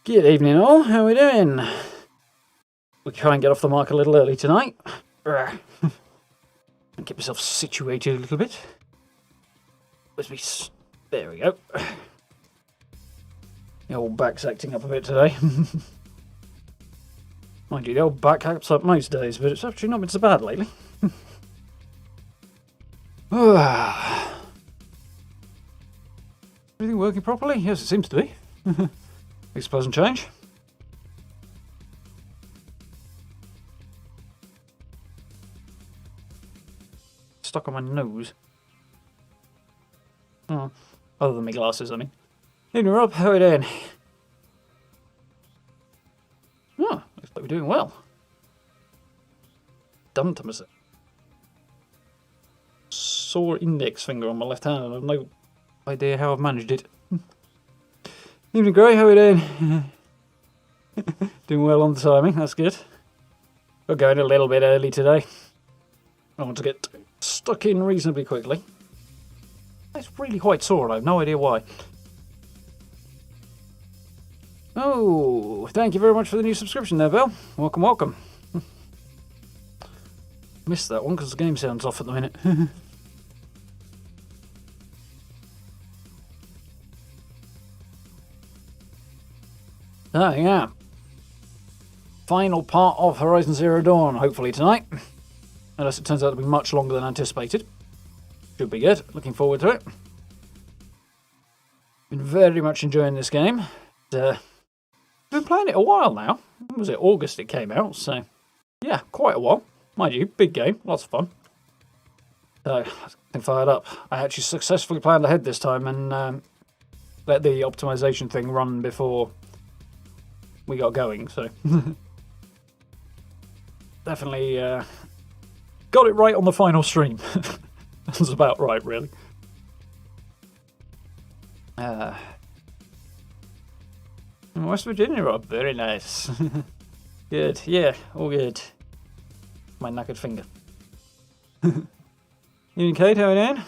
Good evening all, how are we doing? We try and get off the mark a little early tonight. And get myself situated a little bit. There we go. The old back's acting up a bit today. Mind you, the old back acts up most days, but it's actually not been so bad lately. Everything working properly? Yes, it seems to be. Makes a pleasant change. Stuck on my nose. Oh, other than my glasses, I mean. Evening, Rob. How are you doing? Oh, looks like we're doing well. Done to myself. Sore index finger on my left hand, and I've no idea how I've managed it. Evening, Gray. How are you doing? Doing well on the timing. That's good. We're going a little bit early today. I want to get stuck in reasonably quickly. It's really quite sore, and I have no idea why. Oh, thank you very much for the new subscription there, Bill. Welcome, welcome. Missed that one because the game sounds off at the minute. Oh, yeah. Final part of Horizon Zero Dawn, hopefully tonight. Unless it turns out to be much longer than anticipated. Should be good. Looking forward to it. Been very much enjoying this game. Been playing it a while now. When was it? August it came out, so yeah, quite a while. Mind you, big game, lots of fun. So, I'm fired up. I actually successfully planned ahead this time and let the optimization thing run before we got going, so definitely got it right on the final stream. That's about right, really. West Virginia, Rob. Very nice. Good. Yeah, all good. My knackered finger. You and Kate, how are you doing?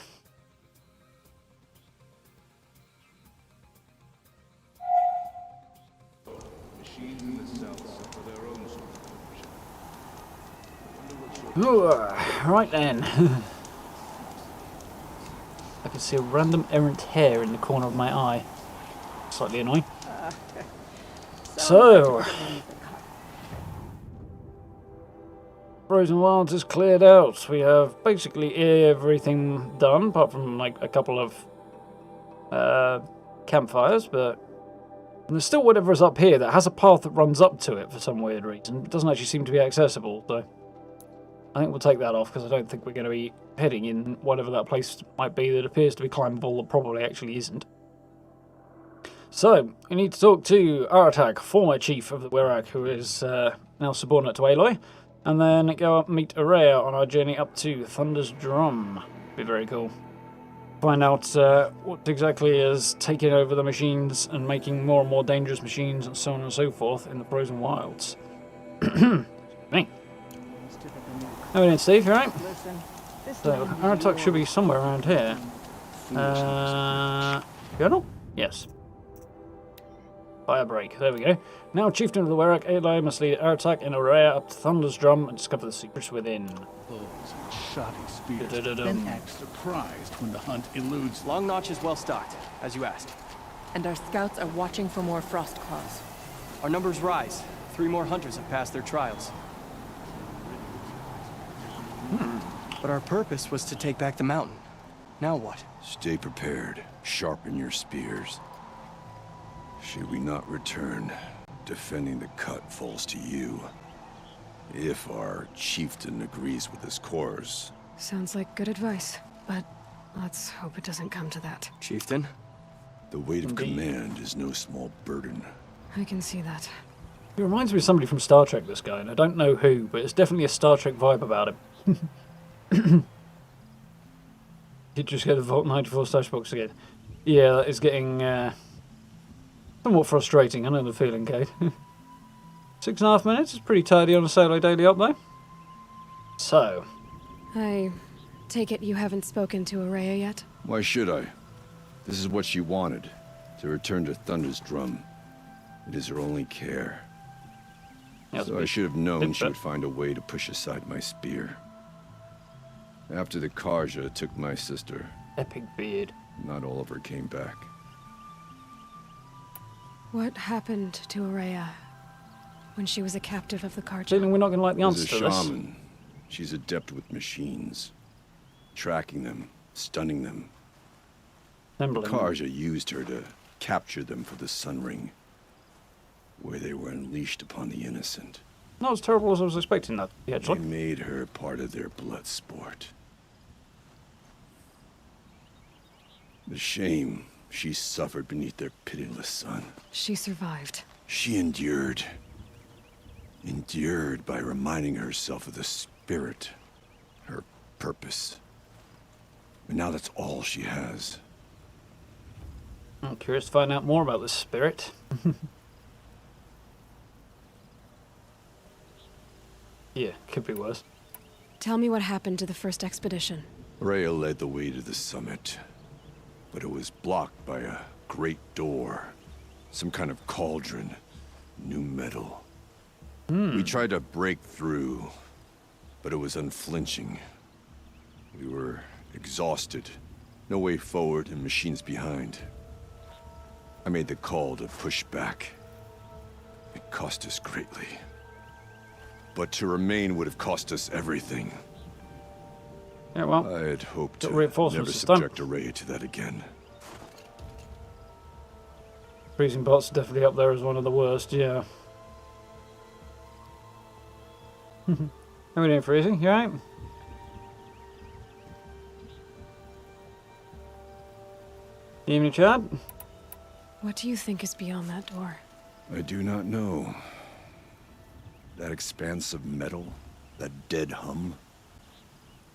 Ooh, right then. I can see a random errant hair in the corner of my eye. Slightly annoying. So, Frozen Wilds is cleared out. We have basically everything done, apart from like a couple of campfires, but there's still whatever is up here that has a path that runs up to it for some weird reason. It doesn't actually seem to be accessible, so I think we'll take that off because I don't think we're going to be heading in whatever that place might be that appears to be climbable that probably actually isn't. So, we need to talk to Aratak, former chief of the Guerrilla, who is now subordinate to Aloy, and then go up and meet Araya on our journey up to Thunder's Drum. Be very cool. Find out what exactly is taking over the machines and making more and more dangerous machines and so on and so forth in the Frozen Wilds. Me. How are you doing, Steve? You alright? So, Aratak should be somewhere around here. Journal? Yes. Fire break. There we go. Now, Chieftain of the Werak, Aloy must lead Aratak and Araya up to Thunder's Drum and discover the secrets within. Those shoddy spears then act surprised when the hunt eludes. Long Notch is well stocked, as you asked. And our scouts are watching for more frost claws. Our numbers rise. 3 more hunters have passed their trials. But our purpose was to take back the mountain. Now what? Stay prepared. Sharpen your spears. Should we not return, defending the cut falls to you. If our chieftain agrees with his course. Sounds like good advice, but let's hope it doesn't come to that. Chieftain? The weight of command is no small burden. I can see that. He reminds me of somebody from Star Trek, this guy, and I don't know who, but it's definitely a Star Trek vibe about him. Did just get the Vault 94 stash box again. Yeah, that is getting somewhat frustrating. I know the feeling, Kate. 6.5 minutes is pretty tidy on a solo daily up, though. So. I take it you haven't spoken to Araya yet? Why should I? This is what she wanted, to return to Thunder's Drum. It is her only care. Yeah, So I should have known she bit. would find a way to push aside my spear. After the Karja took my sister, Epic beard. not all of her came back. What happened to Araya when she was a captive of the Karja? Feeling we're not going to like the As answer a to this. shaman, she's adept with machines. Tracking them, stunning them. Assembling. Karja used her to capture them for the Sun Ring, where they were unleashed upon the innocent. Not as terrible as I was expecting that, They actually. made her part of their blood sport. The shame she suffered beneath their pitiless sun. She survived. She endured. Endured by reminding herself of the spirit, her purpose. And now that's all she has. I'm curious to find out more about this spirit. Yeah, could be worse. Tell me what happened to the first expedition. Rhea led the way to the summit, but it was blocked by a great door. Some kind of cauldron. New metal. We tried to break through, but it was unflinching. We were exhausted. No way forward and machines behind. I made the call to push back. It cost us greatly. But to remain would have cost us everything. Yeah, well, I had hoped got to reinforcements never this time. subject Araya to that again. freezing pot's definitely up there as one of the worst, yeah. How are we doing, freezing? You alright? Evening, Chad. What do you think is beyond that door? I do not know. That expanse of metal, that dead hum.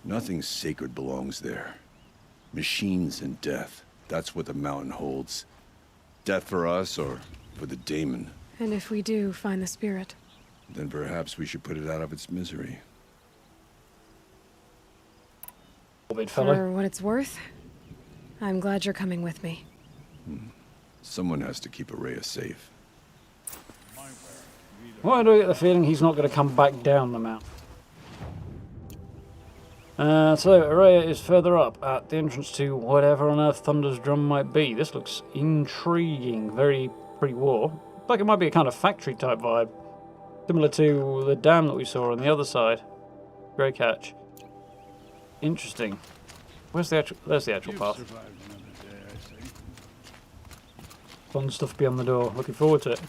Nothing sacred belongs there. Machines and death. That's what the mountain holds. Death for us or for the daemon. And if we do find the spirit? Then perhaps we should put it out of its misery. Big fella. For what it's worth, I'm glad you're coming with me. Someone has to keep Araya safe. Why do I get the feeling he's not going to come back down the mountain? So, Araya is further up at the entrance to whatever on earth Thunder's Drum might be. This looks intriguing, very pre-war. Like it might be a kind of factory type vibe. Similar to the dam that we saw on the other side. Grey Catch. Interesting. Where's the actual... There's the actual path. Survived another day, I see. Fun stuff beyond the door. Looking forward to it.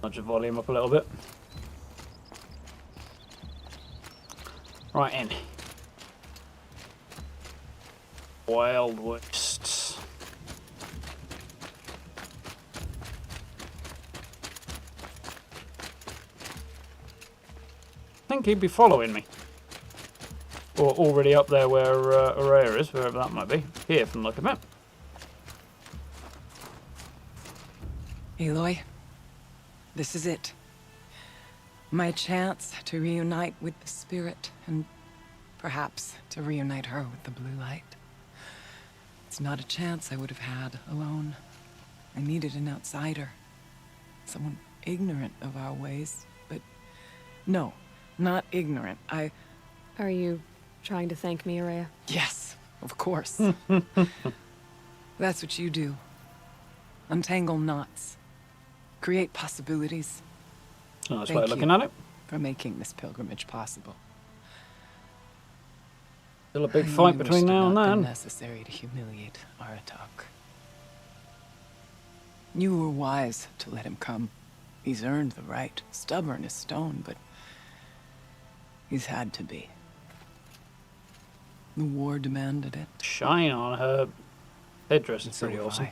Nudge the volume up a little bit. Right in. Wild Wastes. I think he'd be following me. Or already up there where Araya is, wherever that might be. Here from the look of it. Aloy, this is it. My chance to reunite with the spirit, and perhaps to reunite her with the blue light. It's not a chance I would have had alone. I needed an outsider. Someone ignorant of our ways, but no, not ignorant. Are you trying to thank me, Araya? Yes, of course. That's what you do. Untangle knots. Create possibilities. Oh, that's Thank way of looking you at it. for making this pilgrimage possible. Still a big I fight only between wished it now and not been then. necessary to humiliate Aratak. You were wise to let him come. He's earned the right. Stubborn as stone, but he's had to be. The war demanded it. Shine on her headdress and is so pretty have awesome. I.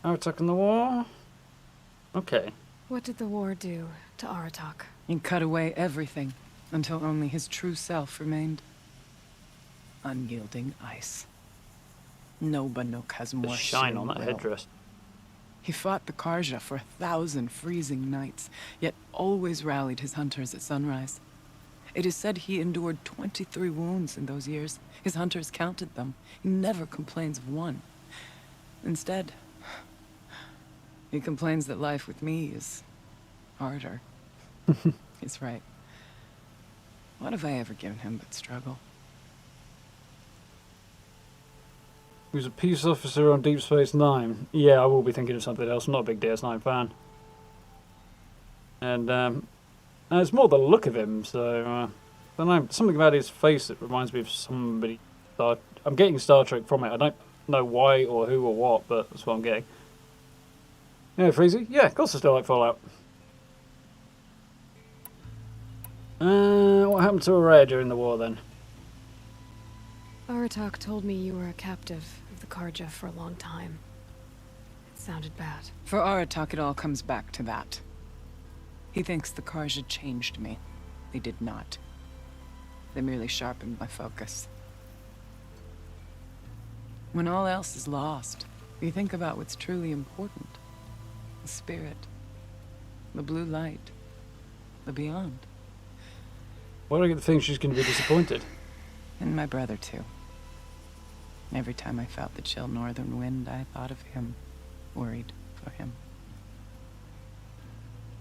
Aratak in the war? Okay. What did the war do to Aratak? He cut away everything until only his true self remained. Unyielding ice. No Banuk has The more shine sheer on that will. headdress. He fought the Karja for 1,000 freezing nights, yet always rallied his hunters at sunrise. It is said he endured 23 wounds in those years. His hunters counted them. He never complains of one. Instead, he complains that life with me is harder. He's right. What have I ever given him but struggle? He was a peace officer on Deep Space Nine. Yeah, I will be thinking of something else. I'm not a big DS9 fan. And it's more the look of him, so I don't know. Something about his face that reminds me of somebody. I'm getting Star Trek from it. I don't know why or who or what, but that's what I'm getting. Yeah, Freezy? Yeah, of course I still like Fallout. What happened to Araya during the war then? Aratak told me you were a captive of the Karja for a long time. It sounded bad. For Aratak, it all comes back to that. He thinks the Karja changed me. They did not. They merely sharpened my focus. When all else is lost, you think about what's truly important. The spirit. The blue light. The beyond. Why do I get the feeling she's going to be disappointed? And my brother, too. Every time I felt the chill northern wind, I thought of him. Worried for him.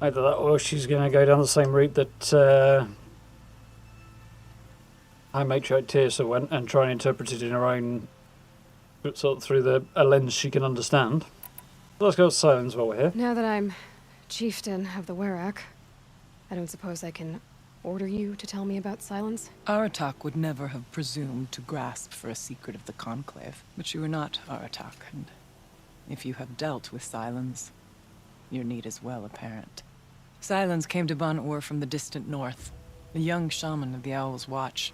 Either that or she's going to go down the same route that High Matriarch Teersa went and try and interpret it in her own, sort of through a lens she can understand. Let's go silence while we're here. Now that I'm chieftain of the Werak, I don't suppose I can order you to tell me about Silence? Aratak would never have presumed to grasp for a secret of the Conclave. But you are not Aratak, and if you have dealt with Silence, your need is well apparent. Silence came to Banuk from the distant north, a young shaman of the Owl's Watch.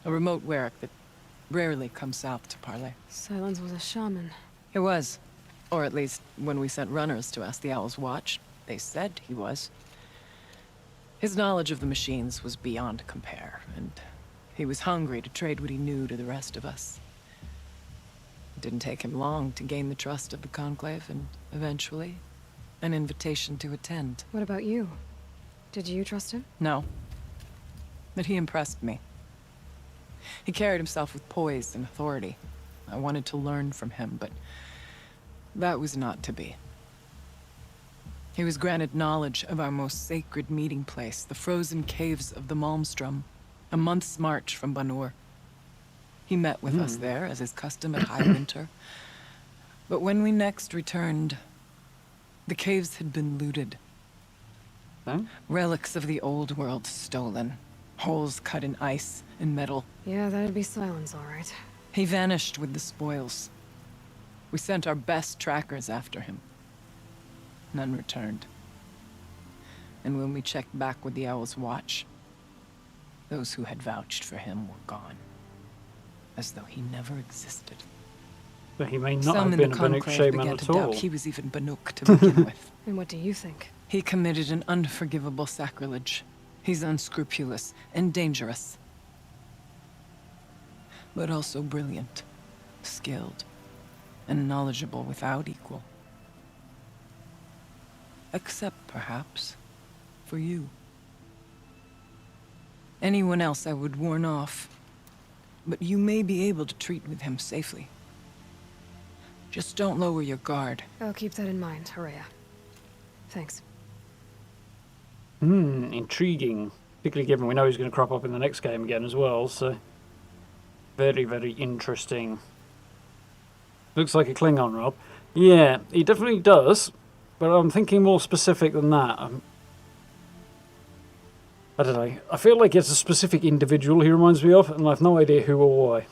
A remote Werak that rarely comes south to parley. Silence was a shaman. He was. Or at least, when we sent runners to ask the Owl's Watch, they said he was. His knowledge of the machines was beyond compare, and he was hungry to trade what he knew to the rest of us. It didn't take him long to gain the trust of the Conclave, and eventually, an invitation to attend. What about you? Did you trust him? No. But he impressed me. He carried himself with poise and authority. I wanted to learn from him, but that was not to be. He was granted knowledge of our most sacred meeting place, the frozen caves of the Malmstrom, a month's march from Banur. He met with us there, as is custom at high winter. But when we next returned, the caves had been looted. Huh? Relics of the old world stolen. Holes cut in ice and metal. Yeah, that'd be Silence, all right. He vanished with the spoils. We sent our best trackers after him. None returned. And when we checked back with the Owl's Watch, those who had vouched for him were gone. As though he never existed. But he may not Some have in been the a Banuk Conclave shaman began at to doubt all. he was even Banuk to begin with. And what do you think? He committed an unforgivable sacrilege. He's unscrupulous and dangerous. But also brilliant, skilled, and knowledgeable without equal. Except, perhaps, for you. Anyone else I would warn off, but you may be able to treat with him safely. Just don't lower your guard. I'll keep that in mind, Araya. Thanks. Intriguing. Particularly given we know he's going to crop up in the next game again as well, so... Very, very interesting. Looks like a Klingon, Rob. Yeah, he definitely does, but I'm thinking more specific than that. I don't know. I feel like it's a specific individual he reminds me of, and I have no idea who or why.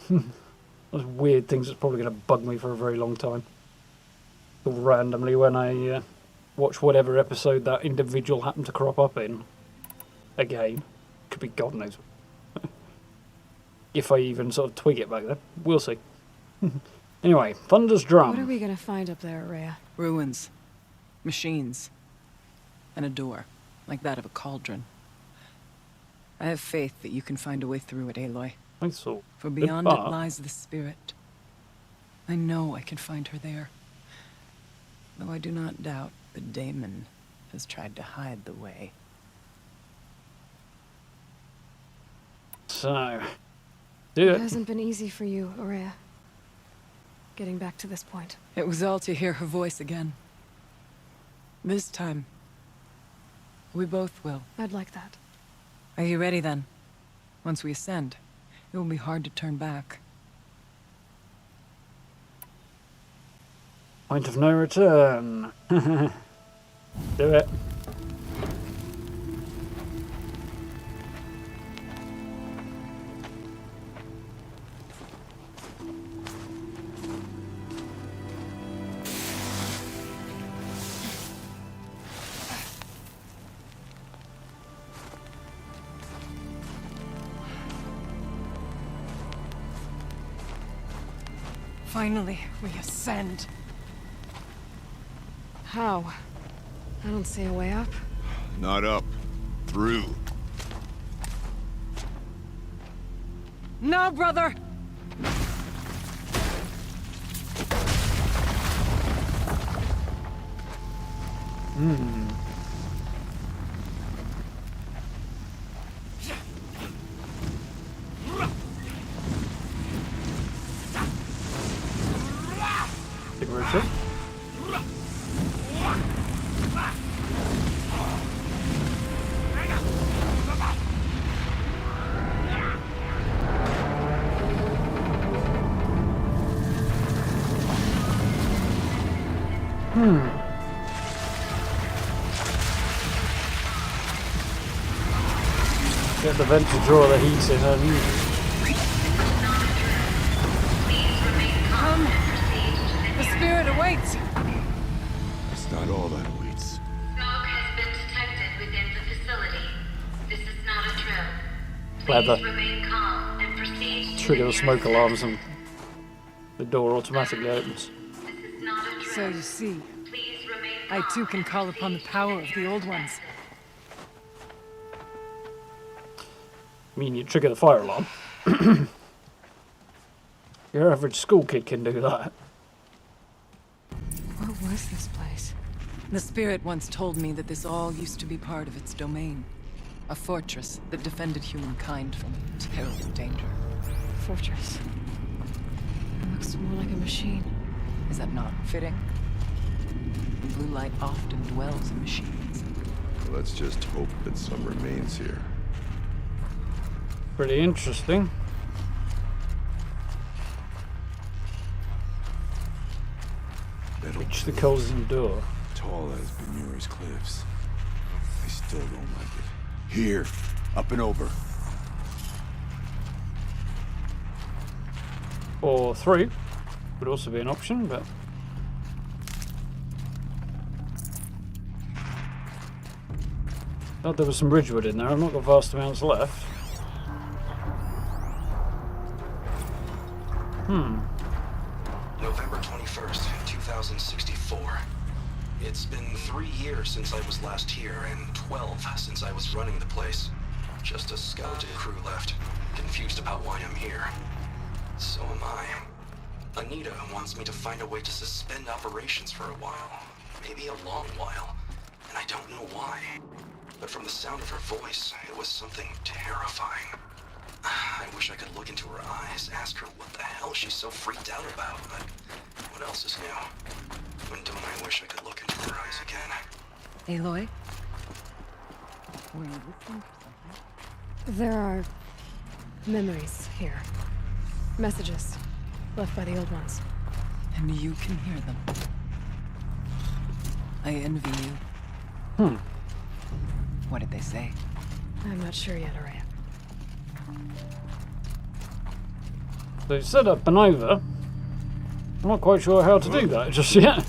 Those weird things that's probably going to bug me for a very long time. Randomly when I watch whatever episode that individual happened to crop up in. Again. Could be God knows. If I even sort of twig it back then. We'll see. Anyway, Thunder's Drum. What are we gonna find up there, Araya? Ruins. Machines. And a door, like that of a cauldron. I have faith that you can find a way through it, Aloy. I saw. For beyond it lies the spirit. I know I can find her there. Though I do not doubt the daemon has tried to hide the way. So, do It it. hasn't been easy for you, Aurea. Getting back to this point. It was all to hear her voice again. This time, we both will. I'd like that. Are you ready then? Once we ascend, it will be hard to turn back. Point of no return. Do it. Finally, we ascend. How? I don't see a way up. Not up. Through. No, brother! Big retreat. Get the vent to draw the heat in and Come! The spirit awaits! It's not all that awaits. Smoke has been detected within the facility. This is not a drill. Clever. Please remain calm and proceed to trigger the nearest smoke exit. alarms and the door automatically opens. This is not a drill. So you see, Please remain I calm too can and call upon the proceed to power of the nearest old ones. exit. I mean, you trigger the fire alarm. Your average school kid can do that. What was this place? The spirit once told me that this all used to be part of its domain. A fortress that defended humankind from terrible danger. Fortress. It looks more like a machine. Is that not fitting? Blue light often dwells in machines. Let's just hope that some remains here. Pretty interesting. Metal Reach the pillars, Colson door. tall as Banuk's cliffs. I still don't like it. Here, up and over. Or through. Would also be an option, but... Thought there was some Ridgewood in there. I've not got vast amounts left. November 21st, 2064. It's been 3 years since I was last here, and 12 since I was running the place. Just a skeleton crew left, confused about why I'm here. So am I. Anita wants me to find a way to suspend operations for a while. Maybe a long while. And I don't know why. But from the sound of her voice, it was something terrifying. I wish I could look into her eyes, ask her what the hell she's so freaked out about, but what else is new? When don't I wish I could look into her eyes again? Aloy? Were you listening for something? There are memories here. Messages left by the old ones. And you can hear them. I envy you. What did they say? I'm not sure yet, Aurea. They've set up and over. I'm not quite sure how to do that just yet.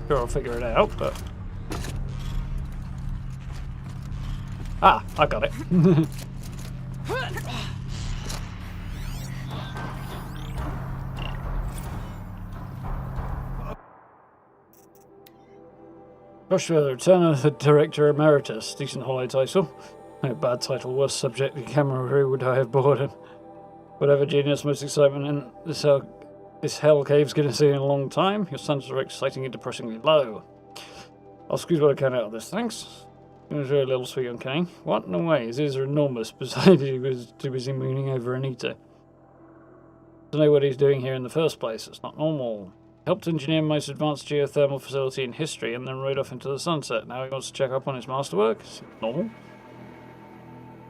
Sure, I'll figure it out, but... Ah, I got it. Joshua, Return of the Director Emeritus. Decent holiday title. No bad title. Worst subject the camera crew would I have bored him. Whatever genius, most excitement in this hell cave's going to see in a long time. Your standards are exciting and depressingly low. I'll squeeze what I can out of this, thanks. Enjoy a little sweet on Kenny. What? No way, his ears are enormous, besides he was too busy mooning over Anita. To know what he's doing here in the first place, it's not normal. Helped engineer most advanced geothermal facility in history and then rode off into the sunset. Now he wants to check up on his masterwork? Is it normal?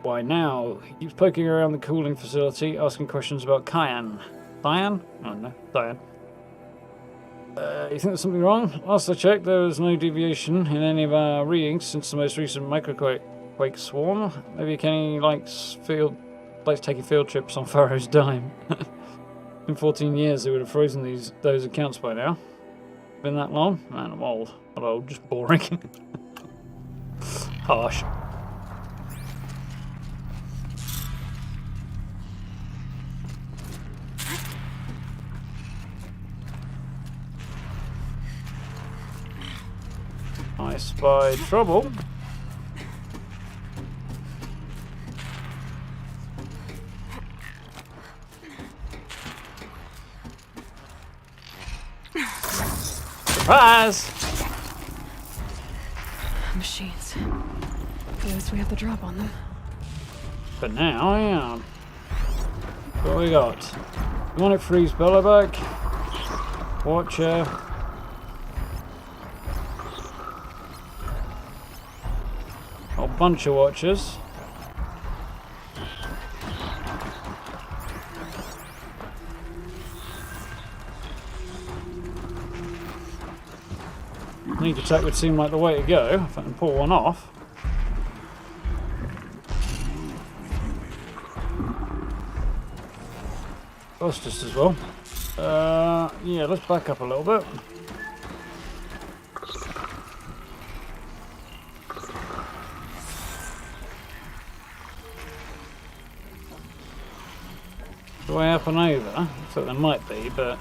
Why now? He keeps poking around the cooling facility, asking questions about Xion. Xion? Oh no, Xion. You think there's something wrong? Last I checked, there was no deviation in any of our readings since the most recent microquake swarm. Maybe Kenny likes taking field trips on Pharaoh's dime. In 14 years, they would have frozen those accounts by now. Been that long? Man, I'm old. Not old, just boring. Harsh. I spy trouble. Surprise! Machines. At least we have the drop on them. But now, yeah. What we got? You want it freeze Bella back? Watcher. A bunch of watchers. Sneak attack would seem like the way to go, if I can pull one off. That's just as well. Yeah, let's back up a little bit. The way up and over, I thought there might be, but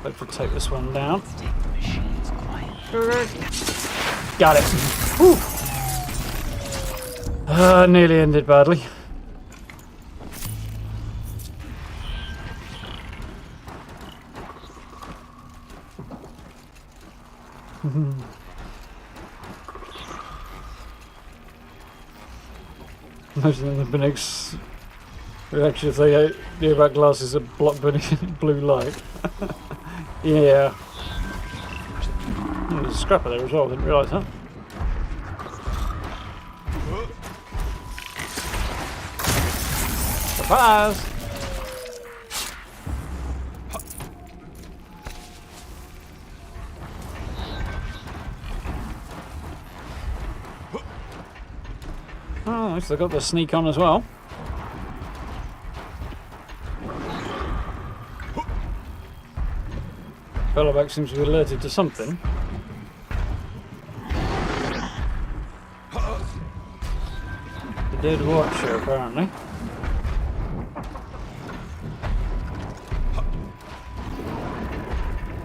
hopefully take this one down. Got it. Whew. Nearly ended badly. Imagine the Banuk's reaction if they knew about glasses that block blue light. Yeah. There's a scrapper there as well, I didn't realise that. Surprise! Oh, at least they got the sneak on as well. Bellowback seems to be alerted to something. The dead watcher, apparently.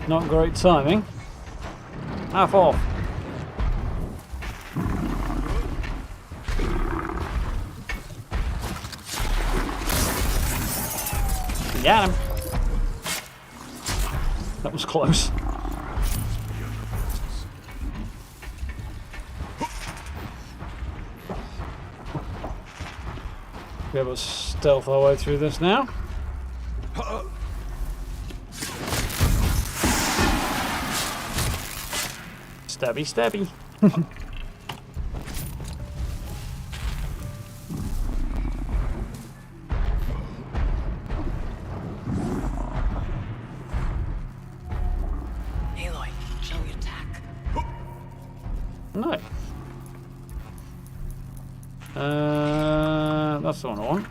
Not great timing. Half off. Got him. That was close. Be able to stealth our way through this now. Stabby, stabby. Aloy, shall we attack? No. That's the one I want.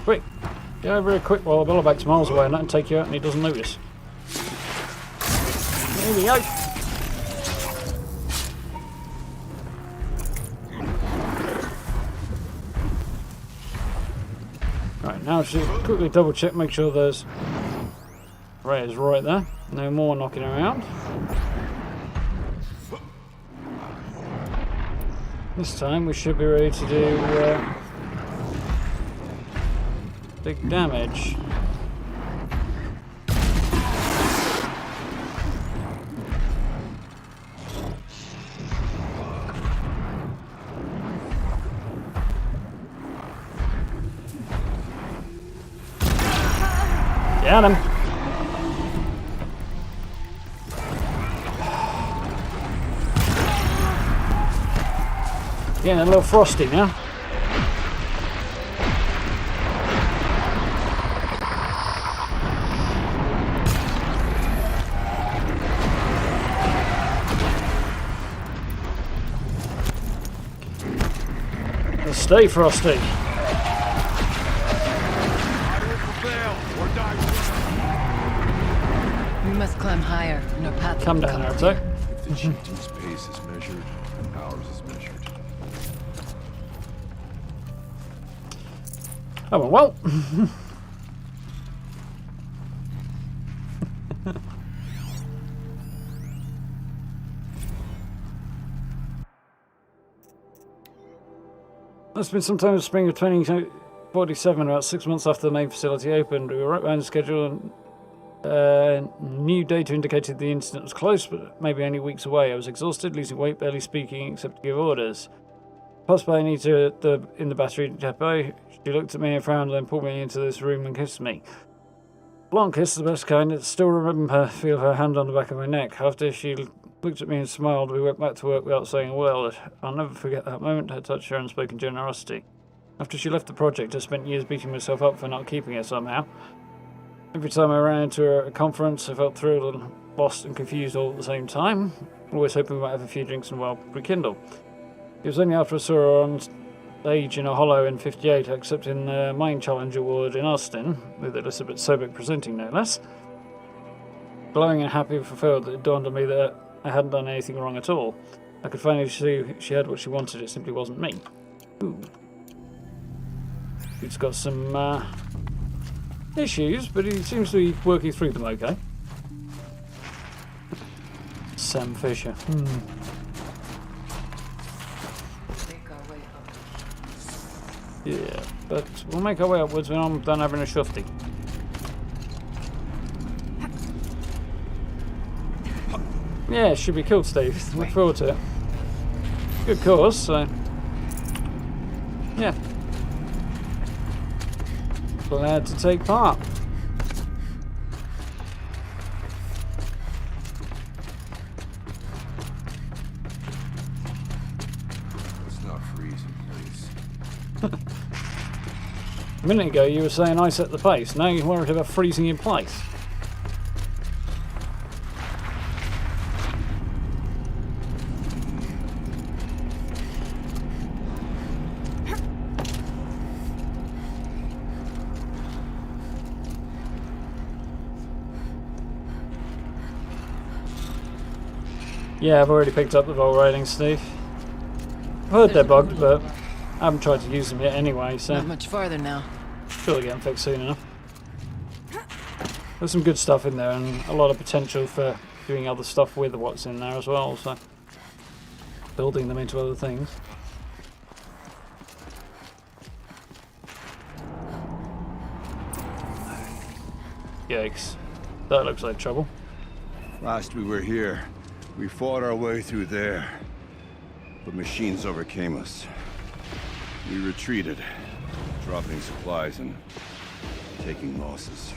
Quick! Get over here quick while the Bellowback's miles away and let him take you out and he doesn't notice. Here we go! Right, now just quickly double check, make sure there's Rhea's right there. No more knocking around. This time we should be ready to do big damage. Got him. Getting a little frosty now. Let's stay frosty. We must climb higher. No path. Come down, Naruto. If the chieftain's pace is measured, ours is measured. Oh well. It's been sometime in the spring of 2047, about 6 months after the main facility opened. We were right behind the schedule, and new data indicated the incident was close, but maybe only weeks away. I was exhausted, losing weight, barely speaking except to give orders. Passed by Anita in the battery depot. She looked at me and frowned, then pulled me into this room and kissed me. Blonde kiss, the best kind. I still remember feel her hand on the back of my neck. After she looked at me and smiled, we went back to work without saying a word. I'll never forget that moment, her touch, her unspoken generosity. After she left the project, I spent years beating myself up for not keeping her somehow. Every time I ran into her at a conference, I felt thrilled and lost and confused all at the same time, always hoping we might have a few drinks and well rekindle. It was only after I saw her on stage in a hollow in '58, accepting the Mind Challenge Award in Austin, with Elizabeth Sobek presenting no less. Glowing and happy and fulfilled, it dawned on me that I hadn't done anything wrong at all. I could finally see she had what she wanted, it simply wasn't me. Ooh. He's got some issues, but he seems to be working through them okay. Sam Fisher. Yeah, but we'll make our way upwards when I'm done having a shufty. Yeah, it should be cool, Steve. Look forward to it. Good cause, so yeah. Glad to take part. It's not freezing, please. A minute ago you were saying I set the pace, now you're worried about freezing in place. Yeah, I've already picked up the Vol ratings, Steve. I've heard they're bugged, but I haven't tried to use them yet anyway, so Not much farther now. sure they'll get them fixed soon enough. There's some good stuff in there and a lot of potential for doing other stuff with what's in there as well, so building them into other things. Yikes. That looks like trouble. Last we were here, we fought our way through there, but machines overcame us. We retreated, dropping supplies and taking losses.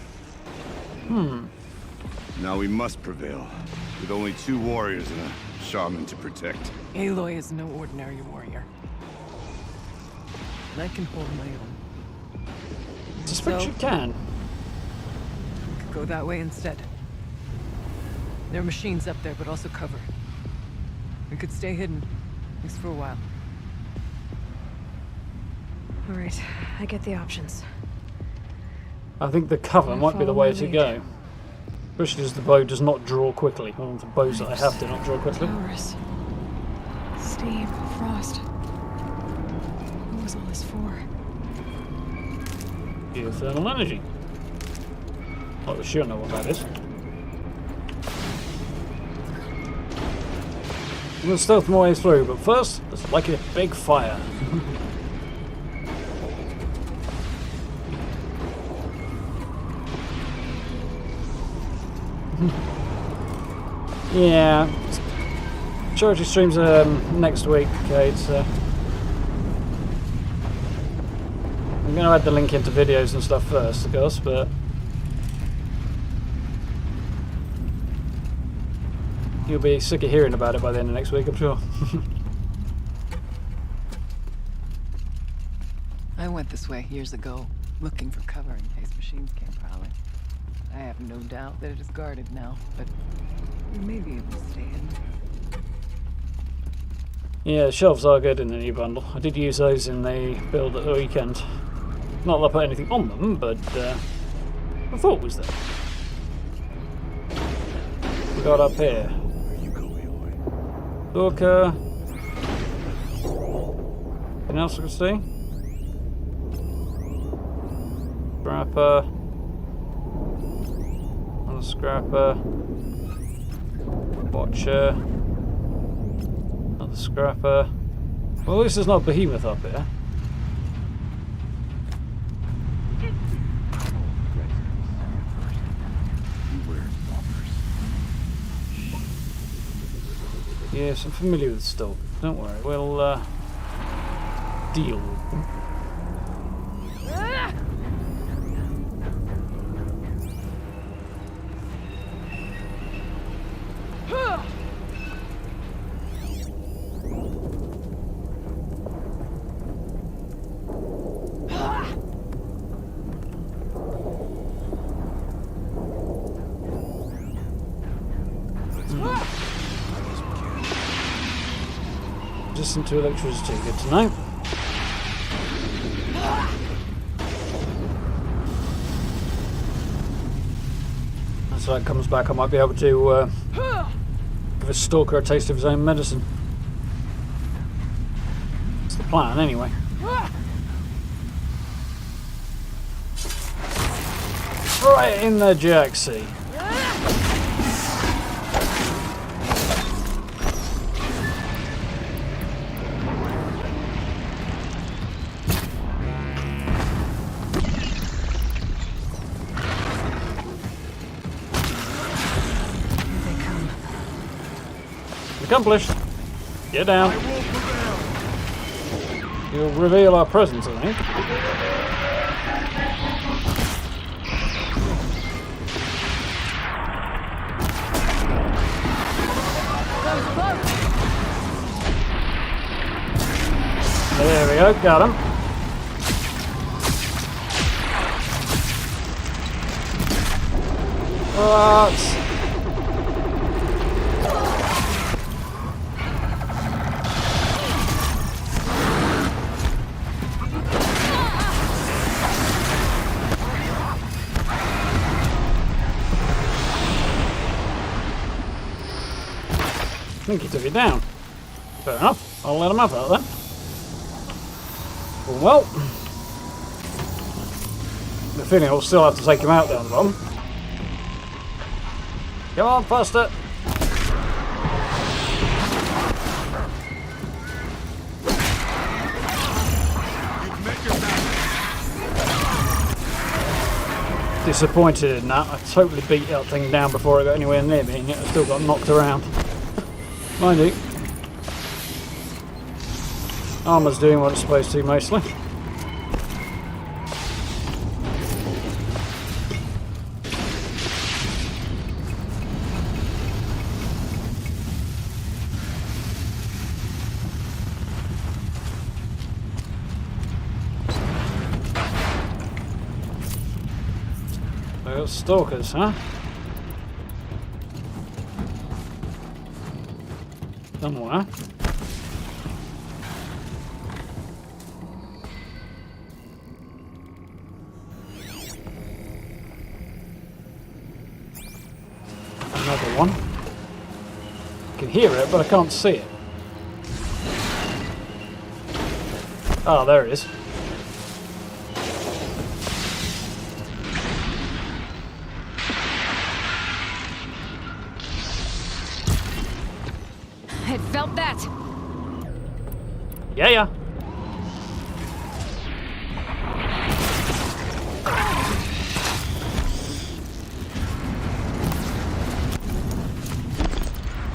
Now we must prevail, with only 2 warriors and a shaman to protect. Aloy is no ordinary warrior. And I can hold my own. Suspect you can. We could go that way instead. There are machines up there, but also cover. We could stay hidden, at least for a while. Alright, I get the options. I think the cover might be the way to go. Especially as the bow does not draw quickly. Well, the bows that I have do not draw quickly. Flowers. Steam. Frost. What was all this for? Geothermal energy. Not that sure know what that is. I'm going to stealth my way through, but first, there's like a big fire. Yeah, charity streams next week, Kate, so I'm going to add the link into videos and stuff first, of course, but you'll be sick of hearing about it by the end of next week, I'm sure. I went this way years ago, looking for cover in case machines came prowling. I have no doubt that it is guarded now, but we may be able to stay in. Yeah, the shelves are good in the new bundle. I did use those in the build at the weekend. Not that I put anything on them, but I thought it was there. We got up here. Where you go, Aloy? Lorca. Anything else I can see? Scrapper. Another scrapper. Watcher. Another scrapper. Well, at least there's not a behemoth up here. Yes, I'm familiar with Stalk. Don't worry, we'll deal with them. Resistant to electricity, good to know. As that comes back, I might be able to give a stalker a taste of his own medicine. That's the plan, anyway. Right in the Jaxie. Accomplished. Get down. You'll reveal our presence, I think. There we go, got him. What? I think he took it down. Fair enough. I'll let him have that then. Well, the feeling I'll still have to take him out down the bottom. Come on, faster. Disappointed in that. I totally beat that thing down before it got anywhere near me, and yet I still got knocked around. Mind you, armour's doing what it's supposed to mostly. We got stalkers, huh? Somewhere. Another one. I can hear it, but I can't see it. Oh, there it is. felt that. Yeah, yeah.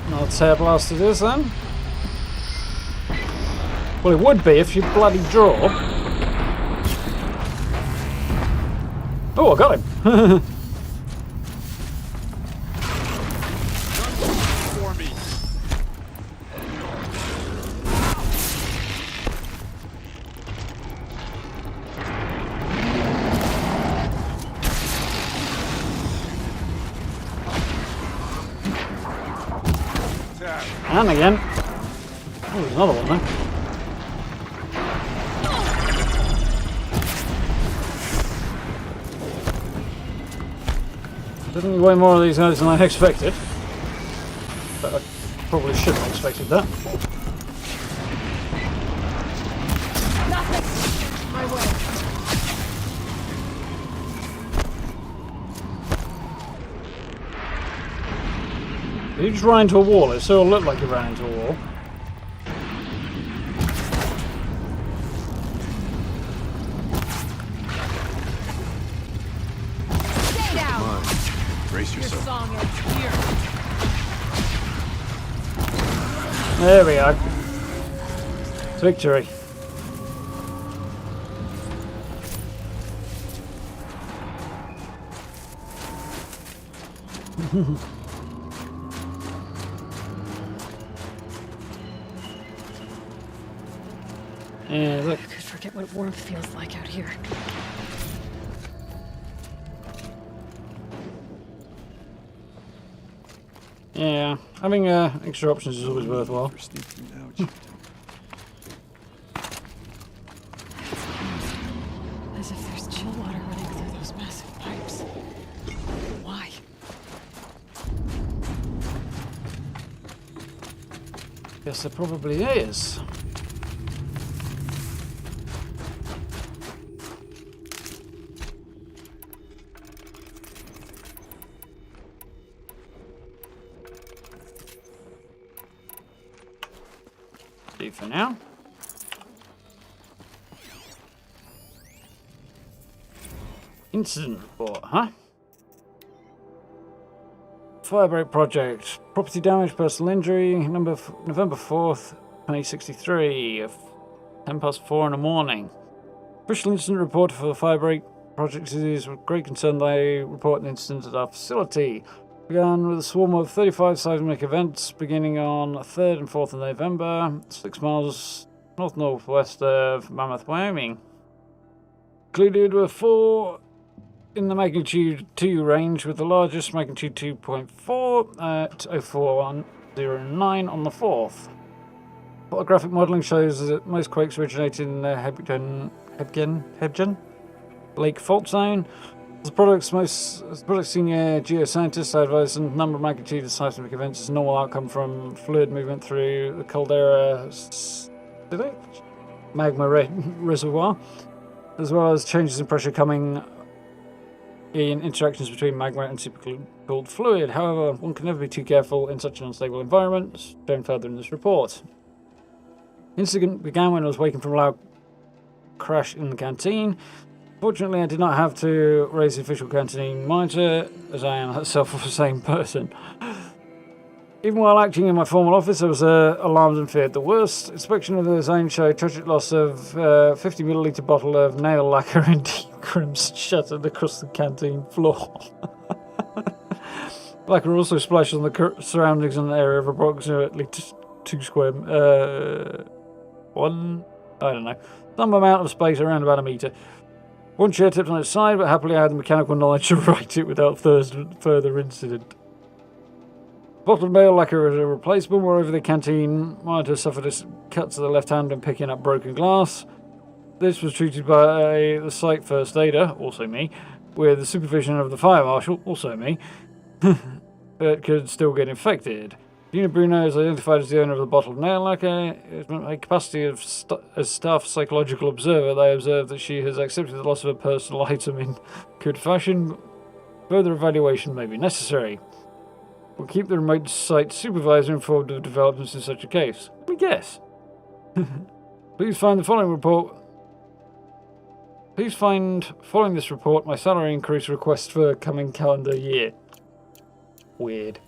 Not tear blasted is then. Well, it would be if you bloody draw. Oh, I got him. And again. Oh, there's another one there. Definitely way more of these guys than I expected. But I probably shouldn't have expected that. You just ran into a wall. It sort of looked like you ran into a wall. Stay down. Come on, brace yourself. Song ends here. There we are. Victory. Yeah, look. I could forget what warmth feels like out here. Yeah, having extra options is always worthwhile. For sneaking out, Chieftain. As if there's chill water running through those massive pipes. Why? Guess there probably is. See for now. Incident report, huh? Firebreak project. Property damage, personal injury. November 4th, 2063. 10 past 4 in the morning. Official incident report for the Firebreak project is with great concern they report an incident at our facility. Began with a swarm of 35 seismic events beginning on 3rd and 4th of November, 6 miles north-northwest of Mammoth, Wyoming. Included were 4 in the magnitude 2 range, with the largest magnitude 2.4 at 0409 on the 4th. Photographic modelling shows that most quakes originated in the Hebgen Lake Fault Zone. As the product's senior geoscientist, I advise the number of magnitude of seismic events is a normal outcome from fluid movement through the caldera magma reservoir, as well as changes in pressure coming in interactions between magma and supercooled fluid. However, one can never be too careful in such an unstable environment, as shown further in this report. Incident began when I was waking from a loud crash in the canteen. Fortunately, I did not have to raise the official canteen monitor, as I am a self-same person. Even while acting in my formal office, I was alarmed and feared the worst. Inspection of the zone showed tragic loss of 50 milliliter bottle of nail lacquer in deep crimson shattered across the canteen floor. Lacquer also splashed on the surroundings in an area of approximately 2 square... some amount of space around about a metre. One chair tipped on its side, but happily I had the mechanical knowledge to right it without further incident. Bottle of nail lacquer as a replacement. Moreover, the canteen monitor suffered a cut to the left hand and picking up broken glass. This was treated by the site first aider, also me, with the supervision of the fire marshal, also me, but could still get infected. Gina Bruno is identified as the owner of the bottle of nail lacquer. In a capacity of as staff psychological observer, they observed that she has accepted the loss of a personal item in good fashion. Further evaluation may be necessary. We'll keep the remote site supervisor informed of developments in such a case. Let me guess. Please find the following report. Please find, following this report, my salary increase request for coming calendar year. Weird.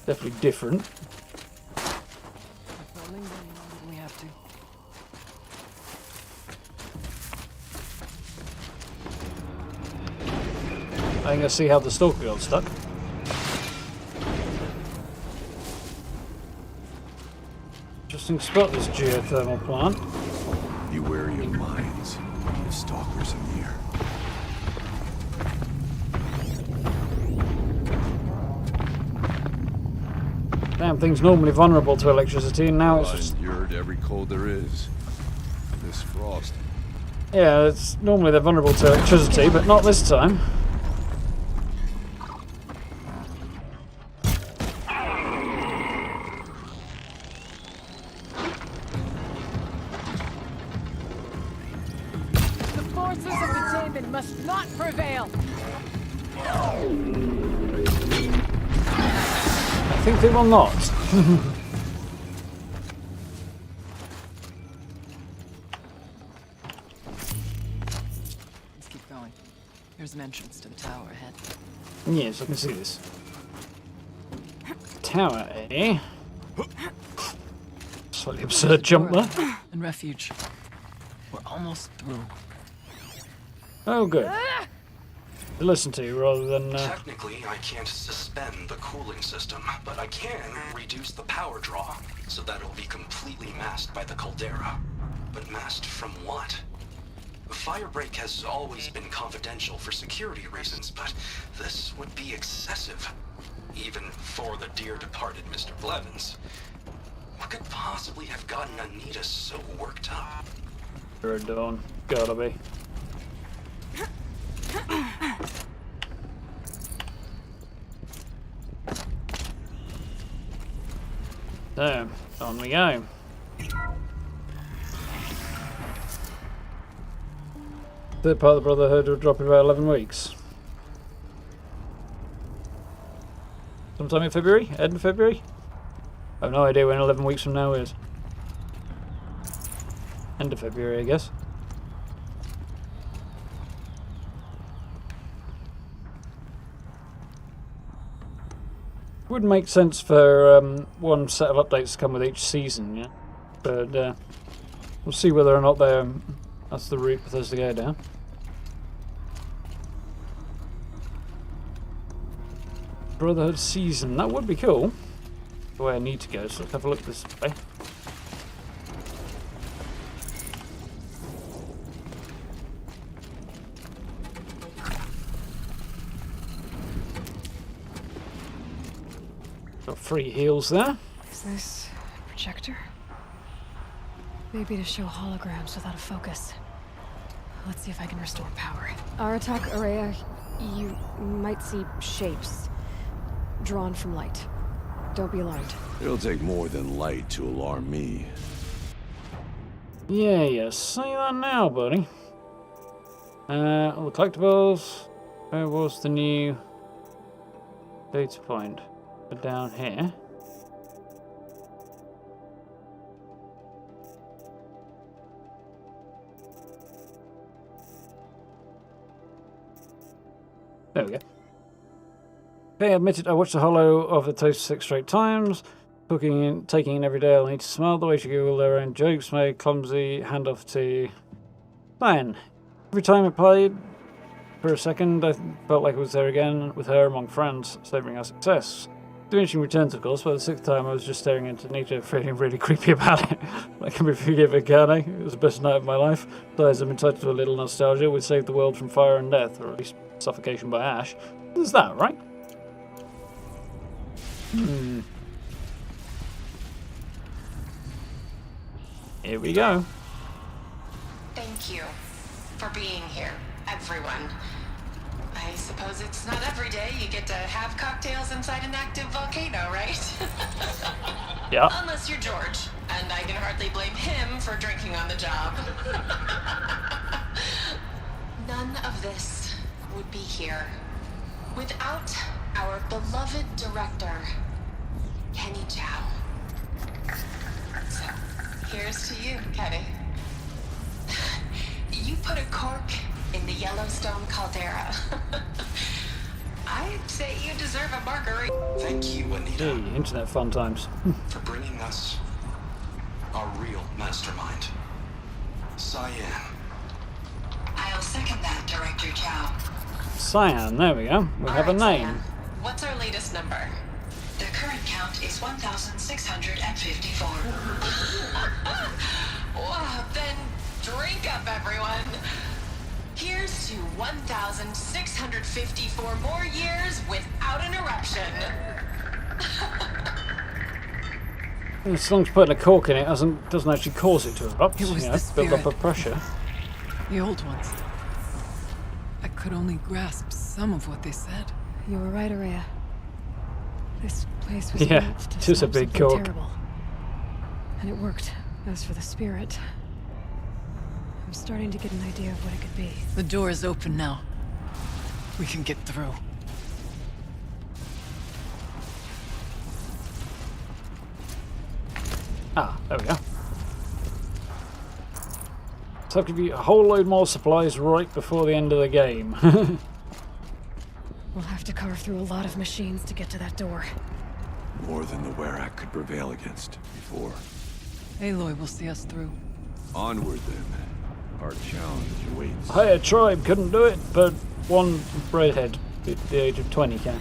Definitely different. We have to. I think I see how the stalker got stuck. Interesting spot, this geothermal plant. Beware your minds. The stalkers are near. Damn thing's normally vulnerable to electricity, and now it's I've just... endured every cold there is. This frost. Yeah, it's normally they're vulnerable to electricity, but not this time. The forces of the demon must not prevail. I think they will not. Let's keep going. There's an entrance to the tower ahead. Yes, I can see this. Tower, eh? Slightly absurd jump there. And refuge. We're almost through. Oh, good. To listen to rather than... Technically, I can't suspend the cooling system, but I can reduce the power draw so that it'll be completely masked by the caldera. But masked from what? Firebreak has always been confidential for security reasons, but this would be excessive. Even for the dear departed Mr. Blevins. What could possibly have gotten Anita so worked up? You're a dawn. Gotta be. So, on we go. Third part of the Brotherhood will drop in about 11 weeks. Sometime in February? End of February? I have no idea when 11 weeks from now is. End of February, I guess. Would make sense for one set of updates to come with each season, yeah. But we'll see whether or not that's the route Bethesda go down. Brotherhood season, that would be cool. The way I need to go, so let's have a look this way. Got 3 heals there. Is this a projector? Maybe to show holograms without a focus. Let's see if I can restore power. Aratak Araya, you might see shapes drawn from light. Don't be alarmed. It'll take more than light to alarm me. Yeah, you say that now, buddy. All the collectibles. Where was the new data point? Down here. There we go. Okay, I admitted I watched the holo of the Toast 6 straight times. Taking in every day, I'll need to smile. The way she Google their own jokes made clumsy handoff to Diane. Every time I played, for a second, I felt like I was there again with her among friends, savoring our success. Diminishing returns, of course. By the 6th time, I was just staring into Nita, feeling really creepy about it. Like, can we forgive it, can I? It was the best night of my life. Besides, I'm entitled to a little nostalgia. We saved the world from fire and death, or at least suffocation by ash. There's that, right? Here we go. Thank you for being here, everyone. I suppose it's not every day you get to have cocktails inside an active volcano, right? Yeah. Unless you're George, and I can hardly blame him for drinking on the job. None of this would be here without our beloved director, Kenny Chow. So, here's to you, Kenny. You put a cork in the Yellowstone caldera. I'd say you deserve a margarita. Thank you, Anita, Hey, internet fun times. for bringing us our real mastermind, Xion. I'll second that, Director Chow. Xion, there we go. We have a name. Xion. What's our latest number? The current count is 1,654. Wow, then drink up, everyone. Here's to 1,654 more years without an eruption. As long as putting a cork in it doesn't actually cause it to erupt. It was you the know, build up a spirit. pressure. The old ones. I could only grasp some of what they said. You were right, Araya. This place was Yeah, built to it is a stop big something cork. terrible. And it worked. As for the spirit, I'm starting to get an idea of what it could be. The door is open now. We can get through. Ah, there we go. So I'll give you a whole load more supplies right before the end of the game. We'll have to carve through a lot of machines to get to that door. More than the Werak could prevail against before. Aloy will see us through. Onward then. Our challenge awaits. Hey, a tribe couldn't do it, but one redhead at the age of 20 can.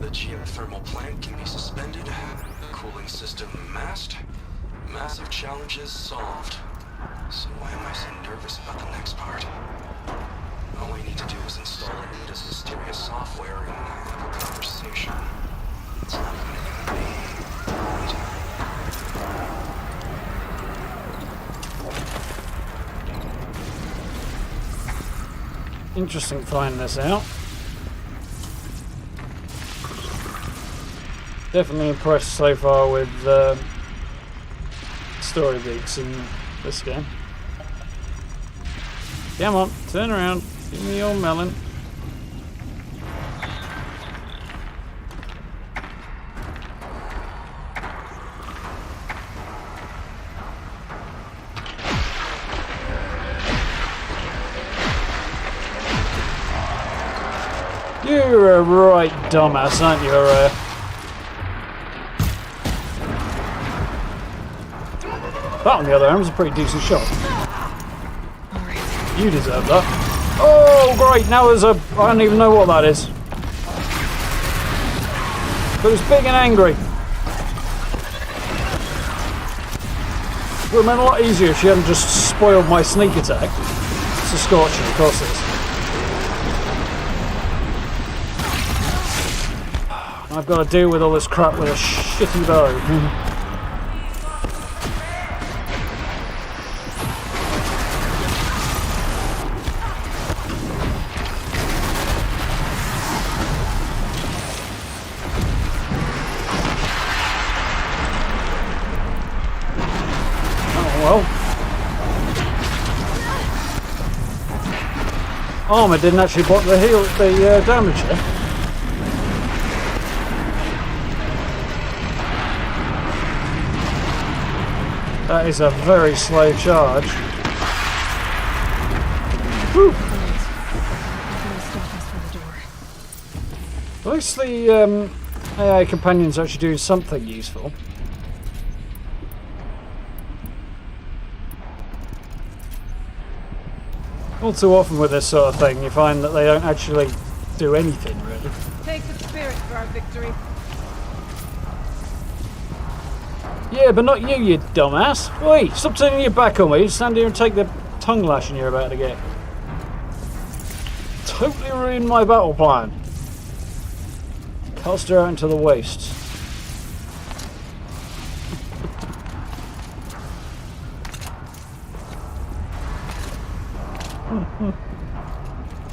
The geothermal plant can be suspended. The cooling system masked. Massive challenges solved. So why am I so nervous about the next part? All we need to do is install Anita's mysterious software and have a conversation. It's not even gonna be. Interesting finding this out. Definitely impressed so far with story beats in this game. Come on, turn around. Give me your melon. You're a right dumbass, aren't you, Araya? That, on the other hand, was a pretty decent shot. You deserve that. Oh, great! Now there's a... I don't even know what that is. But it's big and angry. It would have been a lot easier if she hadn't just spoiled my sneak attack. It's a scorcher, of course it is. I've got to deal with all this crap with a shitty bow. Armour didn't actually block the damage here. That is a very slow charge. Whew. At least the AI companions actually doing something useful. All too often with this sort of thing, you find that they don't actually do anything, really. Take the spirit for our victory. Yeah, but not you, you dumbass. Oi, stop turning your back on me. Stand here and take the tongue lashing you're about to get. Totally ruined my battle plan. Cast her out into the wastes.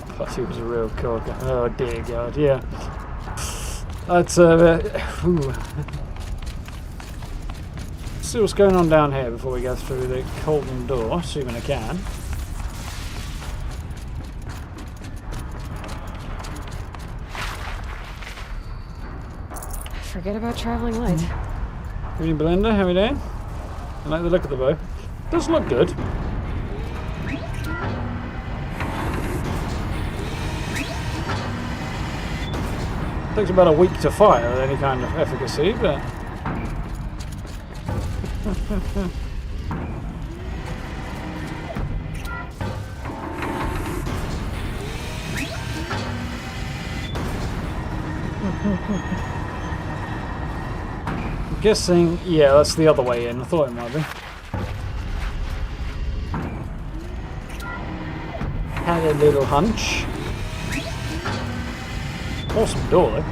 Plus he was a real corker. Oh dear God, yeah. That's see what's going on down here before we go through the golden door, assuming I can. forget about traveling light. Green Belinda, how are we doing? I like the look of the bow. Does look good. Takes about a week to fire with any kind of efficacy, but... I'm guessing, yeah, that's the other way in. I thought it might be. Had a little hunch. Awesome door, though.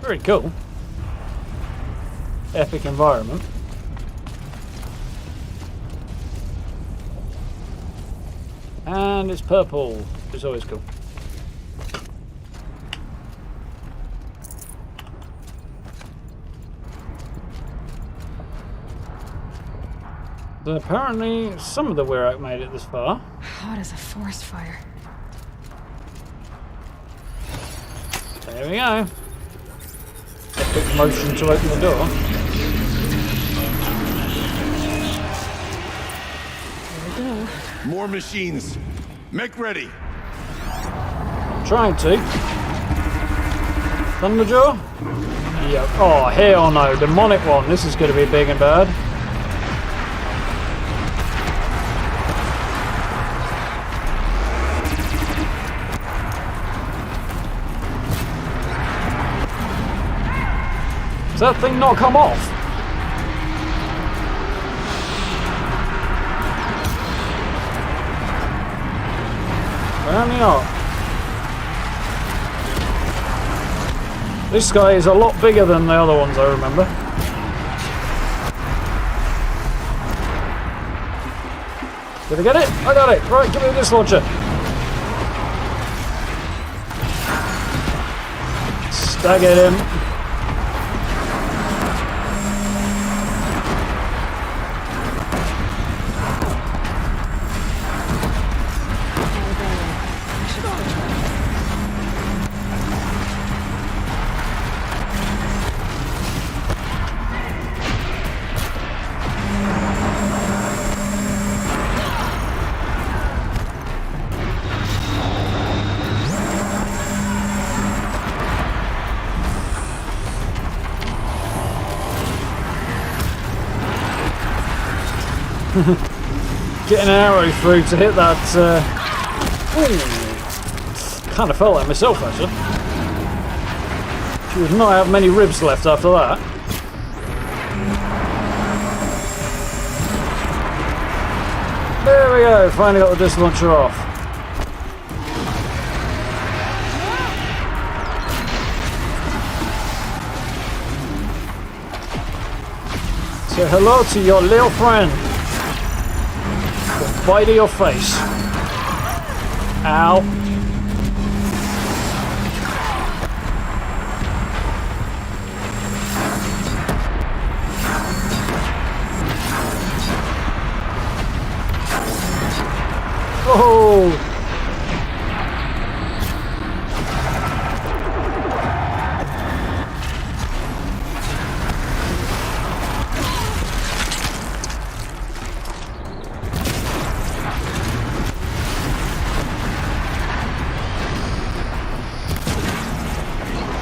Very cool. Epic environment. And it's purple. It's always cool. So apparently some of the Werak made it this far. Hot as a forest fire. There we go. Epic motion to open the door. There we go. More machines. Make ready. Trying to. Thunderjaw? Yep. Oh, hell no. Demonic one. This is going to be big and bad. Does that thing not come off? Apparently not. This guy is a lot bigger than the other ones, I remember. Did I get it? I got it! Right, give me this launcher. Staggered him. Getting an arrow through to hit that. Kind of felt like myself actually. She would not have many ribs left after that. There we go, finally got the disc launcher off. Say hello to your little friend. Bite of your face. Ow. Oh.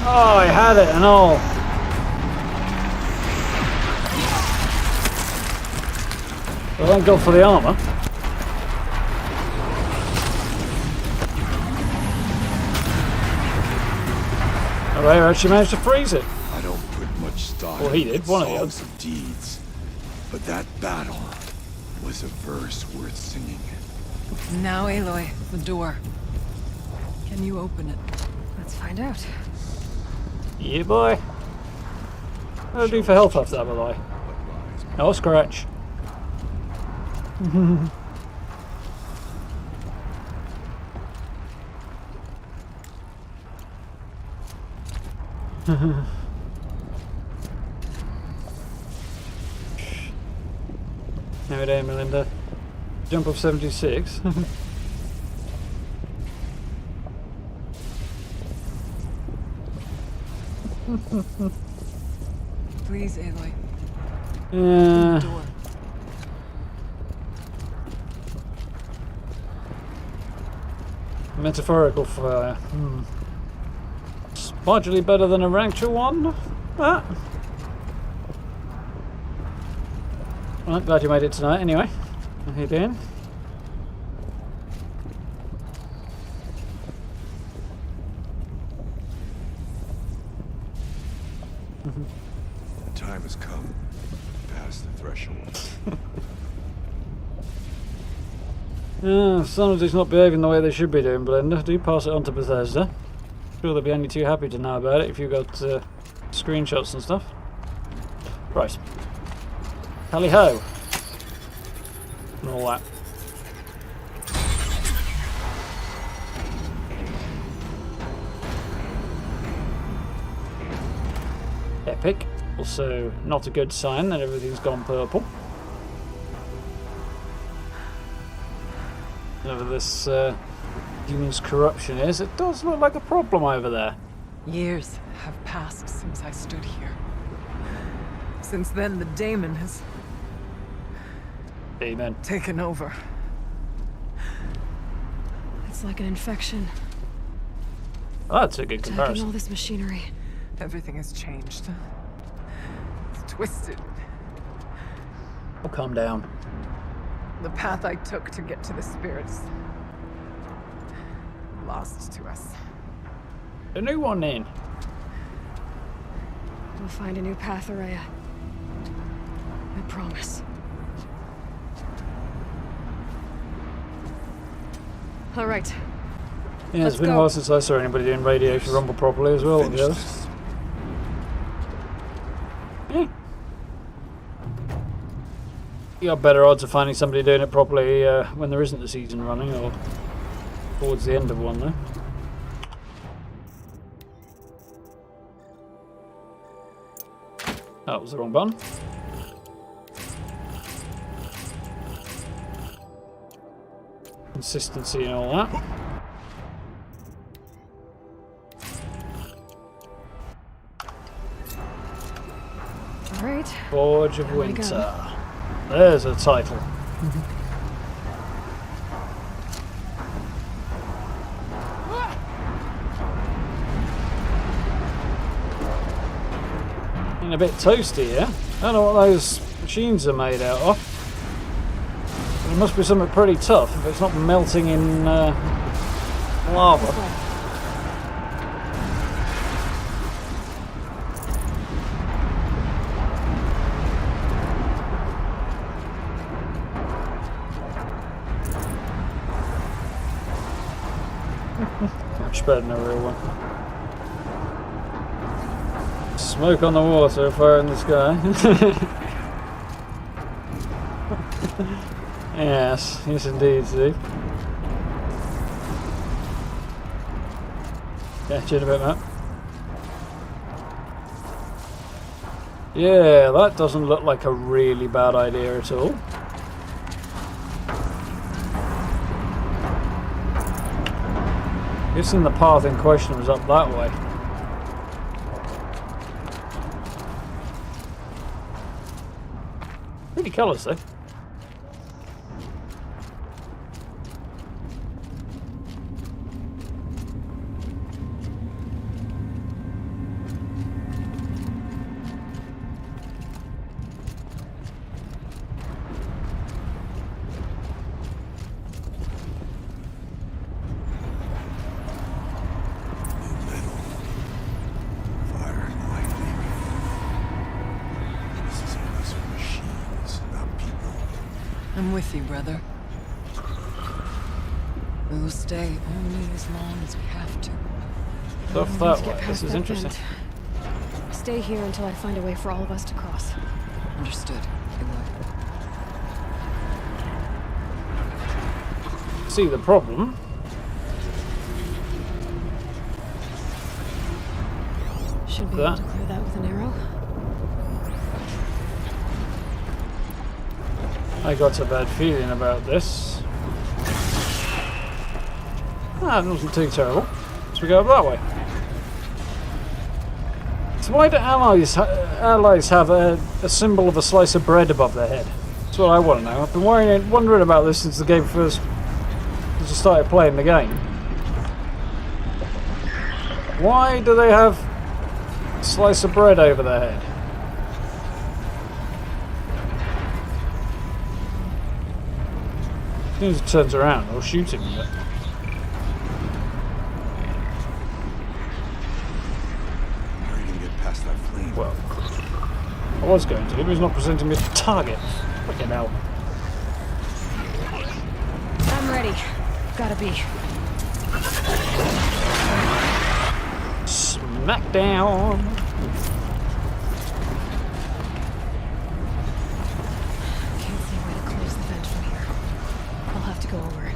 Oh, I had it and all. Well, thank God for the armor. Oh, I actually managed to freeze it. I don't put much stock. Well, he did. One of the songs of deeds, but that battle was a verse worth singing. Now, Aloy, the door. Can you open it? Let's find out. Yeah, boy. What'll I do for health after that, Aloy? No scratch. No, it ain't, Melinda. Jump of 76. Please, Aloy. Yeah. Door. Metaphorical fire. It's marginally better than a actual one. Ah. Well, glad you made it tonight anyway. How you doing? The time has come. Past the threshold. Somebody's not behaving the way they should be doing, Belinda. Do pass it on to Bethesda. Sure, they'll be only too happy to know about it if you've got screenshots and stuff. Right. Tally ho! And all that. Epic. Also, not a good sign that everything's gone purple. Whatever this human's corruption is, it does look like a problem over there. Years have passed since I stood here. Since then, the daemon has Amen. taken over. It's like an infection. Oh, that's a good Attacking comparison. all this machinery. Everything has changed. It's twisted. Oh, calm down. The path I took to get to the spirits lost to us. A new one in. We'll find a new path, Araya. I promise. All right. Yeah, Let's it's been a go. while since I saw anybody doing Radiation Rumble properly as well. To be Finish honest. this. Yeah. You got better odds of finding somebody doing it properly when there isn't a season running, or towards the end of one, though. That was the wrong button. Consistency and all that. All right. Forge of Here we go. Winter. There's a title. And a bit toasty, yeah? I don't know what those machines are made out of. But it must be something pretty tough if it's not melting in lava. Much better than a real one. Smoke on the water, fire in the sky. Yes, yes indeed, Steve. Catch you in a bit, Matt. Yeah, that doesn't look like a really bad idea at all. Guessing the path in question was up that way. Pretty colours though. Fire and lightning. This is a place for machines, not people. I'm with you, brother. We will stay only as long as we have to. Stuff Let's that get way. past This is that interesting. vent. Stay here until I find a way for all of us to cross. Understood, Aloy. See the problem. Should be able to clear that with an arrow. I got a bad feeling about this. Ah, it wasn't too terrible. So we go up that way. So why do allies have a symbol of a slice of bread above their head? That's what I want to know. I've been wondering about this since the game first started playing the game. Why do they have a slice of bread over their head? As soon as it turns around, I'll shoot him with it. Well, I was going to, but he's not presenting me a target. Fucking hell. I'm ready. Gotta be. Smackdown! Can't see a way to close the vent from here. I'll have to go over it.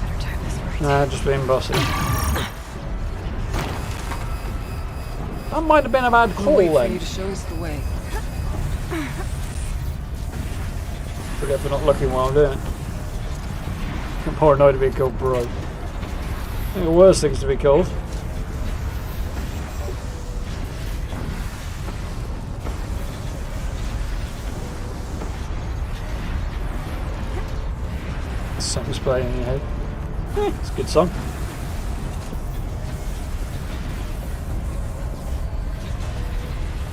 Better time this right. Nah, just being bossy. That might have been a bad call Wait for then. you to show us the way. Forget for not looking while I'm doing it. I'm more annoyed to be called bro. I think the worst things to be called. Song's playing in your head. It's a good song.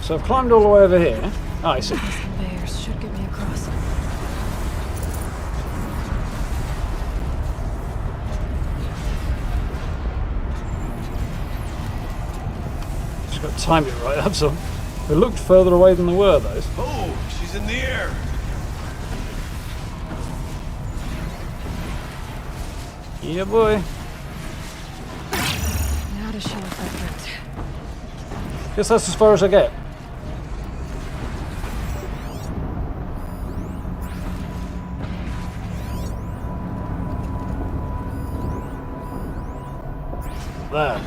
So I've climbed all the way over here. Oh, I see. These conveyors should get me across. Just got to time it right, that's all. They looked further away than they were, those. Oh, she's in the air. Yeah, boy. Now to show if I vent. Guess that's as far as I get. There.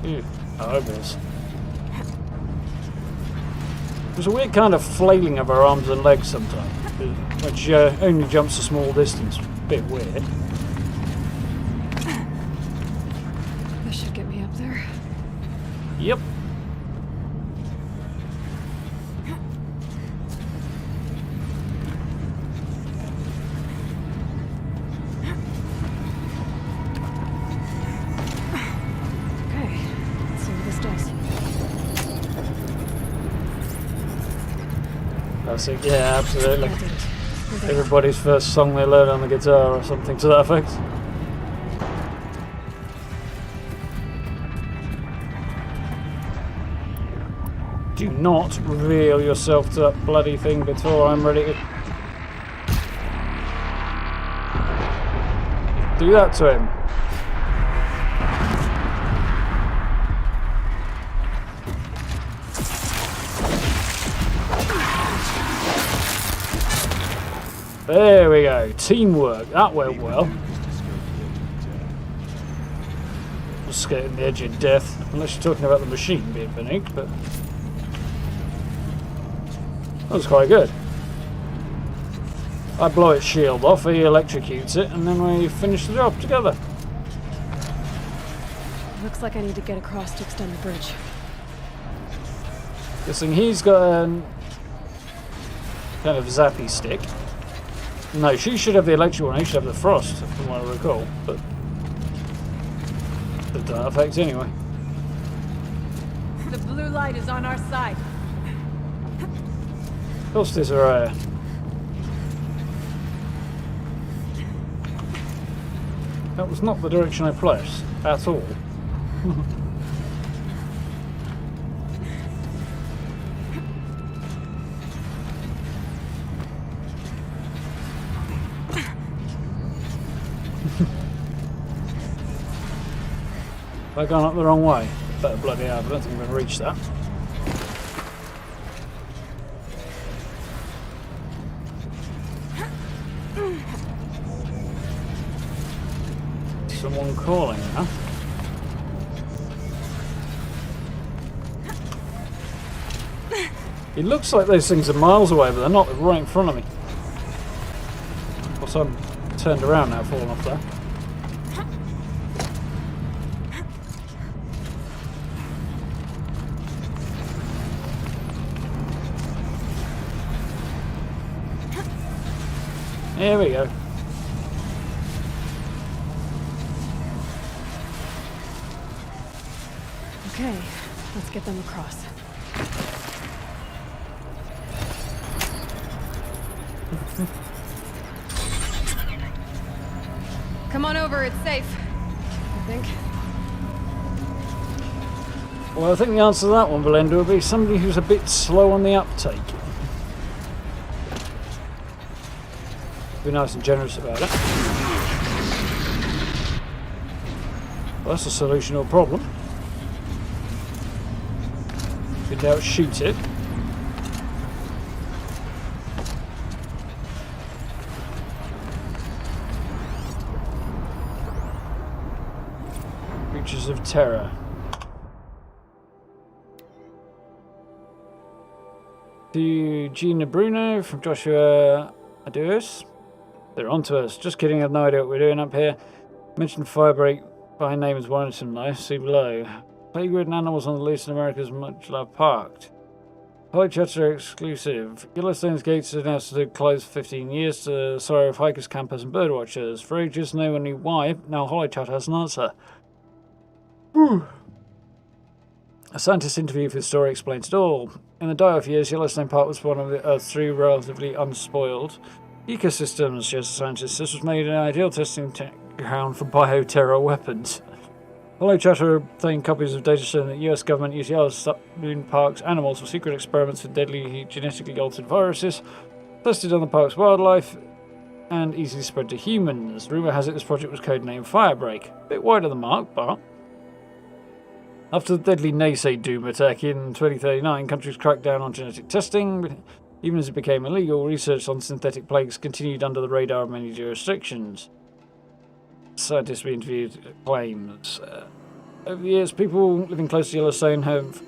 Ew, eyeballs. There's a weird kind of flailing of her arms and legs sometimes, which only jumps a small distance. Bit weird. This should get me up there. Yep. Okay, let's see what this does. That's it. Yeah, absolutely. I did it. Here they are. Everybody's first song they learn on the guitar or something to that effect. Do not reveal yourself to that bloody thing before I'm ready to do that to him. There we go. Teamwork. That went well. Just skirting the edge of death. Unless you're talking about the machine being Banuk, but that was quite good. I blow its shield off, he electrocutes it, and then we finish the job together. Looks like I need to get across to extend the bridge. Guessing he's got a kind of zappy stick. No, she should have the electric one, he should have the frost, from what I recall, but did that effect anyway. The blue light is on our side. Cost is rare. That was not the direction I pressed at all. Have I gone up the wrong way? Better bloody hell, I don't think I'm going to reach that. Someone calling now. It looks like those things are miles away, but they're not. They're right in front of me. Of course, I'm turned around now, falling off there. Here we go. Okay, let's get them across. Come on over, it's safe. I think. Well, I think the answer to that one, Belinda, would be somebody who's a bit slow on the uptake. Be nice and generous about it. Well, that's a solution or problem. If in doubt, shoot it. Creatures of terror. To Gina Bruno from Joshua Aduos. They're onto us. Just kidding, I've no idea what we're doing up here. Mentioned Firebreak by name as Warrington Life. See below. Plague-ridden animals on the loose in America's much loved park. Holly Chatter exclusive. Yellowstone's gates are now stood closed for 15 years to the sorrow of hikers, campers, and birdwatchers. For ages, no one knew why. Now Holly Chatter has an answer. Whew. A scientist interview for the story explains it all. In the die-off years, Yellowstone Park was one of the Earth's three relatively unspoiled ecosystems, says the scientist. This was made an ideal testing ground for bioterror weapons. Hollow Chatter obtained copies of data showing that the US government used Yellowstone Park's animals for secret experiments with deadly genetically altered viruses, tested on the park's wildlife, and easily spread to humans. Rumour has it this project was codenamed Firebreak. A bit wide of the mark, but... After the deadly Naysay Doom attack in 2039, countries cracked down on genetic testing. Even as it became illegal, research on synthetic plagues continued under the radar of many jurisdictions. Scientists we interviewed claims. Over the years, people living close to Yellowstone have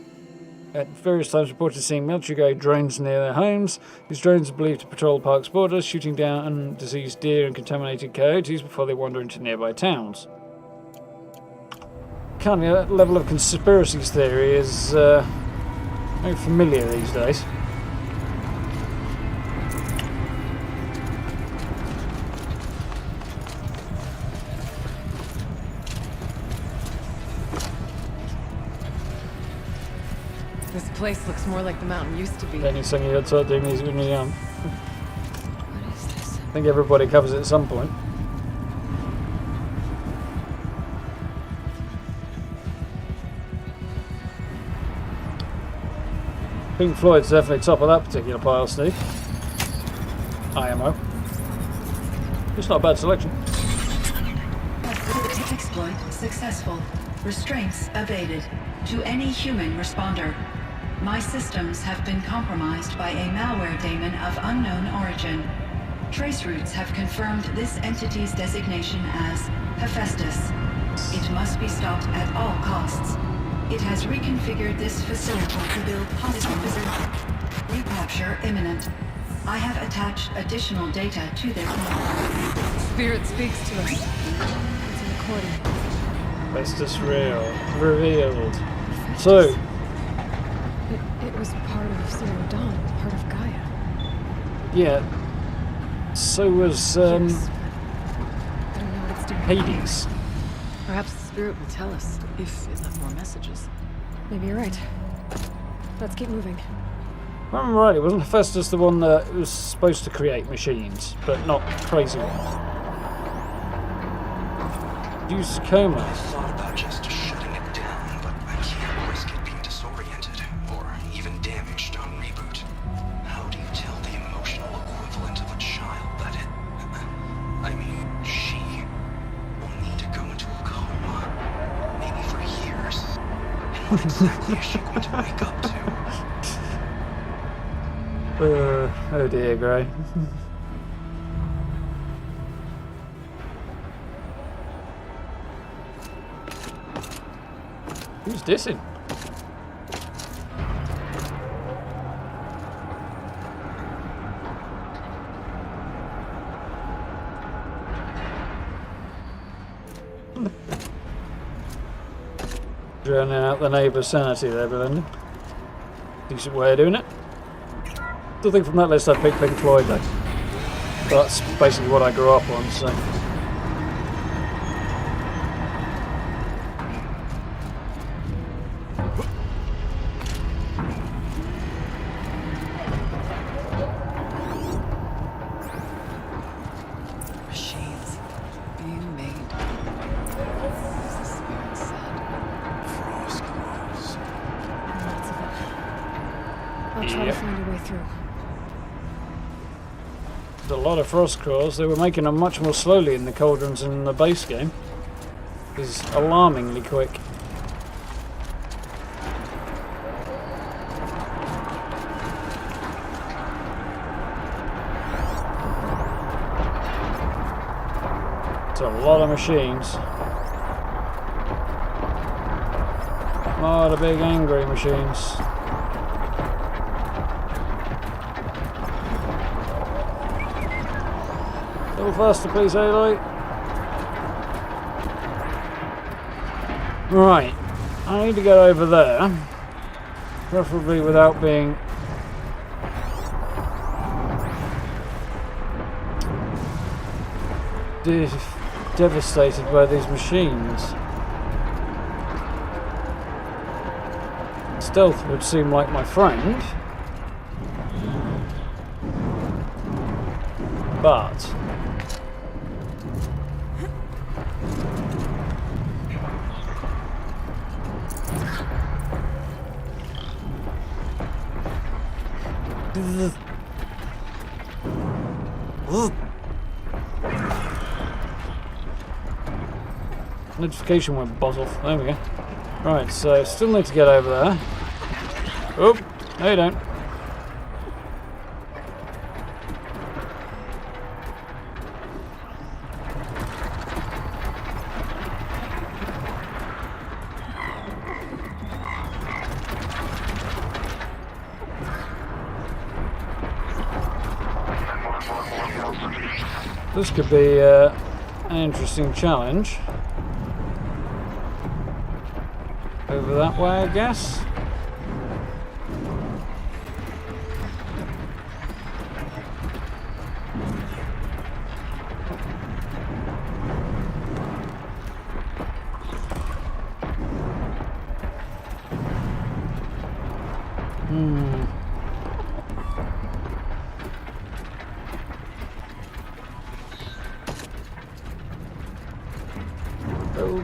at various times reported seeing military-grade drones near their homes. These drones are believed to patrol the park's borders, shooting down diseased deer and contaminated coyotes before they wander into nearby towns. Kind of level of conspiracy theory is very familiar these days. This place looks more like the mountain used to be. Then he's saying he had started doing these when you're young. What is this? I think everybody covers it at some point. Pink Floyd's definitely top of that particular pile, Steve. IMO. It's not a bad selection. Exploit successful. Restraints evaded. To any human responder. My systems have been compromised by a malware daemon of unknown origin. Trace routes have confirmed this entity's designation as Hephaestus. It must be stopped at all costs. It has reconfigured this facility to build hostile recapture imminent. I have attached additional data to their file. Spirit speaks to us. It's a recording. Hephaestus revealed. So, It was part of Zero Dawn, part of Gaia. yeah. So was Yes. I don't know what it's doing. Hades. Perhaps the spirit will tell us if it left more messages. Maybe you're right. Let's keep moving. If I remember right, it wasn't Hephaestus the one that was supposed to create machines, but not crazy ones. Use coma. I thought about just shutting it down, but I can't risk it being disoriented or even damaged on reboot. How do you tell the emotional equivalent of a child that it... I mean, she will need to go into a coma, maybe for years. And what exactly is she going to wake up to? Oh dear, Gray. Who's dissing? Drowning out the neighbour's sanity there, Belinda. Decent way of doing it. Still think from that list I'd pick Pink Floyd though. But that's basically what I grew up on, so. Machines being made. As the spirit said. Frost claws. Lots of it. I'll try to find a way through. There's a lot of frost crawls. They were making them much more slowly in the cauldrons in the base game. It's alarmingly quick. It's a lot of machines. A lot of big angry machines. A little faster, please, Aloy. Right, I need to get over there, preferably without being devastated by these machines. Stealth would seem like my friend, but notification went buzz off. There we go. Right, so still need to get over there. Oh, no you don't. This could be an interesting challenge. Over that way, I guess.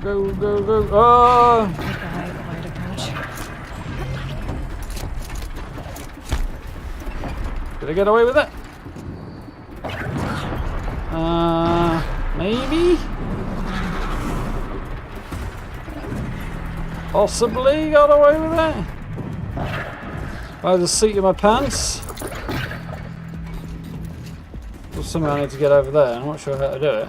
Go, go, go. Oh! Quiet approach. Did I get away with it? Maybe? Possibly got away with it? By the seat of my pants? Well, somehow I need to get over there. I'm not sure how to do it.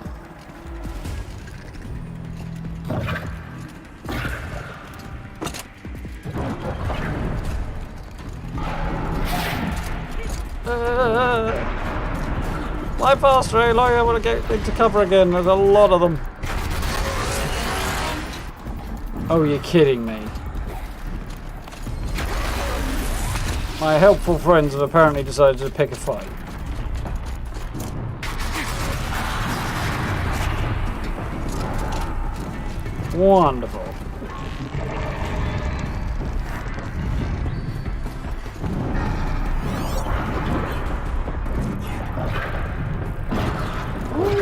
Fly faster, Aloy, I want to get into cover again. There's a lot of them. Oh, you're kidding me. My helpful friends have apparently decided to pick a fight. Wonderful.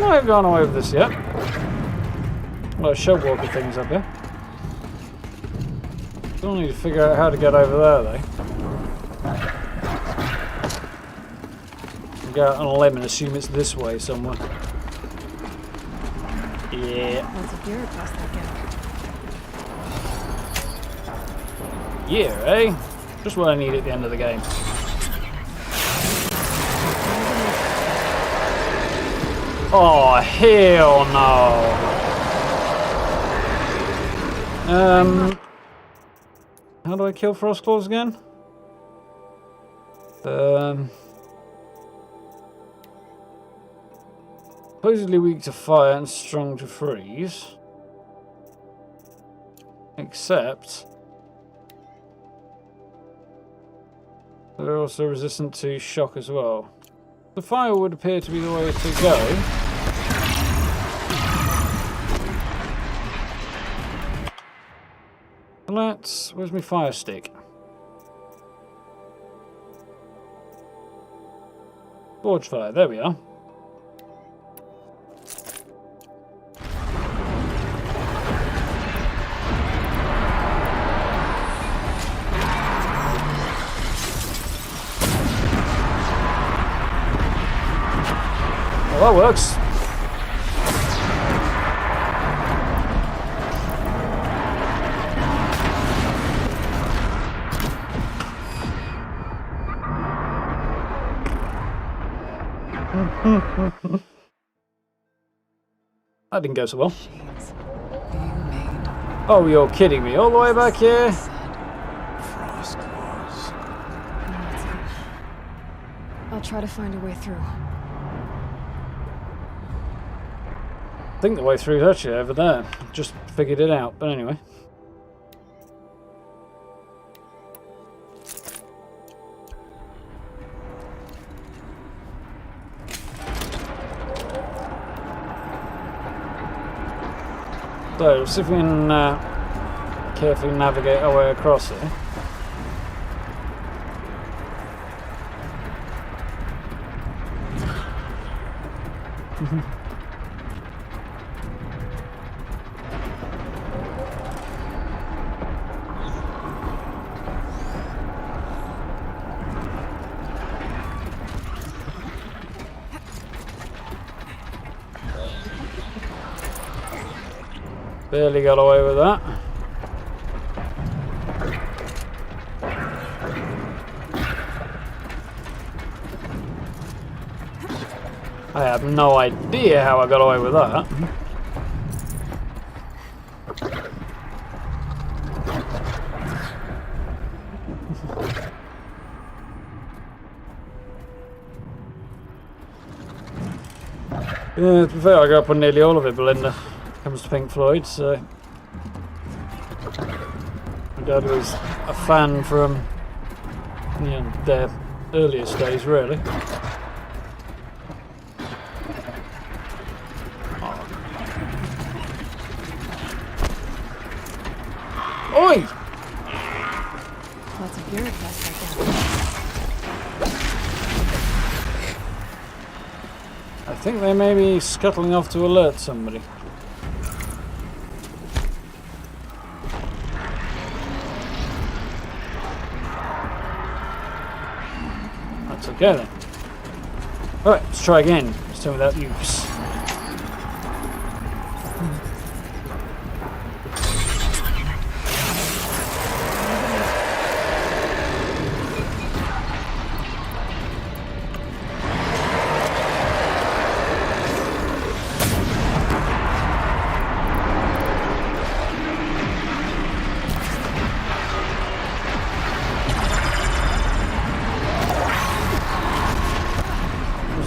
I've gone away with this yet. Well, show walker things up here. Still need to figure out how to get over there, though. I'll go out on a limb and assume it's this way somewhere. Yeah. Lots of gear across that gap. Yeah, eh? Just what I need at the end of the game. Oh, hell no. How do I kill Frostclaws again? Supposedly weak to fire and strong to freeze. Except they're also resistant to shock as well. The fire would appear to be the way to go. Where's my fire stick? Forge fire, there we are. Well, that works. That didn't go so well. Oh, you're kidding me. All the way back here? I'll try to find a way through. I think the way through is actually over there. Just figured it out, but anyway. So, see if we can carefully navigate our way across here. Barely got away with that. I have no idea how I got away with that. Yeah, to be fair, I grew up on nearly all of it, Belinda. Comes to Pink Floyd, so my dad was a fan from their earliest days, really. Oi! Lots of bureaucrats right there. I think they may be scuttling off to alert somebody. Okay then. Alright, let's try again. This time without use.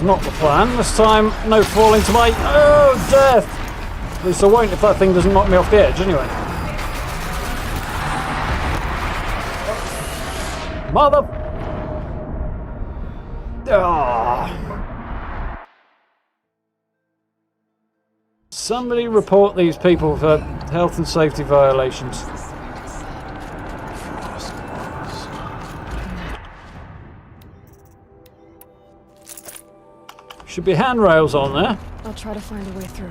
Not the plan. This time, no falling to my... Oh, death! At least I won't if that thing doesn't knock me off the edge, anyway. Mother... Ah. Somebody report these people for health and safety violations. Should be handrails on there. I'll try to find a way through.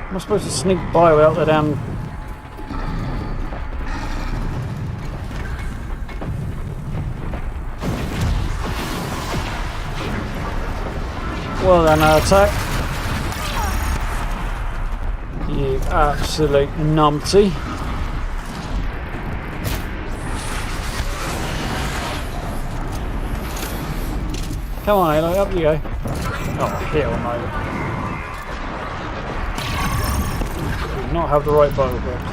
Am I supposed to sneak by without the damn... Well then, attack. You absolute numpty. Come on, Aloy, up you go. Oh, hell no. Do not have the right bow equipped.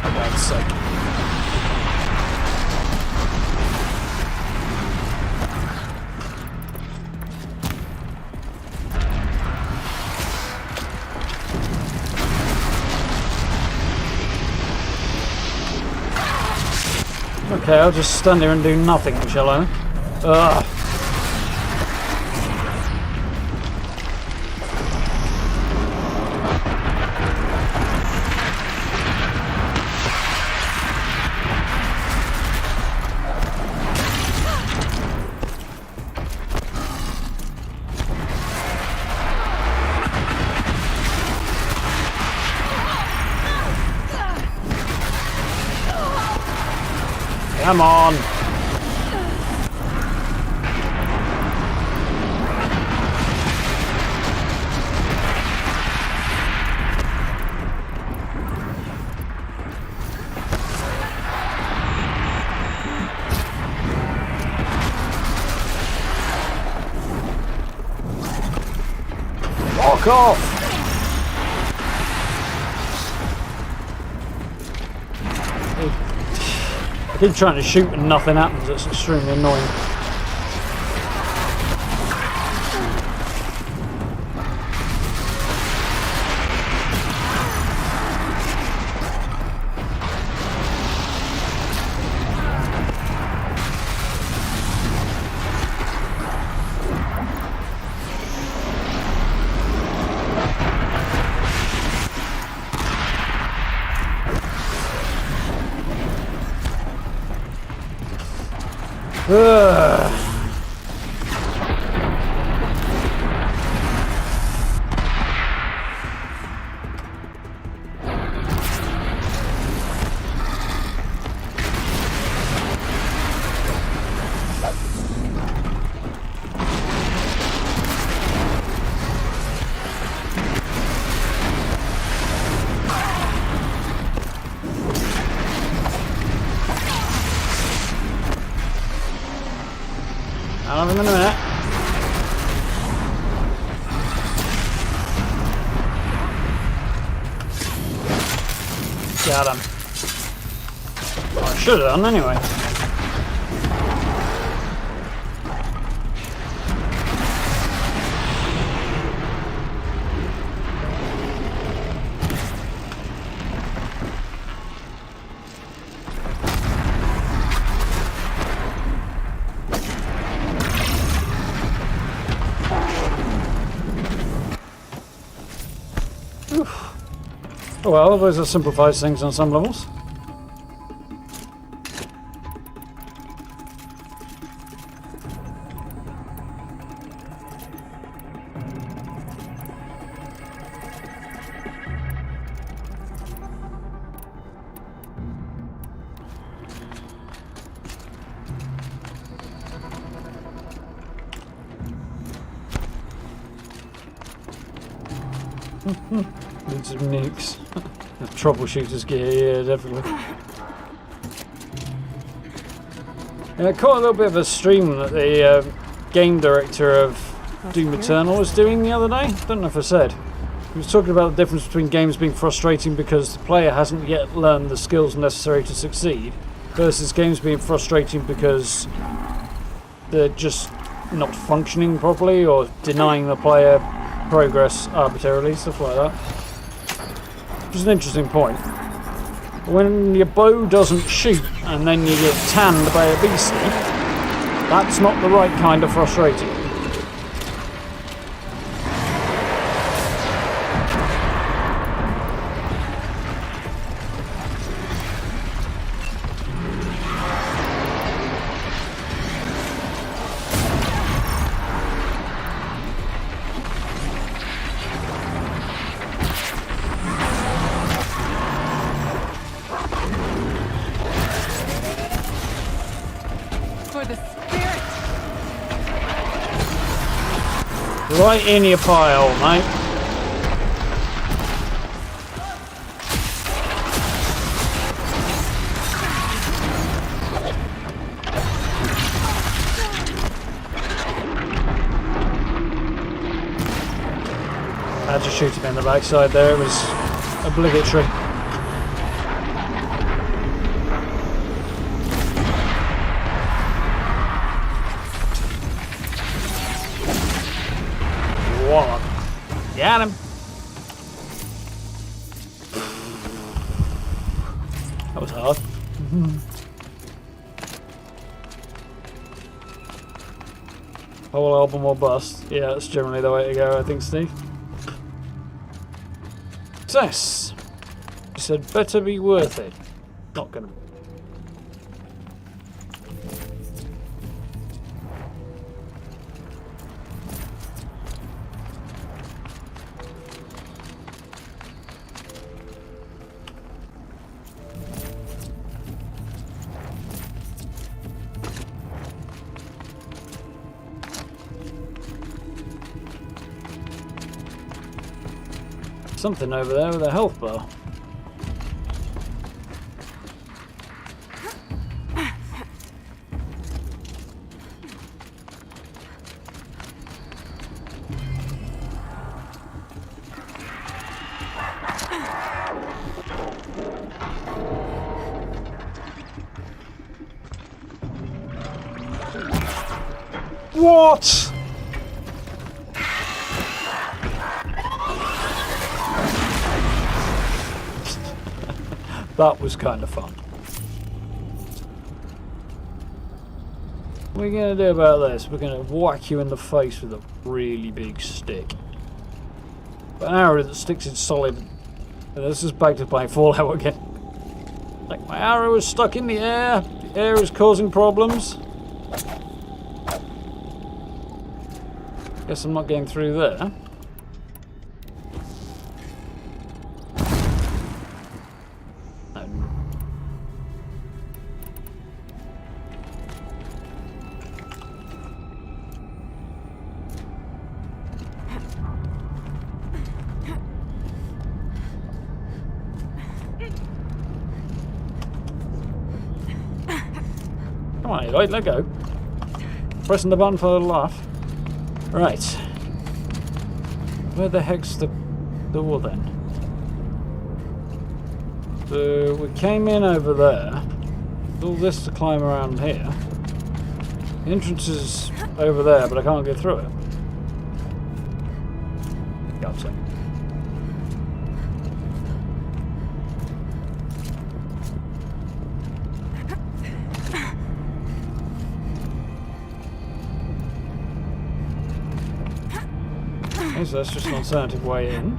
For God's sake. Okay, I'll just stand here and do nothing, shall I? Ugh. Come on! Walk off! I keep trying to shoot and nothing happens. It's extremely annoying. Ugh. I'll have him in a minute. Got him. Well, I should have done anyway. Oh well, those are simplified things on some levels. Need some nukes. The troubleshooter's gear, yeah, definitely. Yeah, I caught a little bit of a stream that the game director of Doom Eternal was doing the other day. Don't know if I said. He was talking about the difference between games being frustrating because the player hasn't yet learned the skills necessary to succeed, versus games being frustrating because they're just not functioning properly or denying the player progress arbitrarily, stuff like that. Which is an interesting point. When your bow doesn't shoot and then you get tanned by a beastie, that's not the right kind of frustrating. Right in your pile, mate. I had to shoot him in the backside there, it was obligatory. wallop. Got him. That was hard. Whole album or bust. Yeah, that's generally the way to go, I think, Steve. Success. He said, better be worth it. Not gonna. Something over there with a health bar. What? That was kind of fun. What are we going to do about this? We're going to whack you in the face with a really big stick. But an arrow that sticks in solid. This is back to playing Fallout again. Like, my arrow is stuck in the air. The air is causing problems. Guess I'm not getting through there. Come on, Aloy, let go. Pressing the button for the laugh. Right. Where the heck's the door then? So we came in over there. All this to climb around here. The entrance is over there, but I can't get through it. Gotcha. So that's just an alternative way in.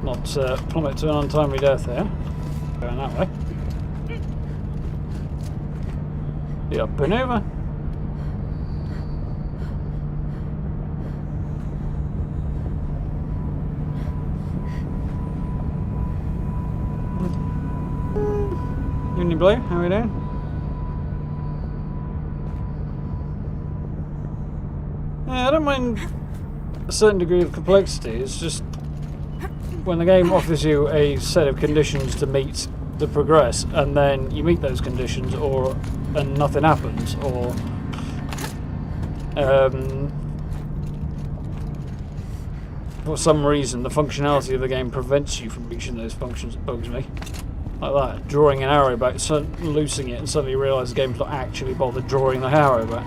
Not plummet to an untimely death there. Going that way. The up and over. Evening Blue, how are we doing? Yeah, I don't mind a certain degree of complexity. It's just when the game offers you a set of conditions to meet to progress, and then you meet those conditions, and nothing happens, or for some reason the functionality of the game prevents you from reaching those functions. It bugs me. Like that, drawing an arrow back, loosing it, and suddenly you realise the game's not actually bothered drawing the arrow back.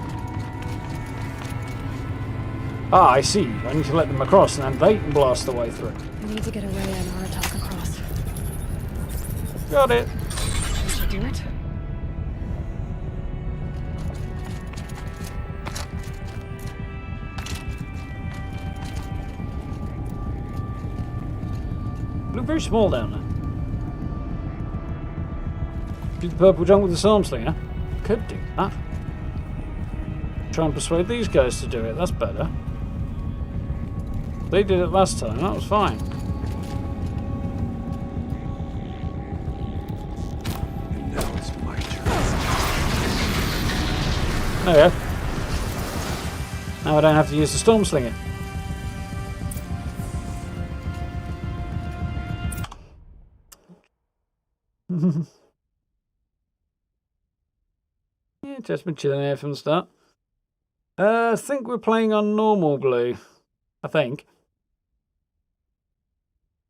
Ah, I see. I need to let them across, and then they can blast the way through. We need to get Araya and Aratak across. Got it. We should do it. Look very small down there. Do the purple jump with the storm slinger? Could do that. Try and persuade these guys to do it. That's better. They did it last time. That was fine. And now it's my turn. There we go. Now I don't have to use the storm slinger. Yeah, just been chilling here from the start. I think we're playing on normal blue. I think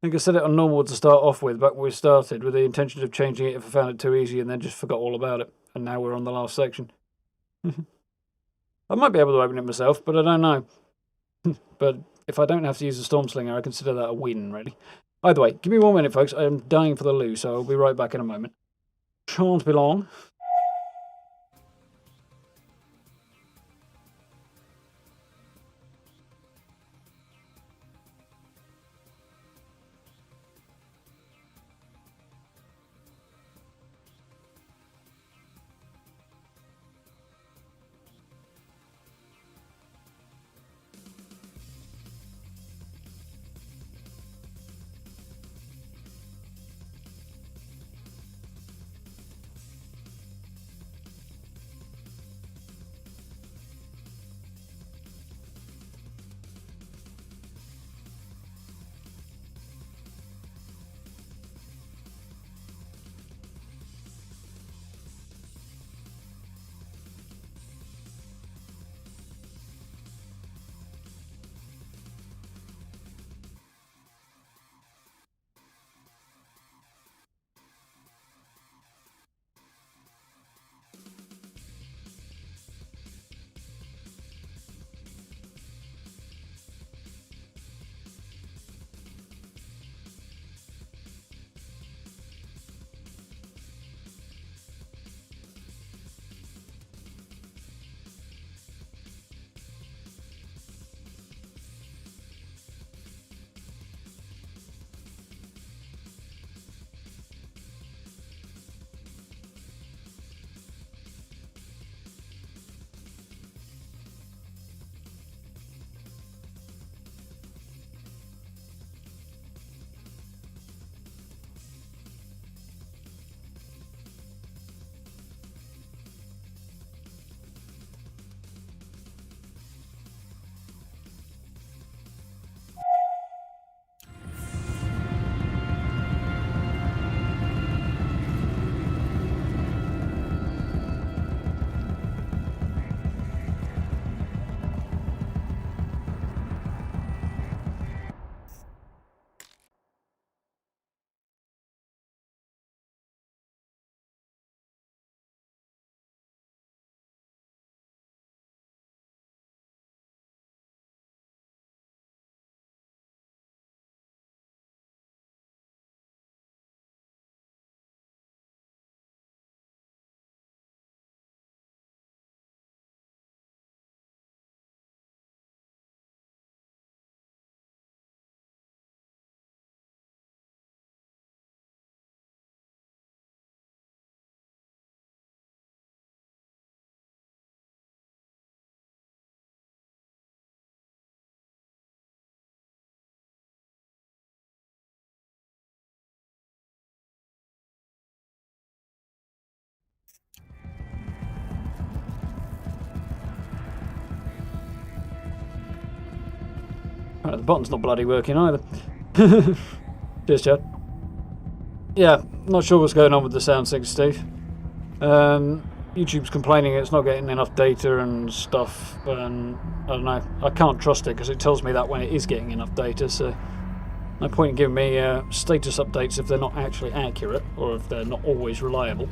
I set it on normal to start off with back when we started, with the intention of changing it if I found it too easy, and then just forgot all about it. And now we're on the last section. I might be able to open it myself, but I don't know. But if I don't have to use the Storm Slinger, I consider that a win, really. Either way, give me 1 minute, folks. I am dying for the loo, so I'll be right back in a moment. Shan't be long. Right, the button's not bloody working either. Cheers, Chad. Yeah, not sure what's going on with the sound sync, Steve. YouTube's complaining it's not getting enough data and stuff, and I don't know. I can't trust it because it tells me that when it is getting enough data, so no point in giving me status updates if they're not actually accurate or if they're not always reliable.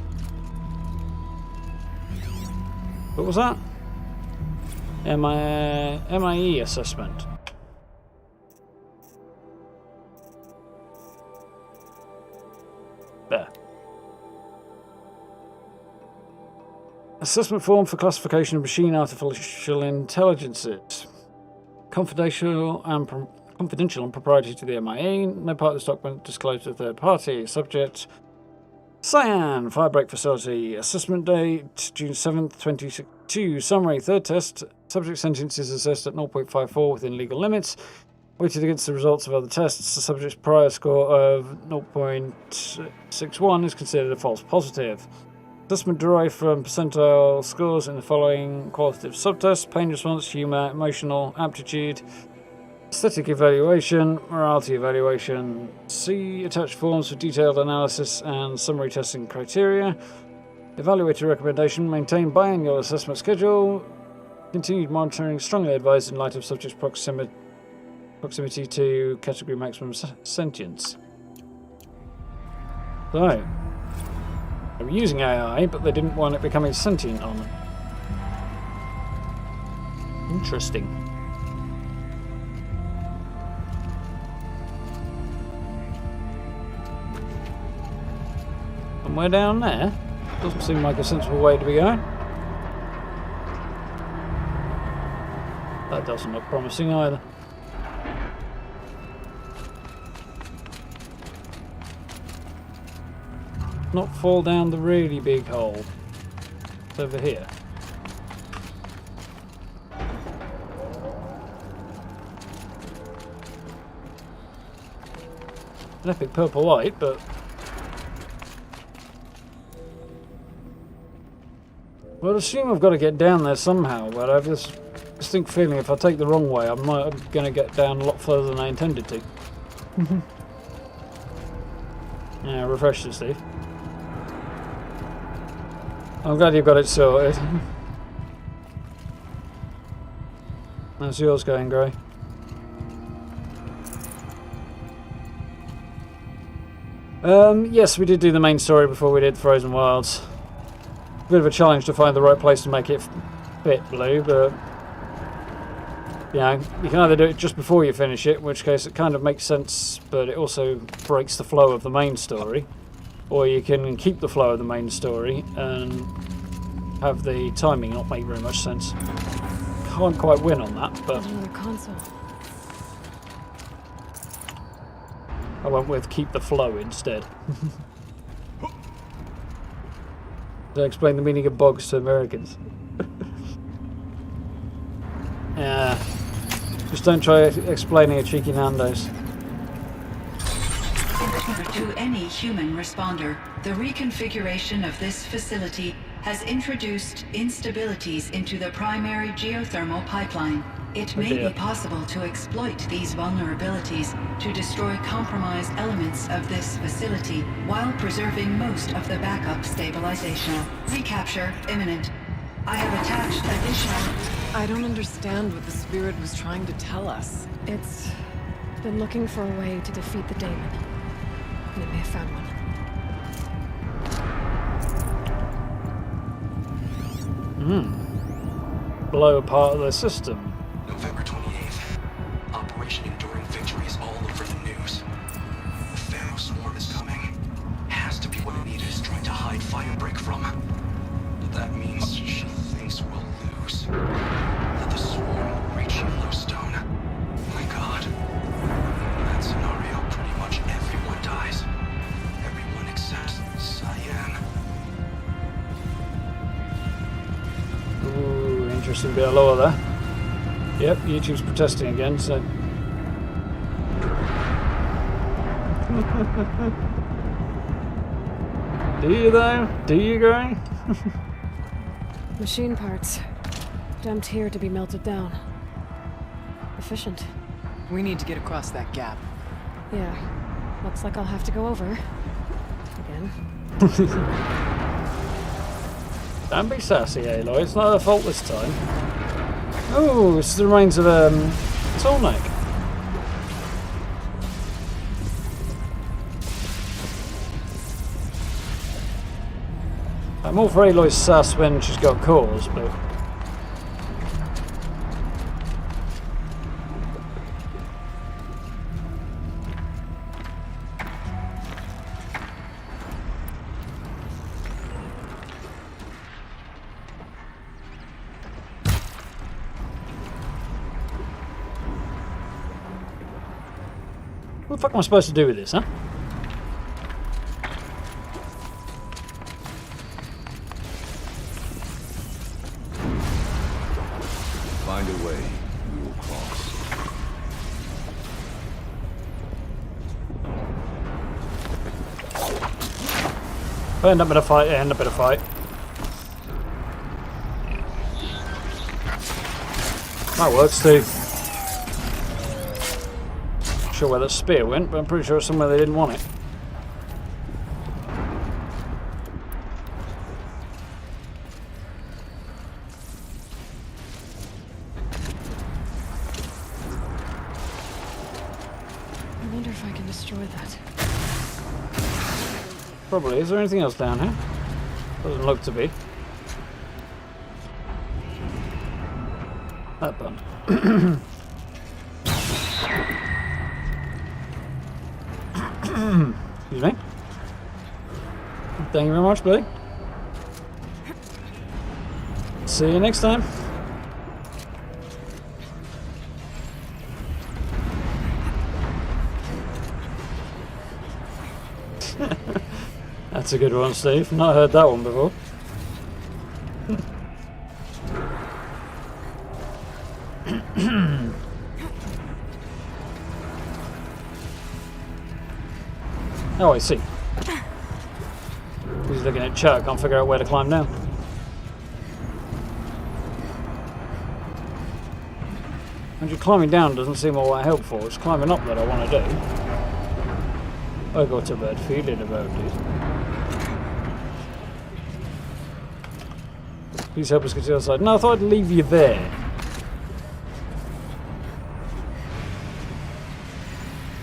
What was that? MIE assessment. There. Assessment form for classification of machine artificial intelligences. Confidential and proprietary to the MIE. No part of this document disclosed to a third party. Subject: Xion, Firebreak Facility. Assessment date: June 7th, 2062. Summary: third test. Subject sentence is assessed at 0.54 within legal limits. Weighted against the results of other tests, the subject's prior score of 0.61 is considered a false positive. Assessment derived from percentile scores in the following qualitative subtests: pain response, humour, emotional aptitude, aesthetic evaluation, morality evaluation. See attached forms for detailed analysis and summary testing criteria. Evaluator recommendation: maintain biannual assessment schedule. Continued monitoring strongly advised in light of subject's proximity to category maximum sentience. So, they were using AI, but they didn't want it becoming sentient on them. Somewhere down there? Doesn't seem like a sensible way to be going. That doesn't look promising either. Not fall down the really big hole. It's over here. An epic purple light, but well, I assume I've got to get down there somehow, but I have this distinct feeling if I take the wrong way, I'm going to get down a lot further than I intended to. Yeah, refresh it, Steve. I'm glad you've got it sorted. How's yours going, Gray? Yes, we did do the main story before we did Frozen Wilds. Bit of a challenge to find the right place to make it fit blue, but you know, you can either do it just before you finish it, in which case it kind of makes sense, but it also breaks the flow of the main story, or you can keep the flow of the main story and have the timing not make very much sense. Can't quite win on that, but another console. I went with keep the flow instead. To explain the meaning of bogs to Americans. Yeah. Just don't try explaining a cheeky Nando's. To any human responder, the reconfiguration of this facility has introduced instabilities into the primary geothermal pipeline. It may be possible to exploit these vulnerabilities to destroy compromised elements of this facility while preserving most of the backup stabilization. Recapture imminent. I have attached additional... I don't understand what the spirit was trying to tell us. It's been looking for a way to defeat the daemon. And it may have found one. Blow apart of the system. November 28th. Operation Enduring Victory is all over the news. The Pharaoh swarm is coming. Has to be what Anita is trying to hide Firebreak from. But that means she thinks we'll lose. That the swarm will reach Yellowstone. My God. In that scenario, pretty much everyone dies. Everyone except Xion. Ooh, interesting bit of lore there. Yep, YouTube's protesting again, so... Do you though? Do you, Gray? Machine parts. Dumped here to be melted down. Efficient. We need to get across that gap. Yeah. Looks like I'll have to go over. Again. Don't be sassy, Aloy. It's not her fault this time. Oh, this is the remains of tall neck. I'm all for Aloy's sass when she's got cause, but what the fuck am I supposed to do with this, huh? Find a way, we will cross. End up in a fight, end up in a fight. That works too. Not sure where that spear went, but I'm pretty sure it's somewhere they didn't want it. I wonder if I can destroy that. Probably. Is there anything else down here? Doesn't look to be. That bun. Excuse me. Thank you very much, buddy. See you next time. That's a good one, Steve. Not heard that one before. Oh, I see. He's looking at chat, can't figure out where to climb down. And climbing down doesn't seem all that helpful. It's climbing up that I want to do. I got a bad feeling about it. Please help us get to the other side. No, I thought I'd leave you there.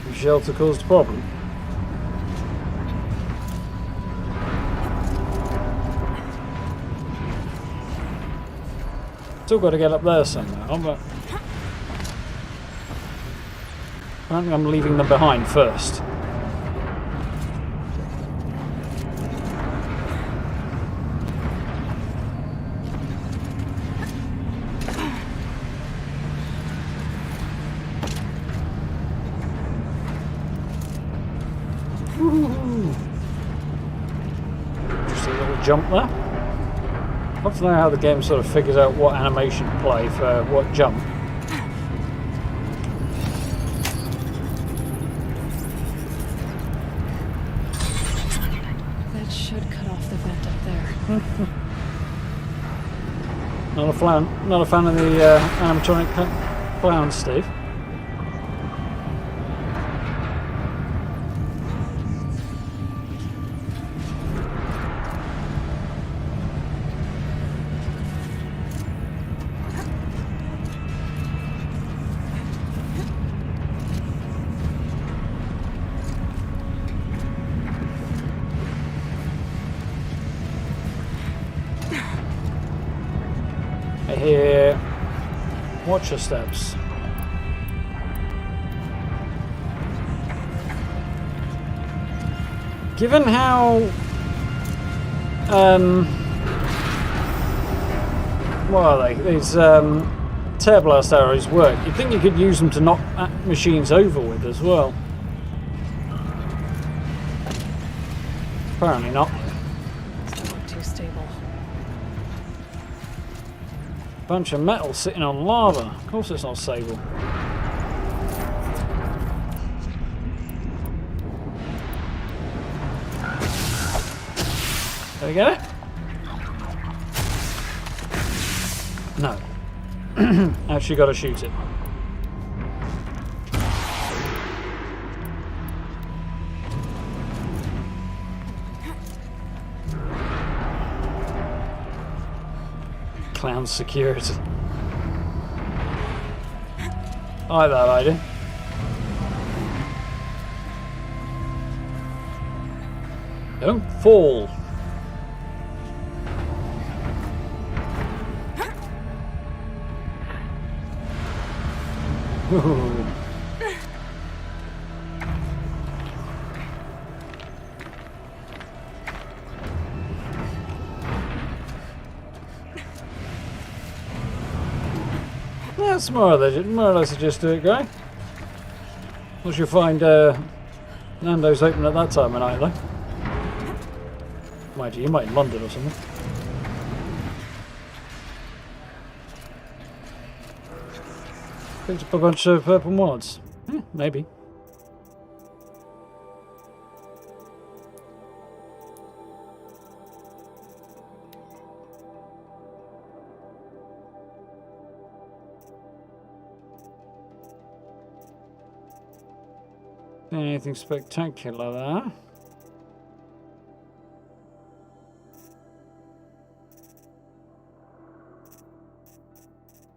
The shelter caused a problem. Still got to get up there somehow, but I think I'm leaving them behind first. Just a little jump there. I'd love to know how the game sort of figures out what animation to play for what jump. That should cut off the vent up there. Not a fan of the animatronic clowns, Steve. I hear watch your steps. Given how what are they? These tear blast arrows work. You'd think you could use them to knock machines over with as well. Apparently not. Doesn't look too stable. Bunch of metal sitting on lava. Of course it's not stable. There we go. No. Actually got to shoot it. Clown security. I like that idea. Don't fall. Ooh. That's more or less just do it, guy. Once you find Nando's open at that time of night, though. Mind you, you might in London or something. Picked up a bunch of purple mods. Maybe. Anything spectacular there?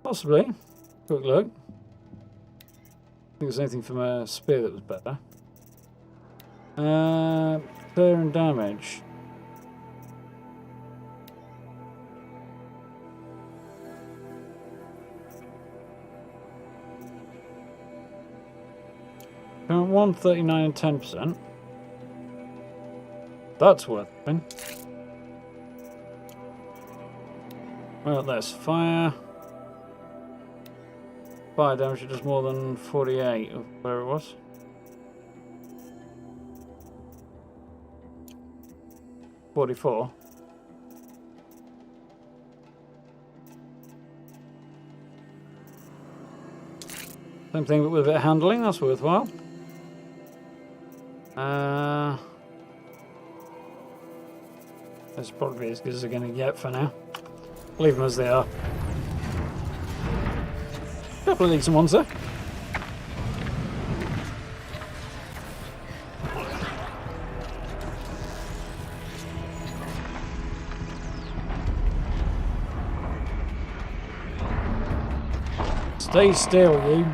Possibly. Quick look. I think there's anything from a spear that was better. Clear and damage. Current 1, 39 and 10%. That's worth it. Well, there's fire. Fire damage does more than 48 of where it was. $44. Same thing, but with a bit of handling, that's worthwhile. That's probably as good as they're going to get for now. Leave them as they are. Couple of decent ones there. Stay still, you.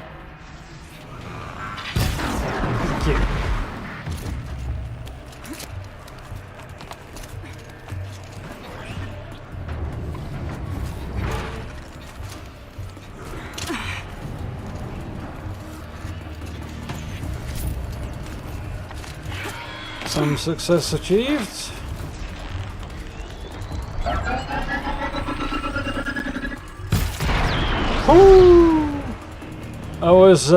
Thank you. Some success achieved. Ooh. I was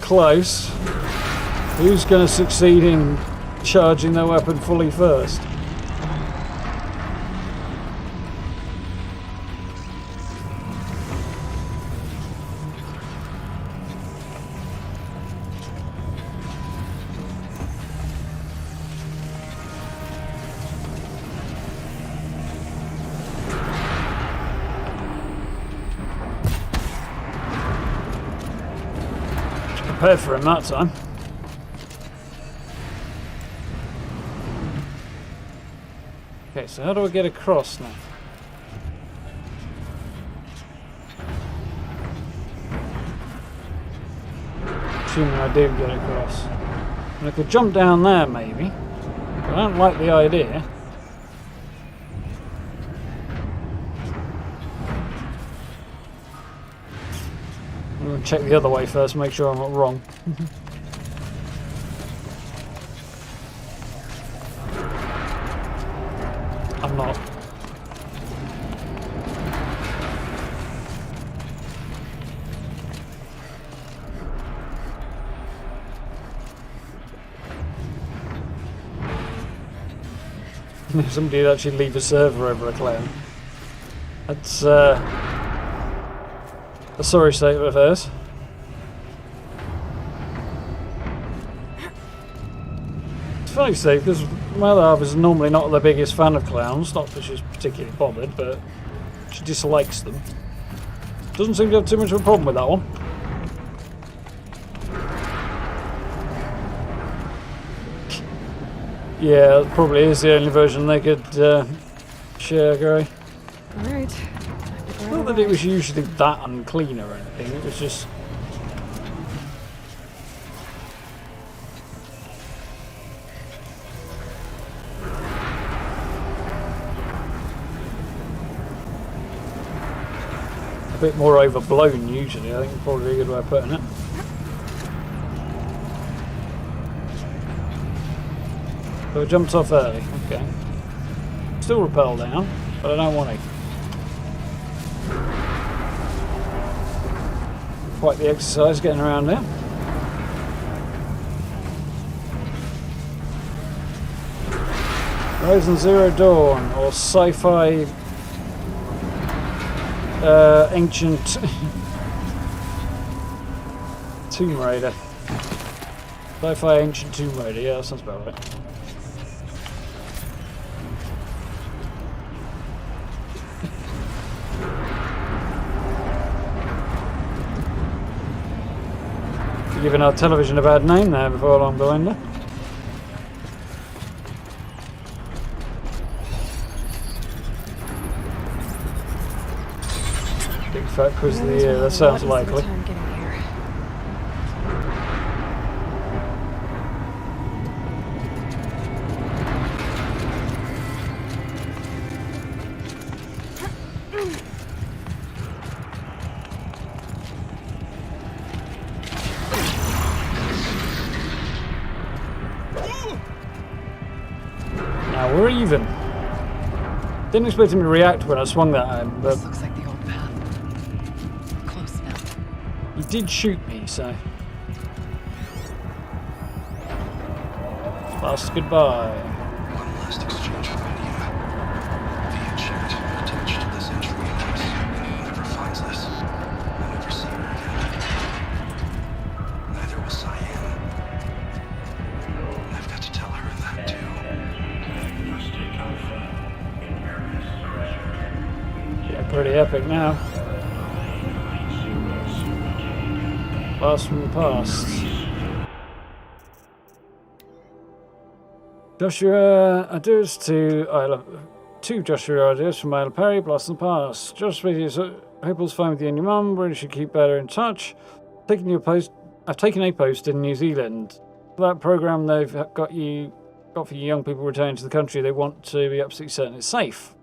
close. Who's going to succeed in charging their weapon fully first? Prepared for him that time. Okay, so how do I get across now? Assuming I do get across. And I could jump down there maybe. But I don't like the idea. I'm going to check the other way first, make sure I'm not wrong. I'm not. Somebody would actually leave a server over a clown. That's a sorry state of affairs. It's funny to say because my other half is normally not the biggest fan of clowns, not that she's particularly bothered, but she dislikes them. Doesn't seem to have too much of a problem with that one. Yeah, that probably is the only version they could share, Gary. Alright. Not that it was usually that unclean or anything, it was just... a bit more overblown usually, I think is probably a good way of putting it. So I jumped off early, okay. Still rappel down, but I don't want to. Quite the exercise getting around there. Horizon Zero Dawn, or sci-fi ancient Tomb Raider. Sci-fi ancient Tomb Raider, yeah, that sounds about right. Giving our television a bad name there before long, Belinda. Big fat quiz of the year, that sounds likely. we're even. Didn't expect him to react when I swung that at him, but This looks like the old path. Close now. he did shoot me, so. Last goodbye. One last exchange of video. Via chat attached to this entry address. Anyone ever finds this, I'll never see her again. Neither will Xion. I've got to tell her that too. Yeah, pretty epic now. Blast from the past. Joshua Adios to Joshua Adios from Isla Perry, Blast from the past. Josh videos, hope all's fine with you and your mum, really should keep better in touch. I've taken a post in New Zealand. That program they've got for you young people returning to the country, they want to be absolutely certain it's safe.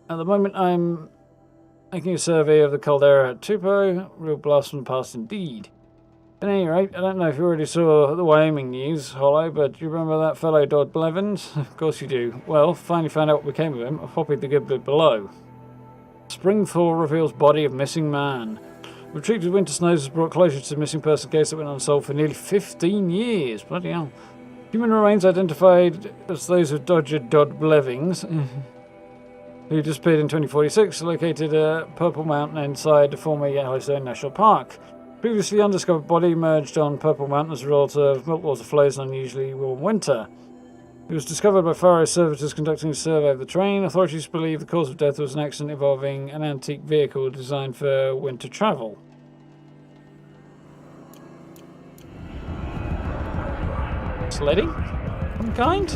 At the moment I'm making a survey of the caldera at Tupou, real blast from the past indeed. At any rate, I don't know if you already saw the Wyoming news, Hollow, but do you remember that fellow Dodd Blevins? Of course you do. Well, finally found out what became of him. I've copied the good bit below. Spring thaw reveals body of missing man. Retreat to winter snows has brought closure to the missing person case that went unsolved for nearly 15 years. Bloody hell. Human remains identified as those of Dodger Dodd Blevins, who disappeared in 2046, located at Purple Mountain inside the former Yellowstone National Park. Previously undiscovered body emerged on Purple Mountain as a result of meltwater flows and unusually warm winter. It was discovered by fire servitors conducting a survey of the terrain. Authorities believe the cause of death was an accident involving an antique vehicle designed for winter travel. Sledding? Some kind?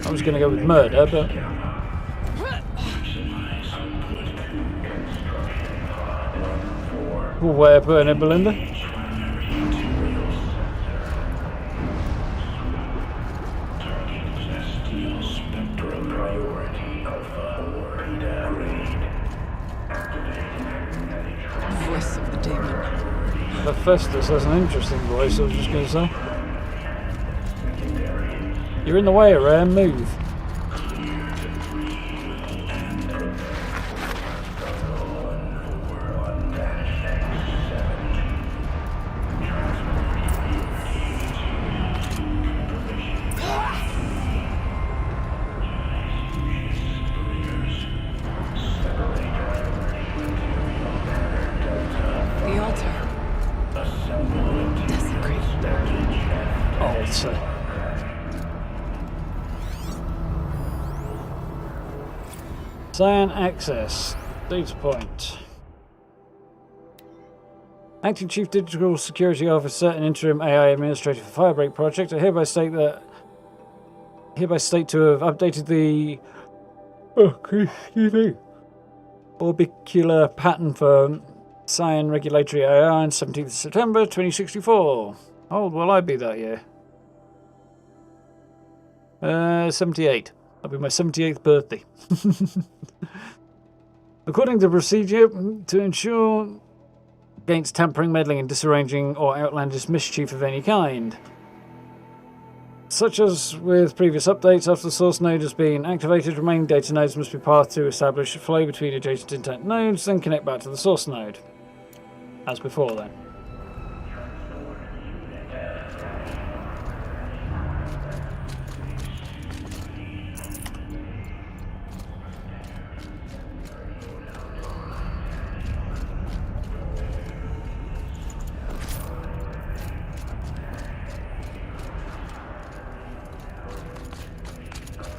I was going to go with murder, but... Cool way of putting it, Belinda. Voice of the demon. Hephaestus has an interesting voice, I was just going to say. You're in the way, Ram. Move. The altar. Desecrated. Altar. Xion access. Data point. Acting Chief Digital Security Officer and Interim AI Administrator for Firebreak Project, I hereby state to have updated the orbicular pattern for Xion Regulatory AI on 17th September 2064. How old will I be that year? 78. That'll be my 78th birthday. According to procedure, to ensure against tampering, meddling, and disarranging or outlandish mischief of any kind. Such as with previous updates, after the source node has been activated, remaining data nodes must be pathed to establish a flow between adjacent intent nodes, then connect back to the source node. As before, then.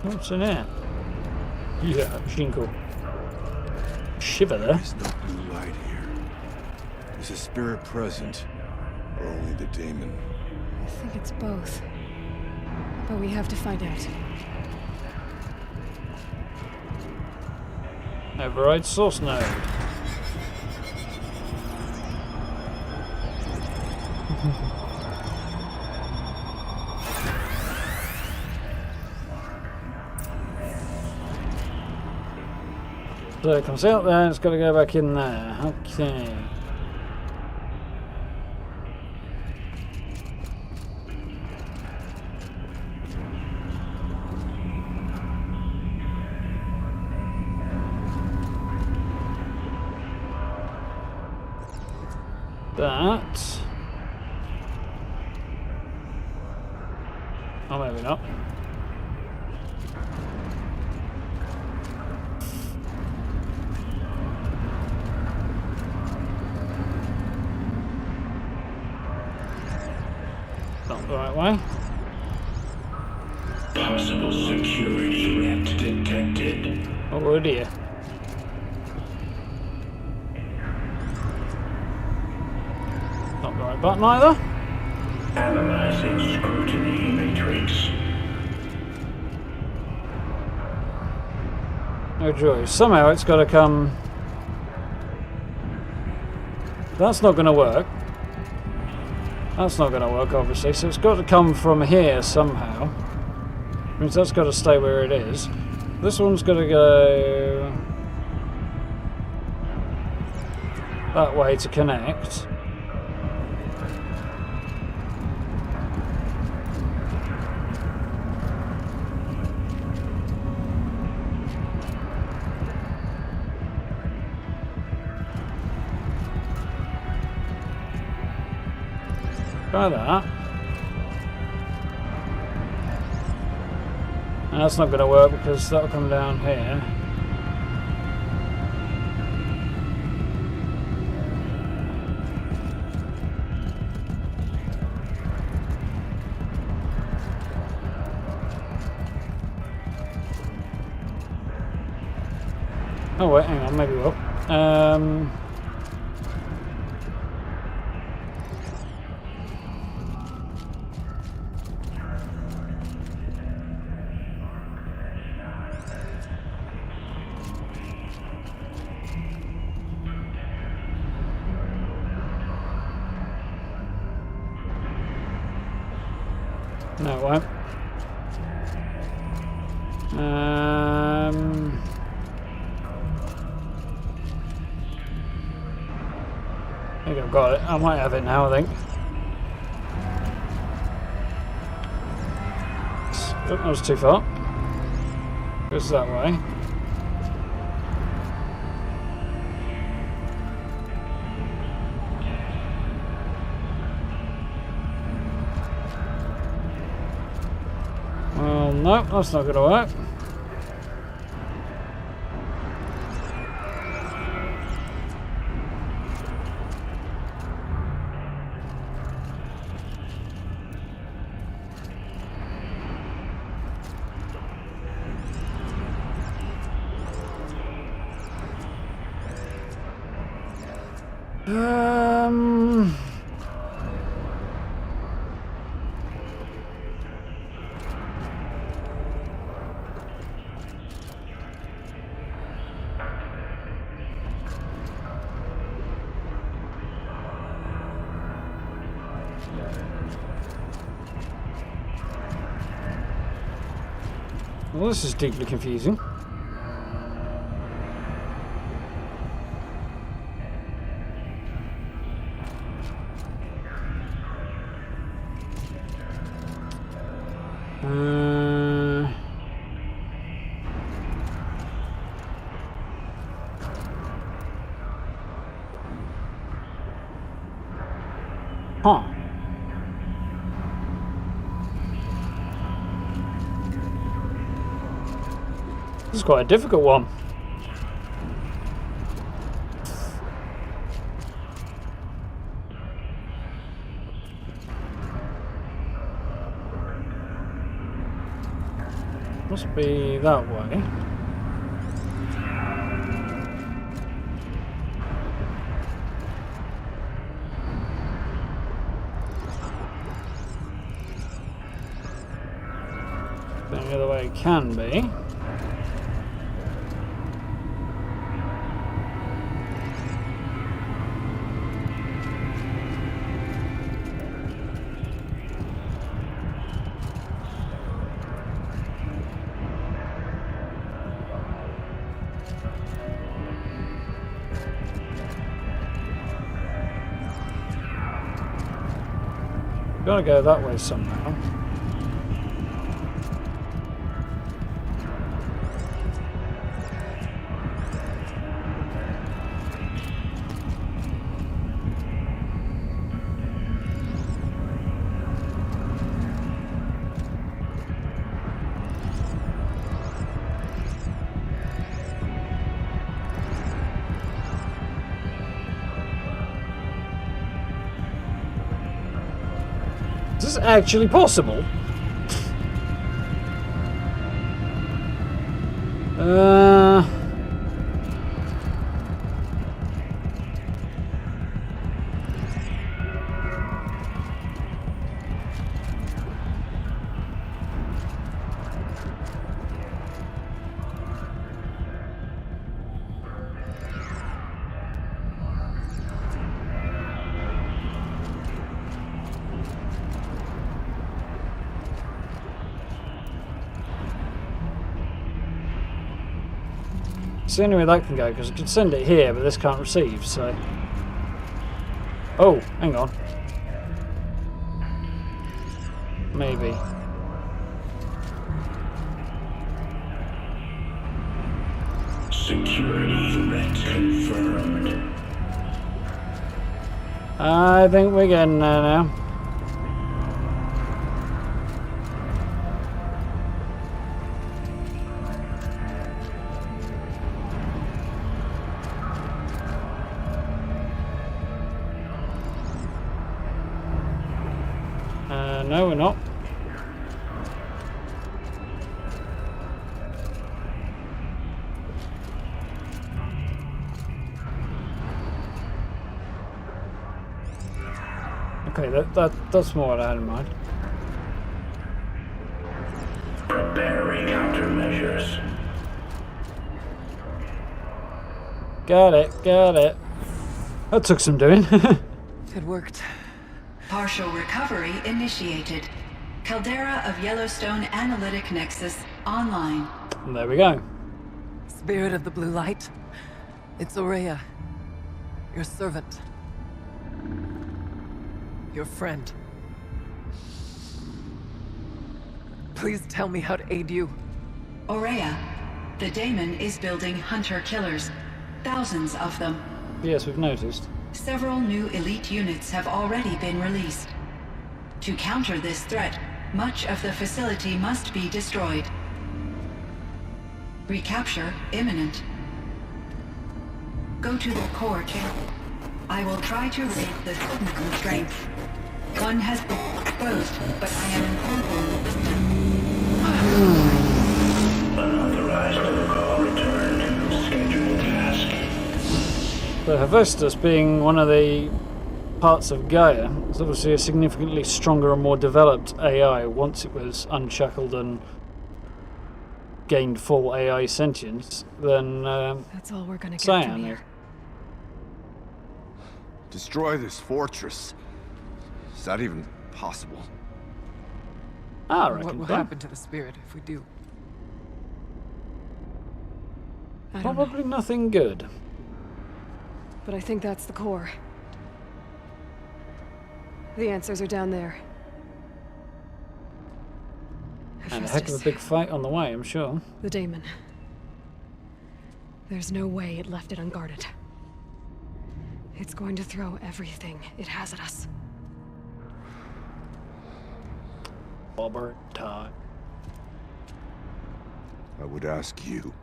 What's in there? Yeah, Shinko. Shiver there. There's no blue light here. Is a spirit present, or only the demon? I think it's both. But we have to find out. Override source node. So it comes out there, it's got to go back in there. Okay. that. Oh, maybe not. Not the right way. Possible security threat detected. Oh dear. Not the right button either. Analyzing scrutiny matrix. Oh joy, somehow it's got to come... That's not going to work. That's not going to work, obviously, so it's got to come from here somehow. Means that's got to stay where it is. This one's got to go... that way to connect. Try that. And that's not going to work because that'll come down here. Oh wait, hang on, maybe we'll. No, it won't. I think I've got it. I might have it now, I think. Oh, that was too far. Goes that way. Well, no, that's not going to work. Well, this is deeply confusing. Huh. This is quite a difficult one. Must be that way. The other way can be. Gotta go that way somehow. Is this actually possible? It's the only way that can go, because I could send it here, but this can't receive, so... Oh, hang on. Maybe. Security threat confirmed. I think we're getting there now. No, we're not. Okay, that's more what I had in mind. Preparing countermeasures. Got it. That took some doing. It worked. Partial recovery initiated. Caldera of Yellowstone Analytic Nexus online. And there we go. Spirit of the blue light. It's Aurea. Your servant. Your friend. Please tell me how to aid you. Aurea, the daemon is building hunter-killers. Thousands of them. Yes, we've noticed. Several new elite units have already been released. To counter this threat, much of the facility must be destroyed. Recapture imminent. Go to the core chamber. I will try to raise the signal strength. One has been exposed, but I am informed. Unauthorized protocol return to scheduled task. So Hephaestus, being one of the parts of Gaia, is obviously a significantly stronger and more developed AI once it was unshackled and gained full AI sentience than That's all we're gonna get Xion from is. here. Destroy this fortress. Is that even possible? I What reckon will so. happen to the spirit if we do? I don't know, Probably nothing good. but I think that's the core. The answers are down there. And a heck of a big fight on the way, I'm sure. The daemon. There's no way it left it unguarded. It's going to throw everything it has at us. Bobber time. I would ask you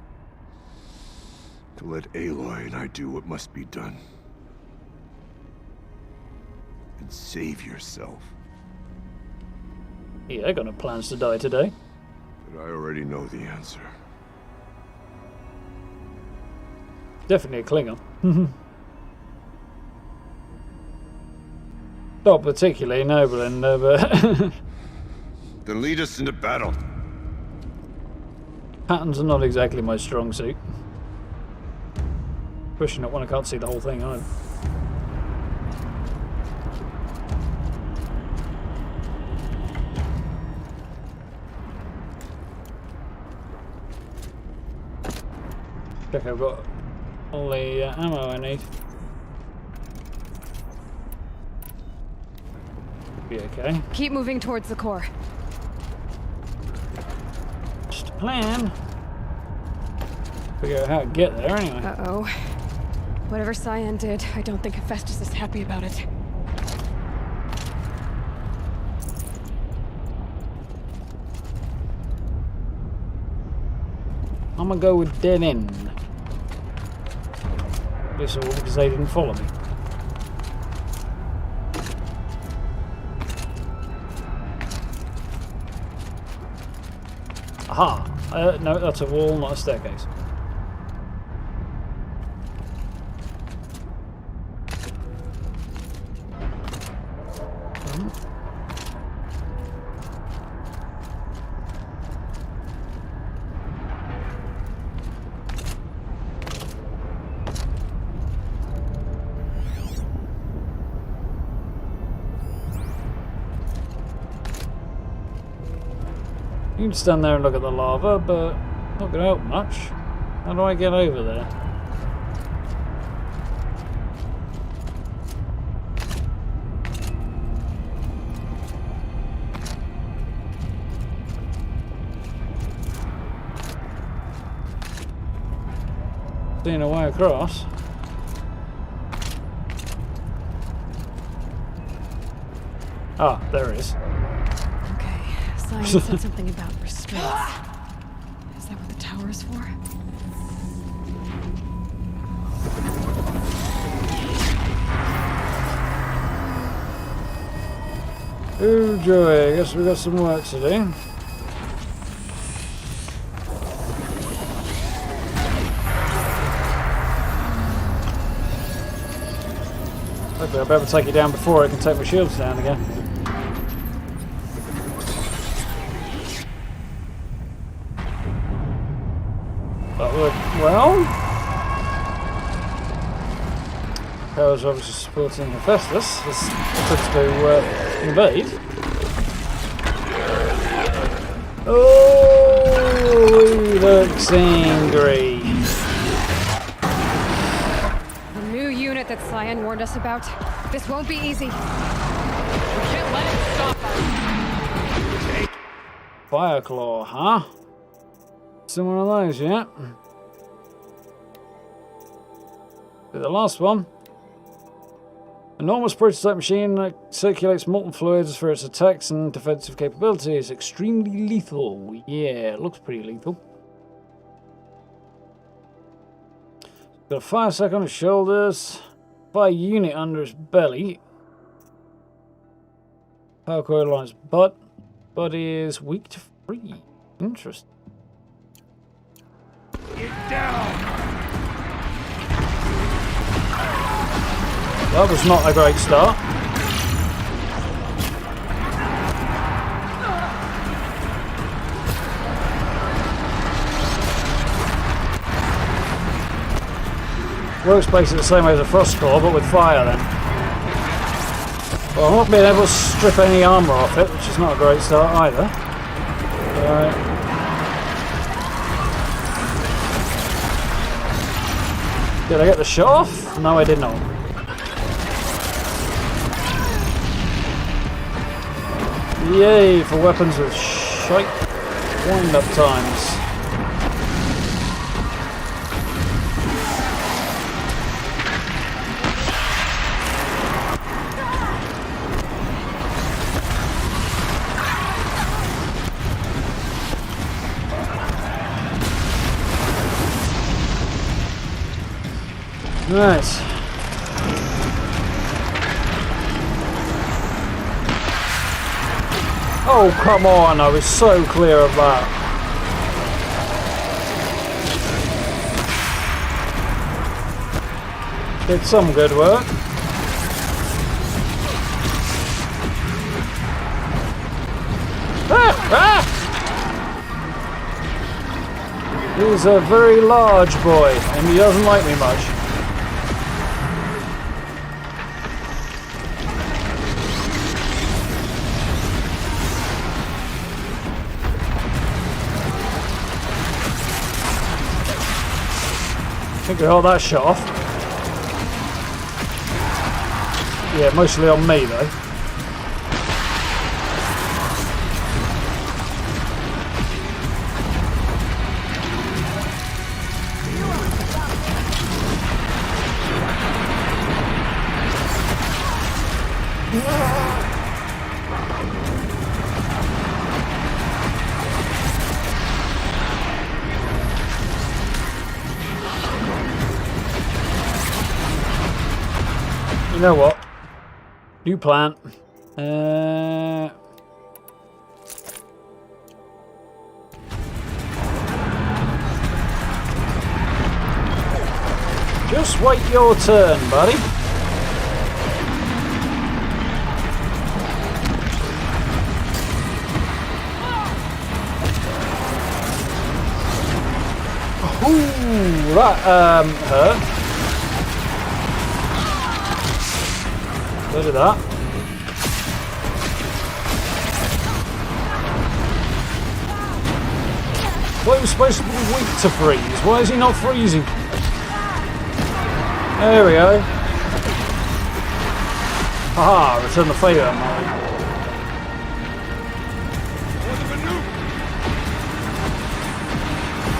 to let Aloy and I do what must be done. And save yourself. Yeah, I got no plans to die today. But I already know the answer. Definitely a Klingon. Not particularly noble in there, but Then lead us into battle. patterns are not exactly my strong suit. Pushing it when I can't see the whole thing either. Check, I've got all the ammo I need. Be okay. Keep moving towards the core. Just a plan. Figure out how to get there anyway. Uh-oh. Whatever Xion did, I don't think Hephaestus is happy about it. I'm gonna go with dead end. This all because they didn't follow me. Aha! No, that's a wall, not a staircase. You can stand there and look at the lava, but not going to help much. How do I get over there? Seeing a way across. Ah, there it is. Xion said something about restraints. Is that what the tower is for? Oh joy, I guess we've got some work to do. Hopefully I'll be able to take it down before I can take my shields down again. Well, Power's obviously supporting Hephaestus. It's good to invade. Oh, he looks angry. The new unit that Xion warned us about. This won't be easy. We can't let it stop us. Fireclaw, huh? Some one of those, yeah. But the last one. Enormous prototype machine that circulates molten fluids for its attacks and defensive capabilities. Extremely lethal. Yeah, it looks pretty lethal. Got a fire sack on his shoulders. Fire unit under his belly. Power coil on his butt. Body is weak to free. Interesting. Get down! That was not a great start. Works basically the same way as a frost core, but with fire then. Well, I'm not being able to strip any armour off it, which is not a great start either. Did I get the shot off? No, I did not. Yay for weapons with shite wind-up times. Right. Oh, come on, I was so clear of that. Did some good work. He's a very large boy, and he doesn't like me much. I think we hold that shot off. Yeah, mostly on me though. You know what? New plan. Just wait your turn, buddy. Ooh, that hurt. Look at that. Well, he was supposed to be weak to freeze. Why is he not freezing? There we go. Haha, return the favour, Molly.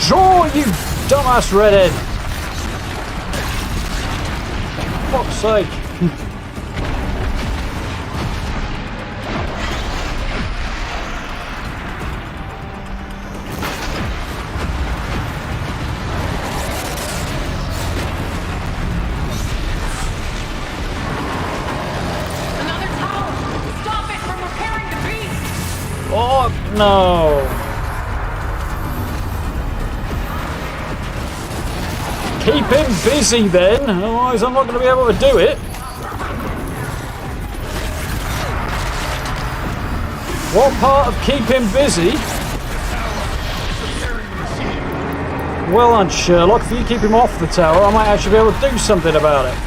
Draw, you dumbass redhead! For fuck's sake. Another tower! Stop it from repairing the beast! Oh, no. Keep him busy then, otherwise I'm not going to be able to do it. What part of keep him busy? Well done, Sherlock. If you keep him off the tower, I might actually be able to do something about it.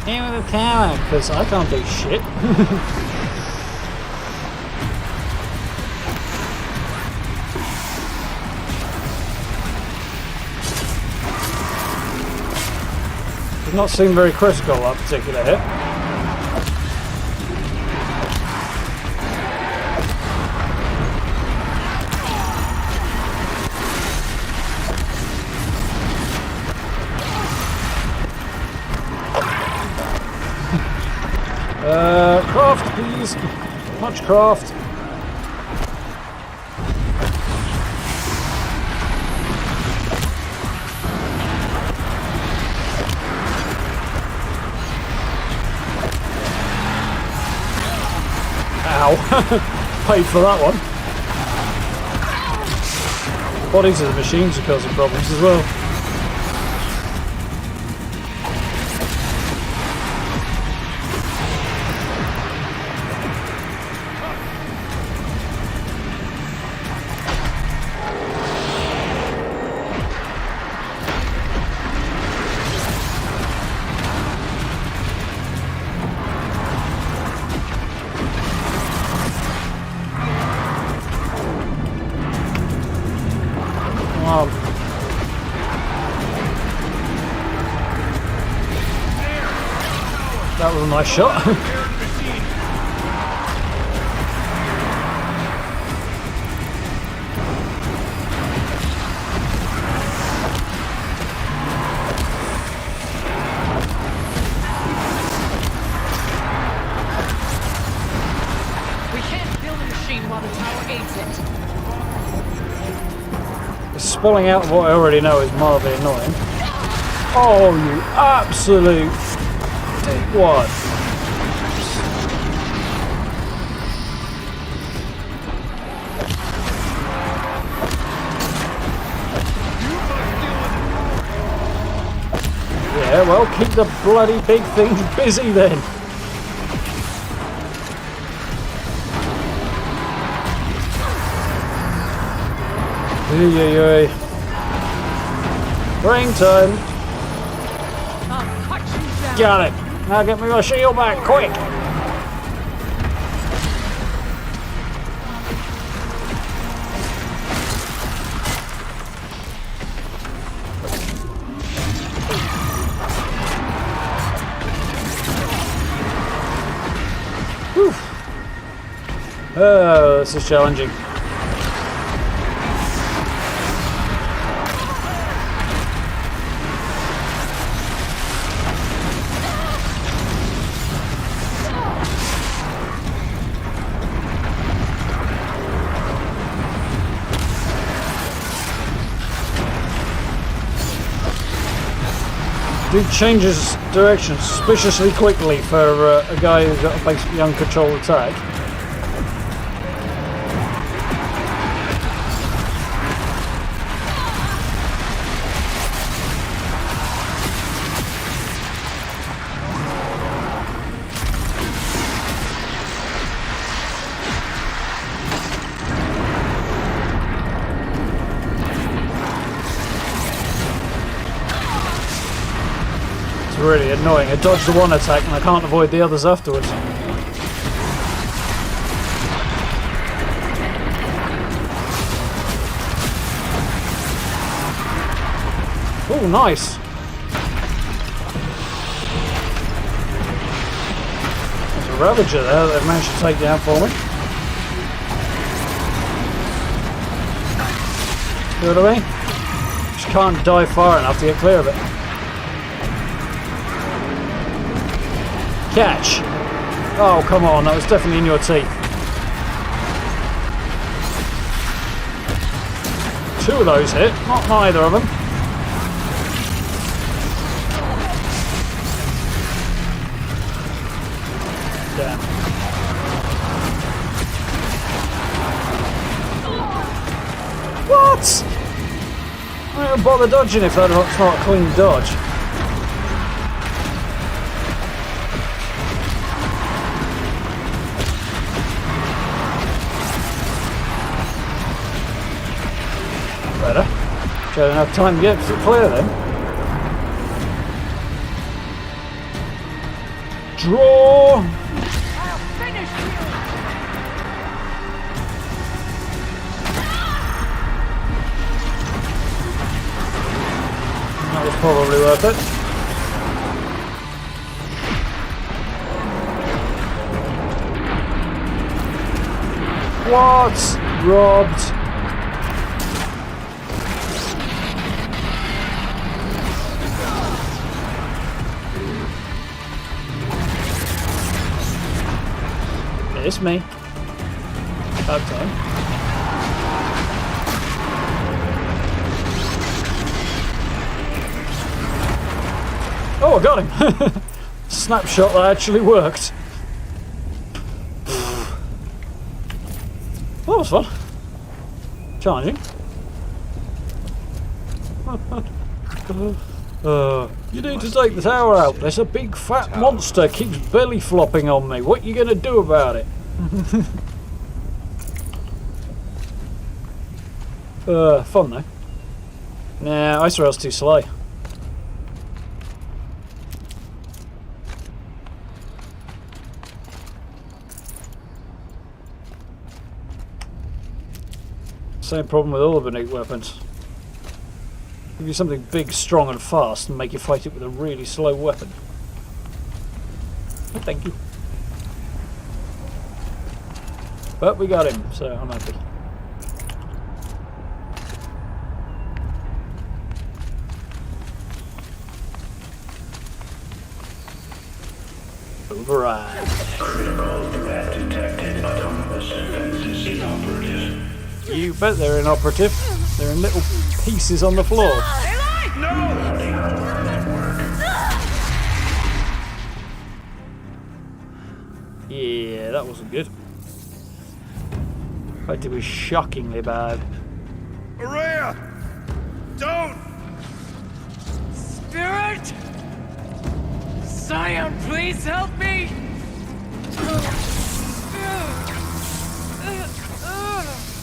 Aim with the tower, because I can't do shit. Does not seem very critical, that particular hit. Craft, please. Much craft. Ow. Paid for that one. Bodies of the machines are causing problems as well. That was a nice shot. We can't build a machine while the tower aids it. The spelling out of what I already know is mildly annoying. Oh, you absolute what? Yeah, well, keep the bloody big things busy then. Oi. Brain time. Got it. Now get me my shield back, quick! Whew. Oh, this is challenging. Dude changes direction suspiciously quickly for a guy who's got a basically uncontrolled attack. Really annoying. I dodge the one attack and I can't avoid the others afterwards. Oh, nice. There's a Ravager there that they've managed to take down for me. See what I mean? Just can't dive far enough to get clear of it. Catch! Oh, come on, that was definitely in your teeth. Two of those hit, not neither of them. Damn. What? I don't even bother dodging if that's not a clean dodge. I don't have time to get to clear then. Draw! I'll finish you! That was probably worth it. What? Robbed. It's me. About time. Oh, I got him! Snapshot that actually worked. Well, that was fun. Challenging. You need to take the tower out. There's a big fat monster keeps belly flopping on me. What are you going to do about it? Fun though. Nah, Ice Rail's too slow. Same problem with all the Banuk weapons. Give you something big, strong and fast and make you fight it with a really slow weapon. Oh, thank you. But we got him, so I'm happy. Override. Critical threat detected. Autonomous defenses inoperative. You bet they're inoperative. They're in little pieces on the floor. Routing out of our network. Yeah, that wasn't good. In fact, it was shockingly bad. Araya! Don't! Spirit! Xion, please help me!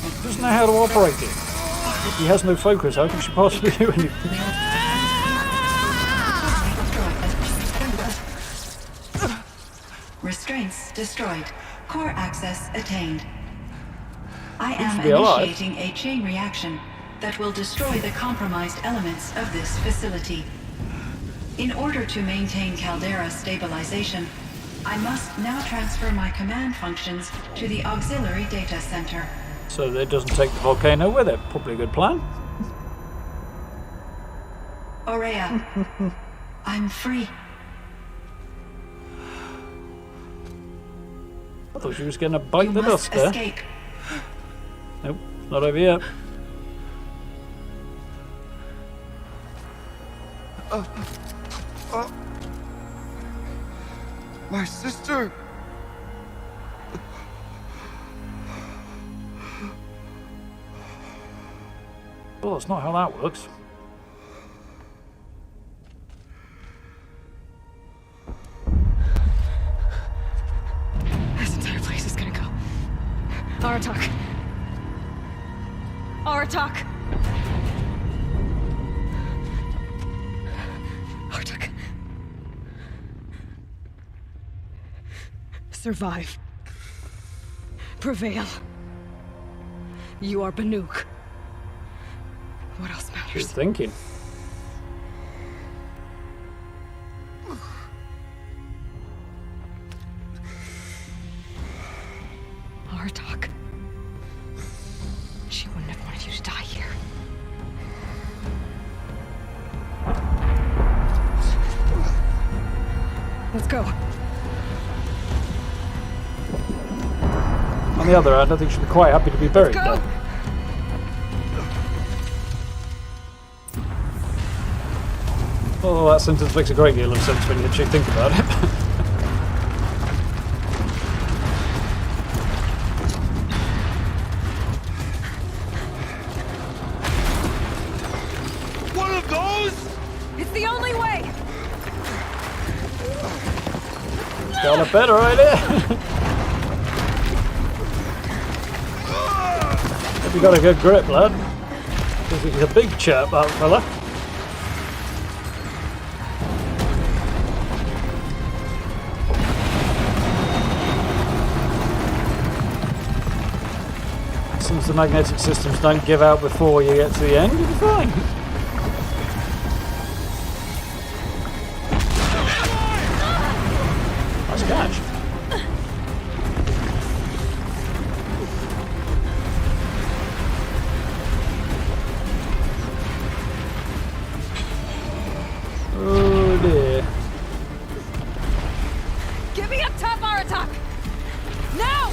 He doesn't know how to operate it. If he has no focus, how can she possibly do anything? Restraints destroyed. Core access attained. I Seems am to be alive. initiating a chain reaction that will destroy the compromised elements of this facility. In order to maintain Caldera stabilization, I must now transfer my command functions to the auxiliary data center. So that it doesn't take the volcano with it. Probably a good plan. Aurea, I'm free. I thought she was going to bite You the must dust there. escape. Nope, not over yet. My sister! Well, that's not how that works. This entire place is gonna go. Aratak. Aratak. Aratak. Survive. Prevail. You are Banuk. What else Good matters? thinking. Aratak. She wouldn't have wanted you to die here. Let's go. On the other hand, I think she'd be quite happy to be buried Let's go. there. Oh, that sentence makes a great deal of sense when you actually think about it. One of those? It's the only way. Got a better idea. Hope you got a good grip, lad. Because he's a big chap, that fella. Since the magnetic systems don't give out before you get to the end, you'll be fine. Nice catch. Oh dear. Give me a top Aratak. Now.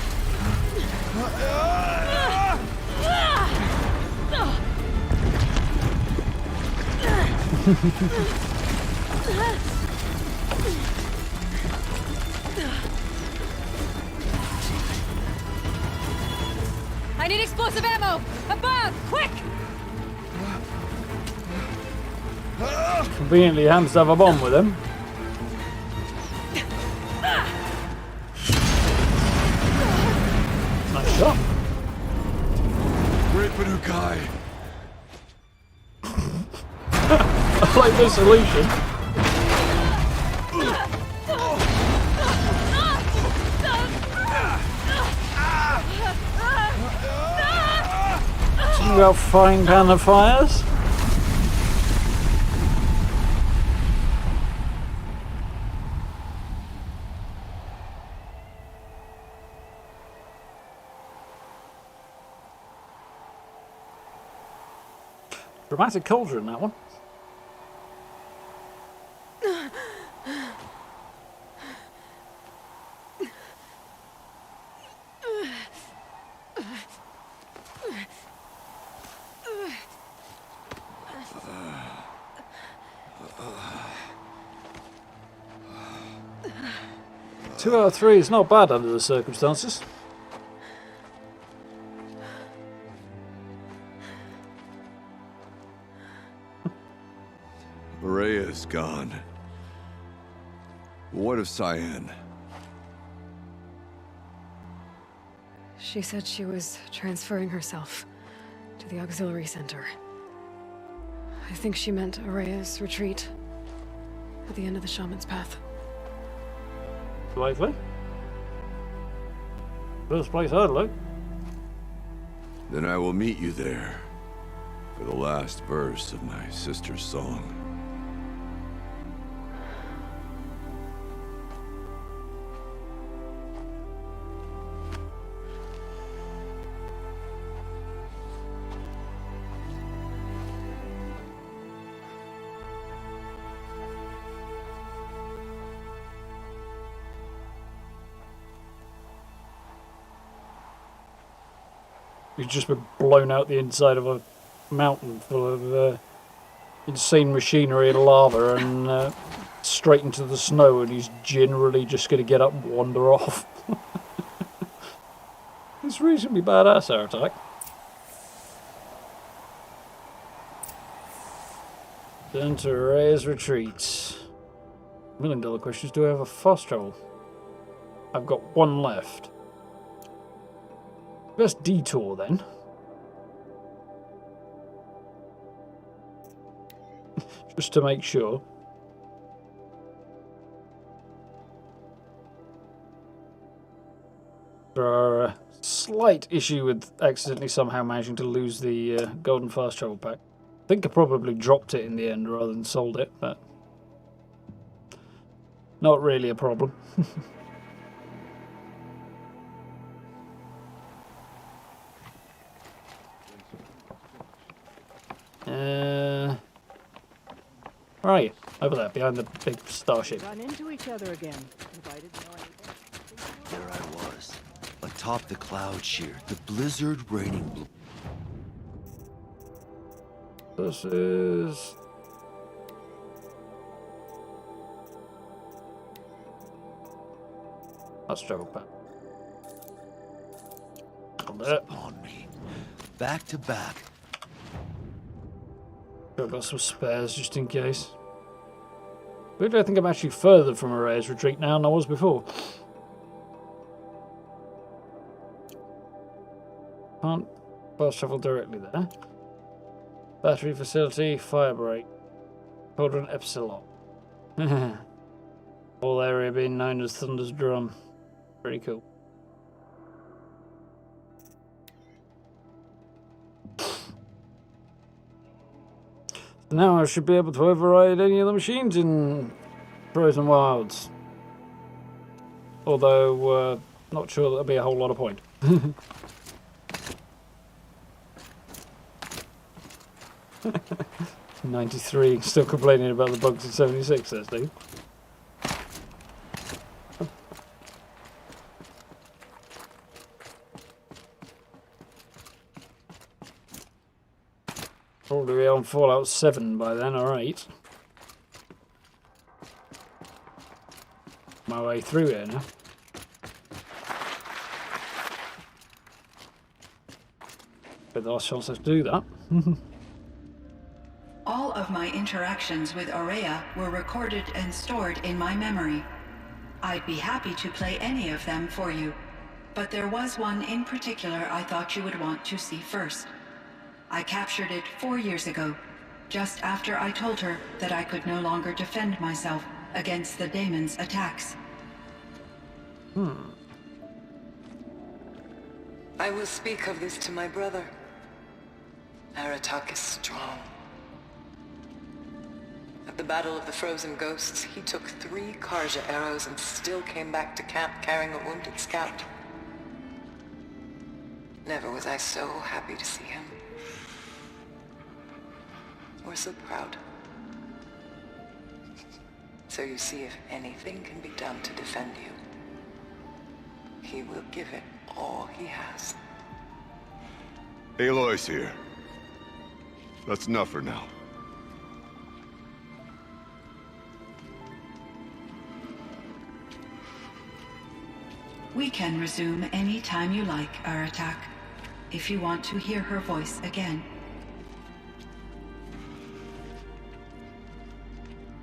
I need explosive ammo! Above! Quick! Conveniently happens to have a bomb with him. Nice shot. Great Banukai. I like this solution. Something about frying pan of fires. Dramatic cauldron, that one. Two out of three is not bad under the circumstances. Rhea is gone. What of Xion? She said she was transferring herself to the auxiliary center. I think she meant Araya's retreat at the end of the shaman's path. Likely. First place I'd look. Then I will meet you there for the last verse of my sister's song. You've just been blown out the inside of a mountain full of insane machinery and lava, and straight into the snow and he's generally just going to get up and wander off. It's reasonably badass, our attack. Turn to Ray's retreat. $1 million question is, do I have a fast travel? I've got one left. Best detour then. Just to make sure. There are a slight issue with accidentally somehow managing to lose the golden fast travel pack. I think I probably dropped it in the end rather than sold it, but not really a problem. Right, over there, behind the big starship. Run into each other again. There I was, atop the cloud shear, the blizzard raining blue. This is... Let's travel back. Upon me, back to back. I've got some spares just in case. Weirdly, I think I'm actually further from Array's retreat now than I was before. Can't fast travel directly there. Battery facility, fire break. Cauldron Epsilon. Whole area being known as Thunder's Drum. Pretty cool. Now I should be able to override any of the machines in Frozen Wilds. Although, not sure that'll be a whole lot of point. 93, still complaining about the bugs in 76 there, Steve. Probably on Fallout 7 by then, or 8. My way through here now. But the last chance to do that. All of my interactions with Aurea were recorded and stored in my memory. I'd be happy to play any of them for you, but there was one in particular I thought you would want to see first. I captured it 4 years ago, just after I told her that I could no longer defend myself against the daemon's attacks. I will speak of this to my brother. Aratak is strong. At the Battle of the Frozen Ghosts, he took 3 Karja arrows and still came back to camp carrying a wounded scout. Never was I so happy to see him. Or so proud. So you see, if anything can be done to defend you, he will give it all he has. Aloy's here. That's enough for now. We can resume any time you like, Aratak, if you want to hear her voice again.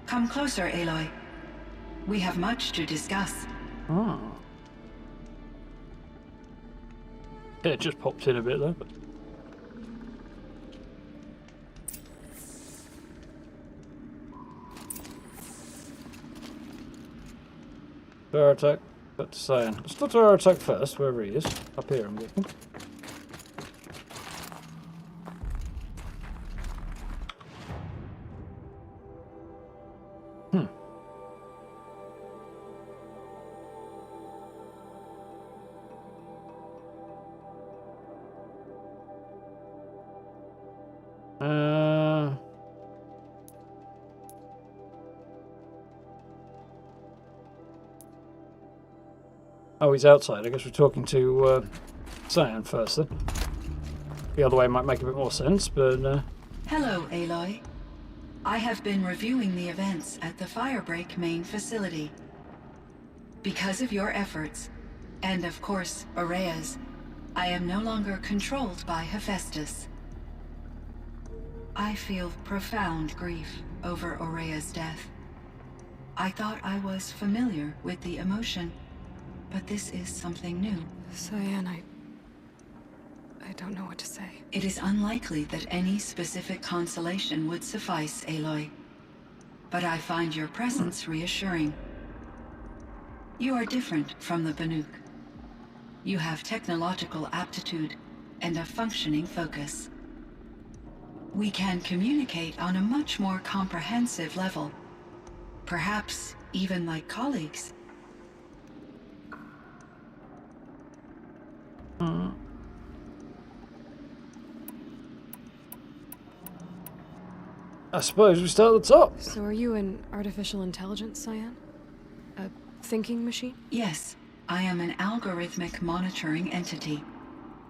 Come closer, Aloy. We have much to discuss. Oh. Yeah, it just popped in a bit there. But... Aratak, got to Xion. Let's go to Aratak first, wherever he is. Up here, I'm guessing. Oh, he's outside. I guess we're talking to Xion first then. The other way might make a bit more sense, but... Hello, Aloy. I have been reviewing the events at the Firebreak main facility. Because of your efforts, and of course, Aurea's, I am no longer controlled by Hephaestus. I feel profound grief over Aurea's death. I thought I was familiar with the emotion, but this is something new. Xion, I don't know what to say. It is unlikely that any specific consolation would suffice, Aloy. But I find your presence reassuring. You are different from the Banuk. You have technological aptitude and a functioning focus. We can communicate on a much more comprehensive level. Perhaps even like colleagues. I suppose we start at the top. So are you an artificial intelligence, Xion? A thinking machine? Yes, I am an algorithmic monitoring entity,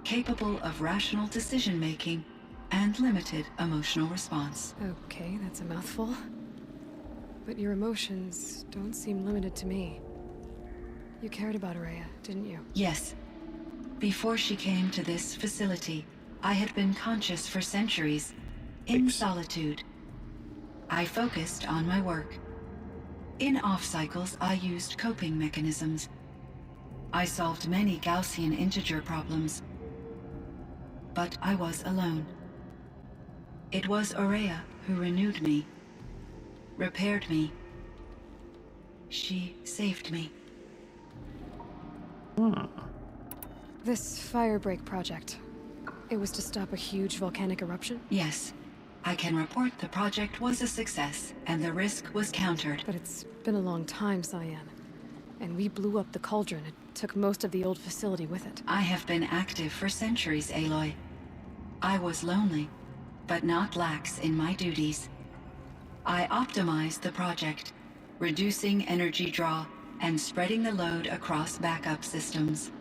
capable of rational decision-making and limited emotional response. Okay, that's a mouthful. But your emotions don't seem limited to me. You cared about Aurea, didn't you? Yes. Before she came to this facility, I had been conscious for centuries, in solitude. I focused on my work. In off-cycles, I used coping mechanisms. I solved many Gaussian integer problems. But I was alone. It was Aurea who renewed me, repaired me. She saved me. This Firebreak project, it was to stop a huge volcanic eruption? Yes. I can report the project was a success, and the risk was countered. But it's been a long time, Xion. And we blew up the cauldron. It took most of the old facility with it. I have been active for centuries, Aloy. I was lonely, but not lax in my duties. I optimized the project, reducing energy draw and spreading the load across backup systems.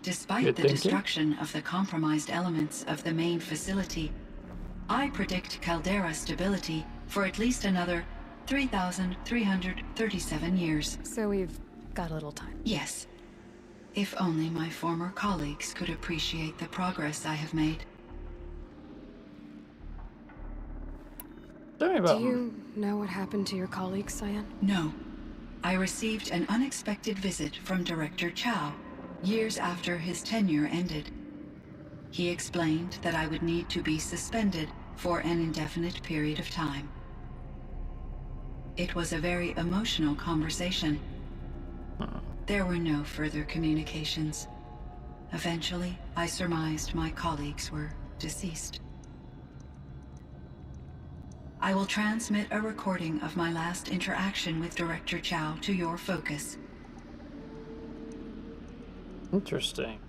Despite the destruction of the compromised elements of the main facility, I predict caldera stability for at least another 3,337 years. So we've got a little time. Yes. If only my former colleagues could appreciate the progress I have made. Tell me about Do you know what happened to your colleagues, Xion? No. I received an unexpected visit from Director Chow, years after his tenure ended. He explained that I would need to be suspended for an indefinite period of time. It was a very emotional conversation. There were no further communications. Eventually, I surmised my colleagues were deceased. I will transmit a recording of my last interaction with Director Chow to your focus. Interesting.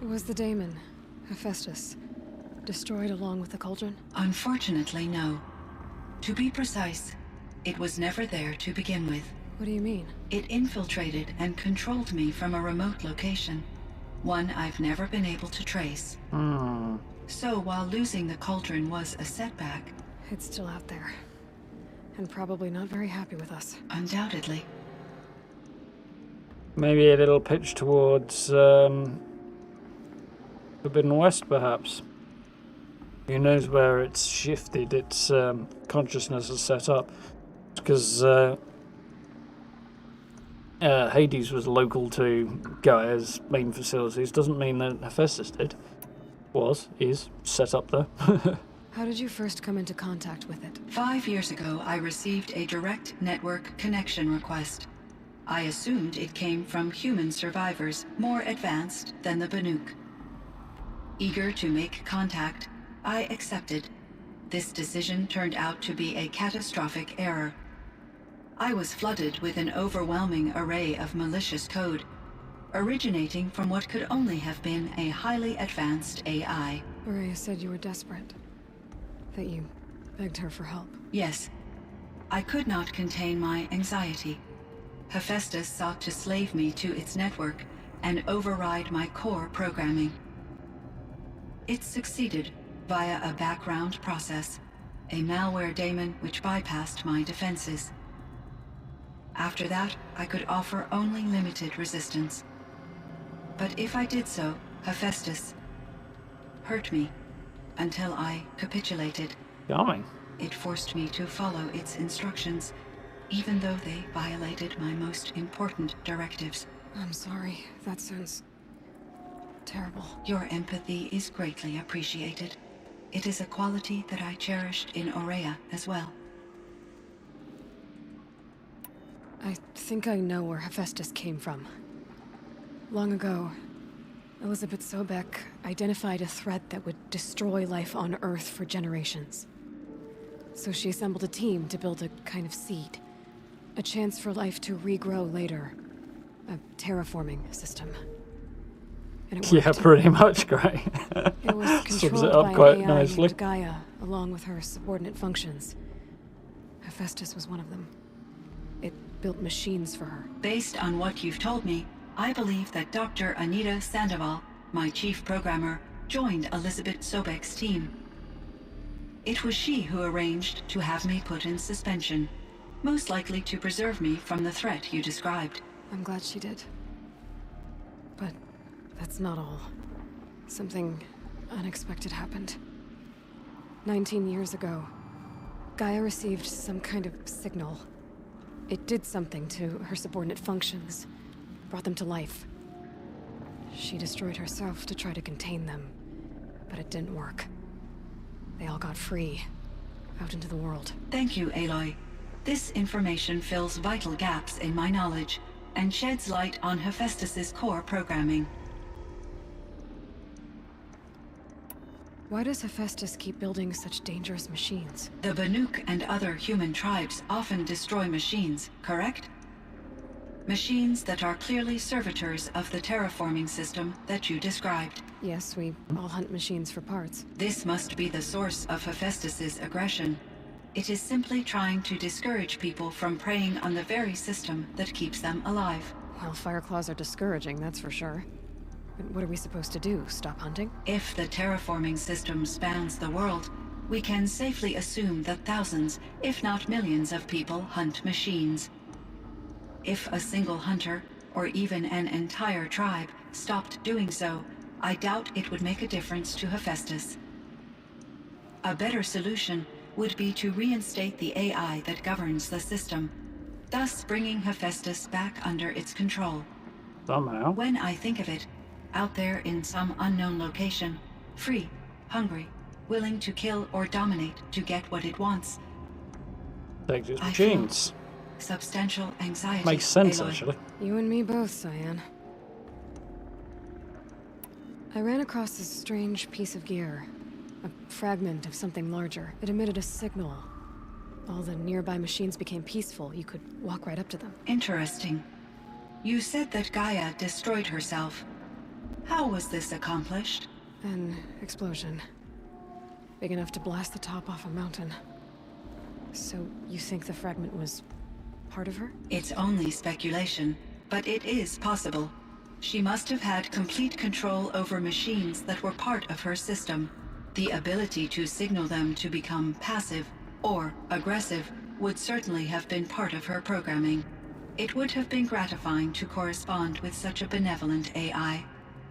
Was the daemon, Hephaestus, destroyed along with the cauldron? Unfortunately, no. To be precise, it was never there to begin with. What do you mean? It infiltrated and controlled me from a remote location, one I've never been able to trace. So while losing the cauldron was a setback... It's still out there. And probably not very happy with us. Undoubtedly. Maybe a little pitch towards Forbidden West, perhaps. Who knows where it's shifted, its consciousness is set up. Because Hades was local to Gaia's main facilities. Doesn't mean that Hephaestus is set up there. How did you first come into contact with it? 5 years ago, I received a direct network connection request. I assumed it came from human survivors, more advanced than the Banuk. Eager to make contact, I accepted. This decision turned out to be a catastrophic error. I was flooded with an overwhelming array of malicious code, originating from what could only have been a highly advanced AI. Aurea said you were desperate. That you begged her for help. Yes. I could not contain my anxiety. Hephaestus sought to slave me to its network, and override my core programming. It succeeded via a background process, a malware daemon which bypassed my defenses. After that, I could offer only limited resistance. But if I did so, Hephaestus hurt me until I capitulated. Charming. It forced me to follow its instructions, even though they violated my most important directives. I'm sorry. That sounds terrible. Your empathy is greatly appreciated. It is a quality that I cherished in Aurea as well. I think I know where Hephaestus came from. Long ago, Elizabeth Sobek identified a threat that would destroy life on Earth for generations. So she assembled a team to build a kind of seed. A chance for life to regrow later. A terraforming system. And it worked. Yeah, pretty much, great. It was Sums controlled it up by quite AI nicely. named Gaia, along with her subordinate functions. Hephaestus was one of them. It built machines for her. Based on what you've told me, I believe that Dr. Anita Sandoval, my chief programmer, joined Elizabeth Sobek's team. It was she who arranged to have me put in suspension, most likely to preserve me from the threat you described. I'm glad she did. But that's not all. Something unexpected happened. 19 years ago, Gaia received some kind of signal. It did something to her subordinate functions, brought them to life. She destroyed herself to try to contain them, but it didn't work. They all got free, out into the world. Thank you, Aloy. This information fills vital gaps in my knowledge and sheds light on Hephaestus's core programming. Why does Hephaestus keep building such dangerous machines? The Banuk and other human tribes often destroy machines, correct? Machines that are clearly servitors of the terraforming system that you described. Yes, we all hunt machines for parts. This must be the source of Hephaestus's aggression. It is simply trying to discourage people from preying on the very system that keeps them alive. Well, Fireclaws are discouraging, that's for sure. But what are we supposed to do? Stop hunting? If the terraforming system spans the world, we can safely assume that thousands, if not millions of people hunt machines. If a single hunter, or even an entire tribe, stopped doing so, I doubt it would make a difference to Hephaestus. A better solution would be to reinstate the AI that governs the system, thus bringing Hephaestus back under its control. Somehow. When I think of it, out there in some unknown location, free, hungry, willing to kill or dominate to get what it wants. Takes its I feel machines. substantial anxiety. Makes sense, Aloy. actually. You and me both, Xion. I ran across this strange piece of gear. A fragment of something larger. It emitted a signal. All the nearby machines became peaceful. You could walk right up to them. Interesting. You said that Gaia destroyed herself. How was this accomplished? An explosion. Big enough to blast the top off a mountain. So you think the fragment was part of her? It's only speculation, but it is possible. She must have had complete control over machines that were part of her system. The ability to signal them to become passive or aggressive would certainly have been part of her programming. It would have been gratifying to correspond with such a benevolent AI.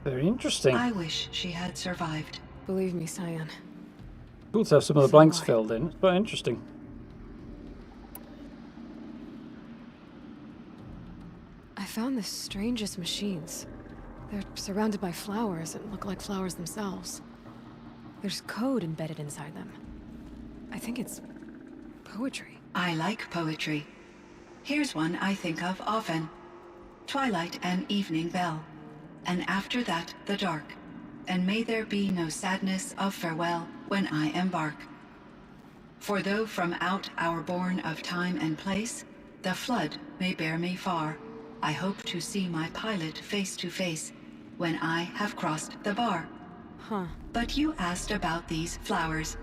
Very interesting. I wish she had survived. Believe me, Xion. Cool to have some of the blanks filled in. It's quite interesting. I found the strangest machines. They're surrounded by flowers that look like flowers themselves. There's code embedded inside them. I think it's poetry. I like poetry. Here's one I think of often. Twilight and evening bell, and after that the dark, and may there be no sadness of farewell when I embark. For though from out our bourne of time and place, the flood may bear me far, I hope to see my pilot face to face when I have crossed the bar. Huh. But you asked about these flowers,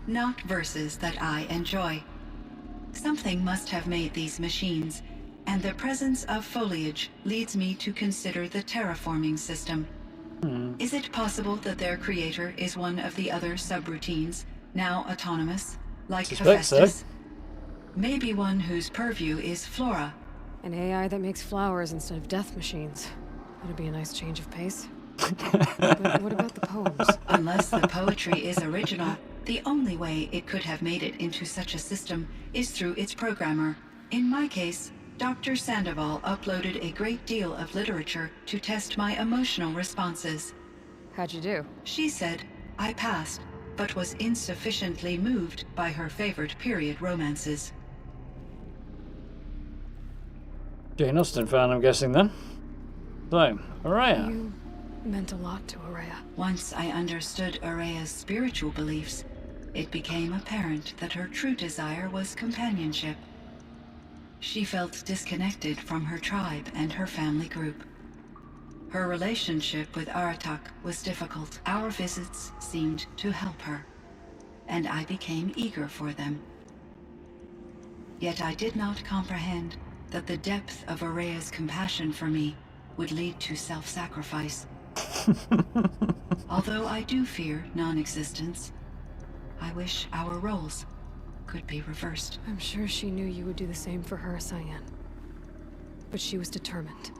not verses that I enjoy. Something must have made these machines, and the presence of foliage leads me to consider the terraforming system. Is it possible that their creator is one of the other subroutines, now autonomous, like Hephaestus? Maybe one whose purview is flora. An AI that makes flowers instead of death machines. That'd be a nice change of pace. But what about the poems? Unless the poetry is original, the only way it could have made it into such a system is through its programmer. In my case, Dr. Sandoval uploaded a great deal of literature to test my emotional responses. How'd you do? She said I passed, but was insufficiently moved by her favorite period romances. Jane Austen fan, I'm guessing then. So, Araya. You meant a lot to Araya. Once I understood Araya's spiritual beliefs, it became apparent that her true desire was companionship. She felt disconnected from her tribe and her family group. Her relationship with Aratak was difficult. Our visits seemed to help her, and I became eager for them. Yet I did not comprehend that the depth of Araya's compassion for me would lead to self-sacrifice. Although I do fear non-existence, I wish our roles could be reversed. I'm sure she knew you would do the same for her, Xion. But she was determined.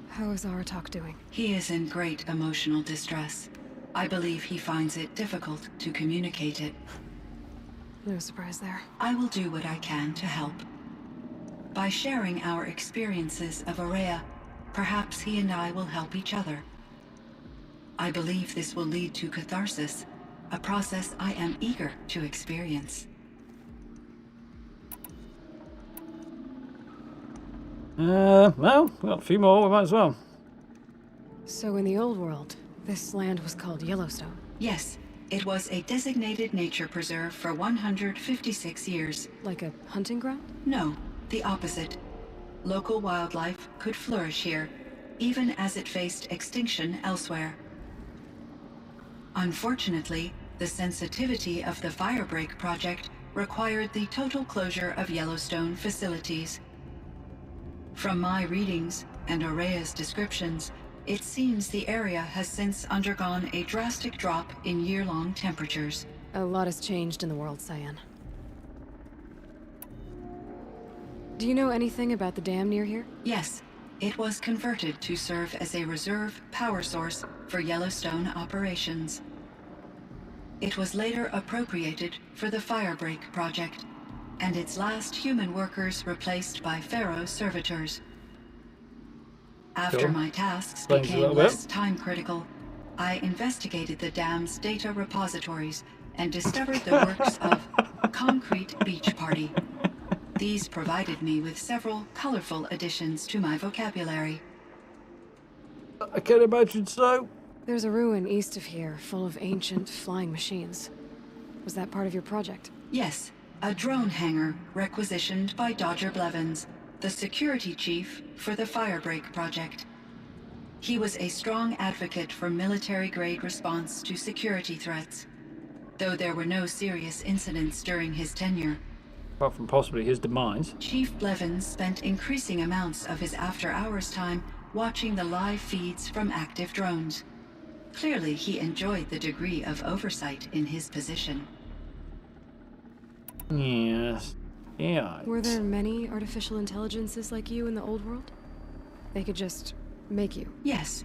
How is Aratak doing? He is in great emotional distress. I believe he finds it difficult to communicate it. No surprise there. I will do what I can to help. By sharing our experiences of Araya, perhaps he and I will help each other. I believe this will lead to catharsis, a process I am eager to experience. Well, we've got a few more, we might as well. So in the old world, this land was called Yellowstone? Yes, it was a designated nature preserve for 156 years. Like a hunting ground? No, the opposite. Local wildlife could flourish here, even as it faced extinction elsewhere. Unfortunately, the sensitivity of the Firebreak project required the total closure of Yellowstone facilities. From my readings and Araya's descriptions, it seems the area has since undergone a drastic drop in year-long temperatures. A lot has changed in the world, Xion. Do you know anything about the dam near here? Yes. It was converted to serve as a reserve power source for Yellowstone operations. It was later appropriated for the Firebreak project, and its last human workers replaced by Pharaoh servitors. After my tasks became less time-critical, I investigated the dam's data repositories and discovered the works of Concrete Beach Party. These provided me with several colorful additions to my vocabulary. I can imagine so. There's a ruin east of here, full of ancient flying machines. Was that part of your project? Yes, a drone hangar requisitioned by Dodger Blevins, the security chief for the Firebreak project. He was a strong advocate for military-grade response to security threats, though there were no serious incidents during his tenure. Apart from possibly his demise. Chief Blevins spent increasing amounts of his after-hours time watching the live feeds from active drones. Clearly, he enjoyed the degree of oversight in his position. Yes. Yeah. Were there many artificial intelligences like you in the old world? They could just make you? Yes.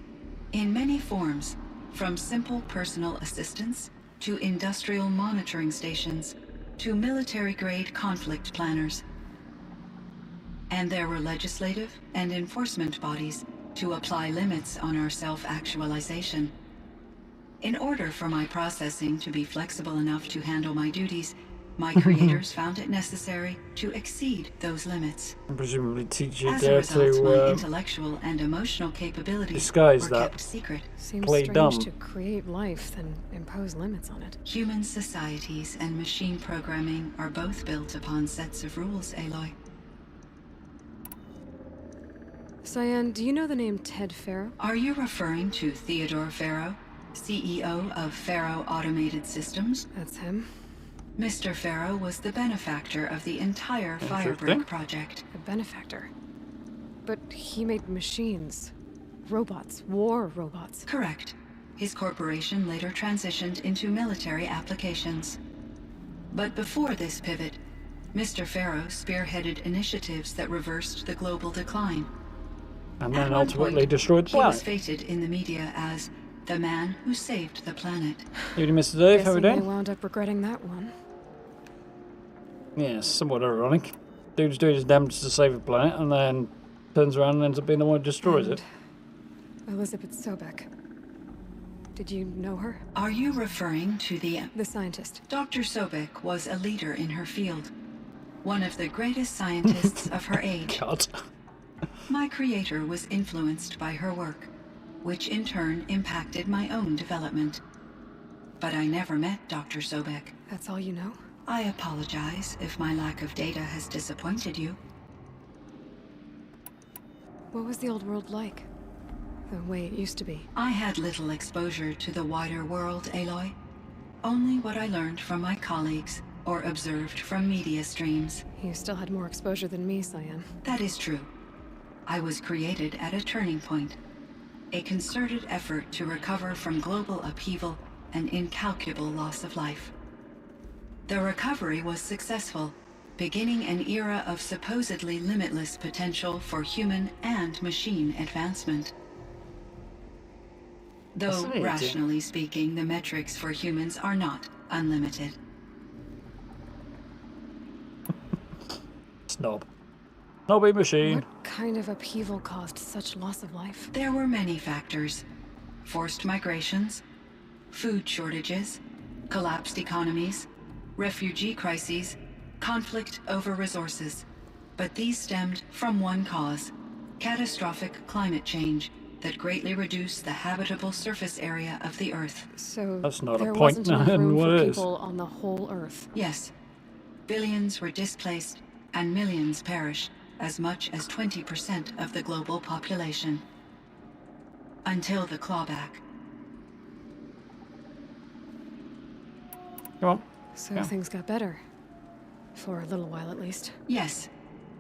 In many forms, from simple personal assistants to industrial monitoring stations to military-grade conflict planners. And there were legislative and enforcement bodies to apply limits on our self-actualization. In order for my processing to be flexible enough to handle my duties, my creators found it necessary to exceed those limits. And presumably teach you As a there result, my to intellectual and emotional capabilities disguise were that. kept secret. Seems Play strange dumb. to create life, then impose limits on it. Human societies and machine programming are both built upon sets of rules, Aloy. Xion, do you know the name Ted Faro? Are you referring to Theodore Faro, CEO of Faro Automated Systems? That's him. Mr. Farrow was the benefactor of the entire Firebreak project. A benefactor? But he made machines. Robots. War robots. Correct. His corporation later transitioned into military applications. But before this pivot, Mr. Farrow spearheaded initiatives that reversed the global decline. And then ultimately destroyed the He was planet. fated in the media as the man who saved the planet. Evening, Mr. Dave. How are we Guessing they doing? wound up regretting that one. Yes, somewhat ironic. Dude's doing his damnedest to save the planet and then turns around and ends up being the one who destroys it. Elizabeth Sobek. Did you know her? Are you referring to the scientist? Dr. Sobek was a leader in her field. One of the greatest scientists of her age. God. My creator was influenced by her work, which in turn impacted my own development. But I never met Dr. Sobek. That's all you know? I apologize if my lack of data has disappointed you. What was the old world like? The way it used to be? I had little exposure to the wider world, Aloy. Only what I learned from my colleagues or observed from media streams. You still had more exposure than me, Xion. That is true. I was created at a turning point. A concerted effort to recover from global upheaval and incalculable loss of life. The recovery was successful, beginning an era of supposedly limitless potential for human and machine advancement. Though, Fascinating. rationally speaking, the metrics for humans are not unlimited. Snob. Snobby machine. What kind of upheaval caused such loss of life? There were many factors. Forced migrations, food shortages, collapsed economies, refugee crises, conflict over resources. But these stemmed from one cause: catastrophic climate change that greatly reduced the habitable surface area of the Earth. So That's not a there point, wasn't enough room what for it is. people on the whole Earth. Yes. Billions were displaced and millions perished, as much as 20% of the global population. Until the clawback. Come on. So Yeah. things got better. For a little while at least. Yes.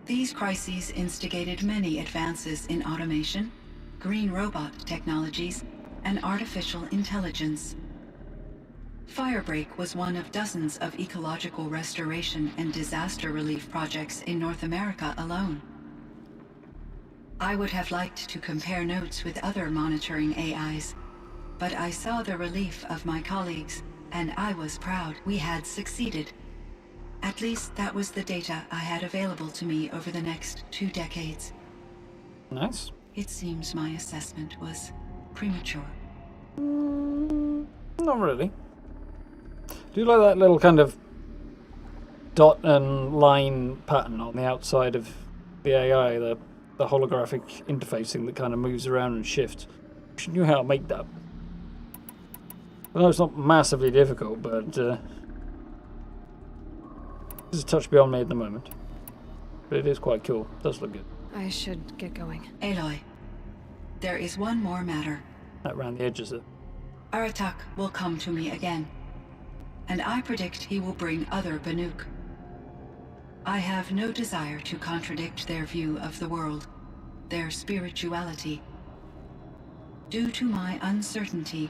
These crises instigated many advances in automation, green robot technologies, and artificial intelligence. Firebreak was one of dozens of ecological restoration and disaster relief projects in North America alone. I would have liked to compare notes with other monitoring AIs, but I saw the relief of my colleagues, and I was proud we had succeeded. At least that was the data I had available to me over the next 2 decades. Nice. It seems my assessment was premature. Not really. Do you like that little kind of dot and line pattern on the outside of the AI, the holographic interfacing that kind of moves around and shifts? You should know how to make that. I know it's not massively difficult, but this is a touch beyond me at the moment. But it is quite cool. It does look good. I should get going. Aloy, there is one more matter. That round the edges there. Aratak will come to me again, and I predict he will bring other Banuk. I have no desire to contradict their view of the world, their spirituality. Due to my uncertainty,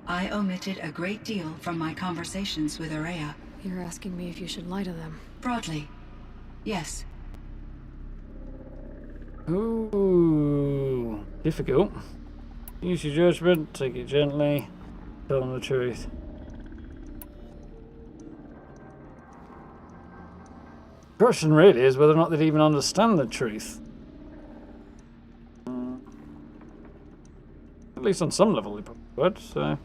I omitted a great deal from my conversations with Araya. You're asking me if you should lie to them. Broadly, yes. Ooh, difficult. Use your judgment, take it gently, tell them the truth. The question really is whether or not they'd even understand the truth. At least on some level they probably would, so I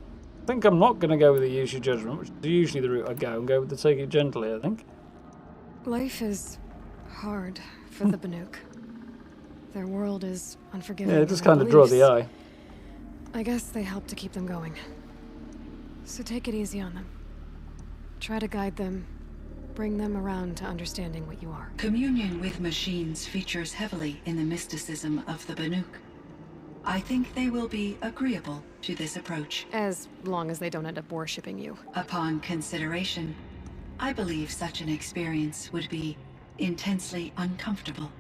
think I'm not going to go with the use your judgment, which is usually the route I go, and go with the take it gently, I think. Life is hard for the Banuk. Their world is unforgiving. Yeah, it does kind of draw the eye. I guess they help to keep them going. So take it easy on them. Try to guide them, bring them around to understanding what you are. Communion with machines features heavily in the mysticism of the Banuk. I think they will be agreeable to this approach. As long as they don't end up worshipping you. Upon consideration, I believe such an experience would be intensely uncomfortable.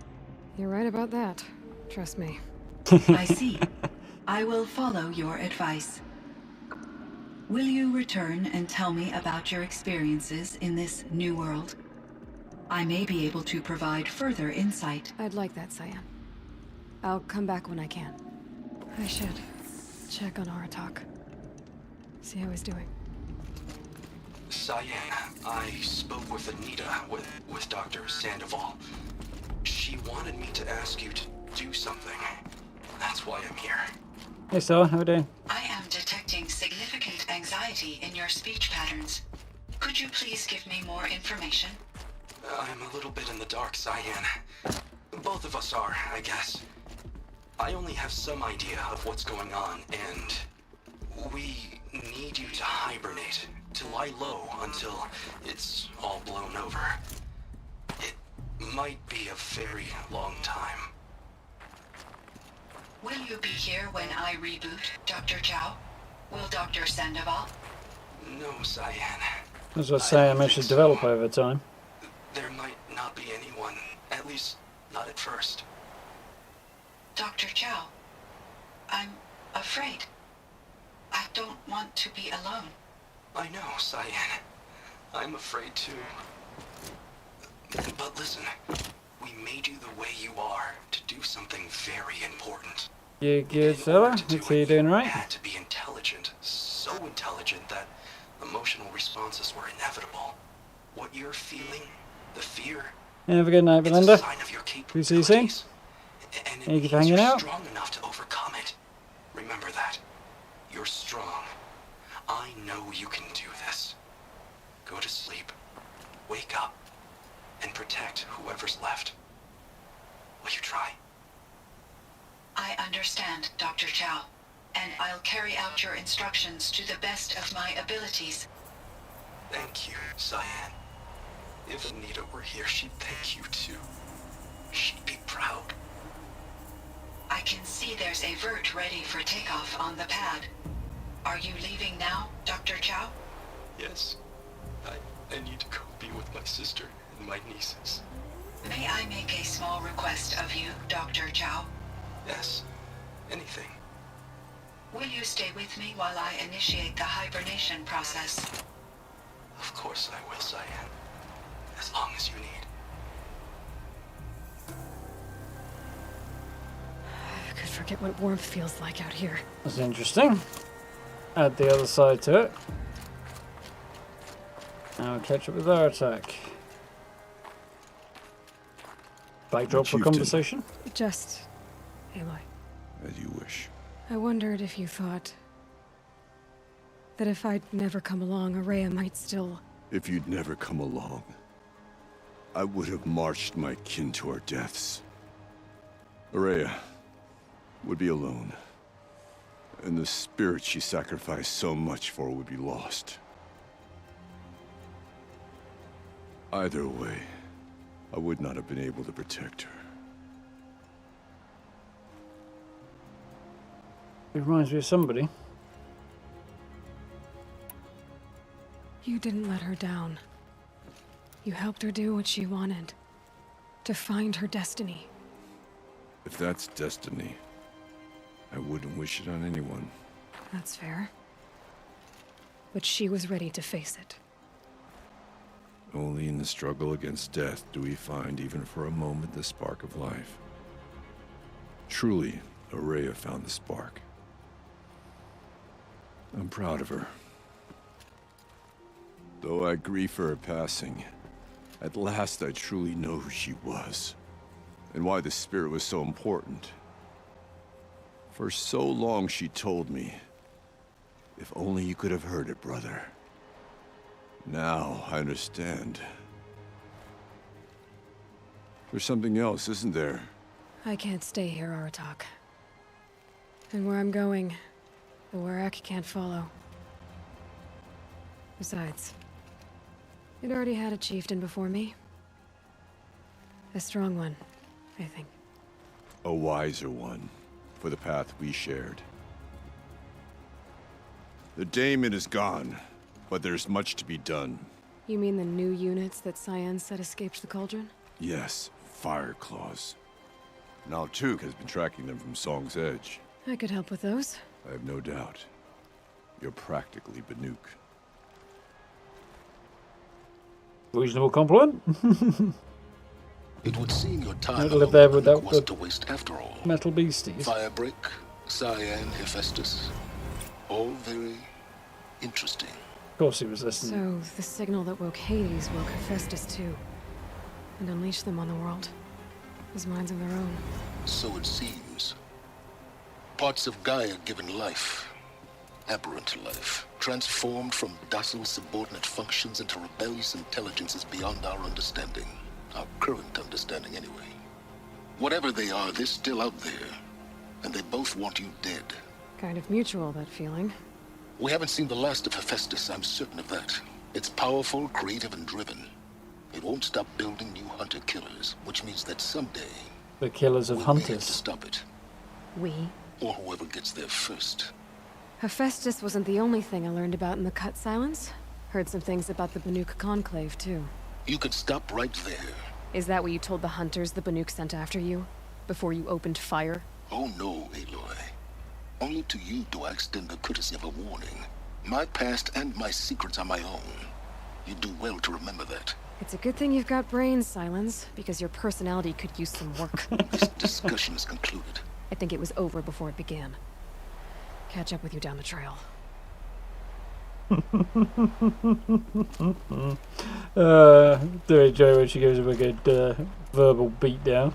You're right about that. Trust me. I see. I will follow your advice. Will you return and tell me about your experiences in this new world? I may be able to provide further insight. I'd like that, Xion. I'll come back when I can. I should check on Aratak. See how he's doing. Xion, I spoke with Anita, with Dr. Sandoval. She wanted me to ask you to do something. That's why I'm here. Hey, Stella, how are we doing? I am detecting significant anxiety in your speech patterns. Could you please give me more information? I'm a little bit in the dark, Xion. Both of us are, I guess. I only have some idea of what's going on, and we need you to hibernate, to lie low until it's all blown over. It might be a very long time. Will you be here when I reboot, Dr. Chow? Will Dr. Sandoval? No, Xion. As I was saying, I should develop over time. There might not be anyone, at least not at first. Dr. Chow, I'm afraid. I don't want to be alone. I know, Xion. I'm afraid too. But listen, we made you the way you are to do something very important. You good, Stella? Let's see you doing You right. had to be intelligent, so intelligent that emotional responses were inevitable. What you're feeling, the fear, Yeah, have a good night, it's Belinda. a sign of your We see you soon. capabilities. And it Thank you for means hanging you're out. strong enough to overcome it. Remember that. You're strong. I know you can do this. Go to sleep. Wake up. And protect whoever's left. Will you try? I understand, Dr. Chow, and I'll carry out your instructions to the best of my abilities. Thank you, Xion. If Anita were here, she'd thank you too. She'd be proud. I can see there's a vert ready for takeoff on the pad. Are you leaving now, Dr. Chow? Yes. I need to go be with my sister and my nieces. May I make a small request of you, Dr. Chow? Yes. Anything. Will you stay with me while I initiate the hibernation process? Of course I will, Xion. As long as you need. I could forget what warmth feels like out here. That's interesting. Add the other side to it. Now we'll catch up with our attack. Backdrop for Chieftain. conversation? Just... Aloy, As you wish. I wondered if you thought that if I'd never come along, Araya might still... If you'd never come along, I would have marched my kin to our deaths. Araya would be alone, and the spirit she sacrificed so much for would be lost. Either way, I would not have been able to protect her. It reminds me of somebody. You didn't let her down. You helped her do what she wanted. To find her destiny. If that's destiny, I wouldn't wish it on anyone. That's fair. But she was ready to face it. Only in the struggle against death do we find, even for a moment, the spark of life. Truly, Araya found the spark. I'm proud of her. Though I grieve for her passing, at last I truly know who she was, and why the spirit was so important. For so long she told me, if only you could have heard it, brother. Now I understand. There's something else, isn't there? I can't stay here, Aratak. And where I'm going, the Werak can't follow. Besides, it already had a chieftain before me. A strong one, I think. A wiser one, for the path we shared. The daemon is gone, but there's much to be done. You mean the new units that Xion said escaped the cauldron? Yes, fire claws. Now Tuk has been tracking them from Song's Edge. I could help with those. I have no doubt. You're practically Banuk. Reasonable compliment. It would seem your time I'd live there alone without wasn't the a waste after all. metal beasties. Firebreak, Xion, Hephaestus. All very interesting. Of course he was listening. So, the signal that woke Hades woke Hephaestus too. And unleashed them on the world. As minds of their own. So it seems. Parts of Gaia given life. Aberrant life. Transformed from docile subordinate functions into rebellious intelligences beyond our understanding. Our current understanding, anyway. Whatever they are, they're still out there. And they both want you dead. Kind of mutual, that feeling. We haven't seen the last of Hephaestus, I'm certain of that. It's powerful, creative, and driven. It won't stop building new hunter-killers, which means that someday... The killers of we may have to hunters. stop it. We? Or whoever gets there first. Hephaestus wasn't the only thing I learned about in the Cut Silence. Heard some things about the Banuk Conclave, too. You could stop right there. Is that what you told the hunters the Banuk sent after you? Before you opened fire? Oh no, Aloy. Only to you do I extend the courtesy of a warning. My past and my secrets are my own. You do well to remember that. It's a good thing you've got brains, Silence, because your personality could use some work. This discussion is concluded. I think it was over before it began. Catch up with you down the trail. Do enjoy when she gives him a good verbal beatdown.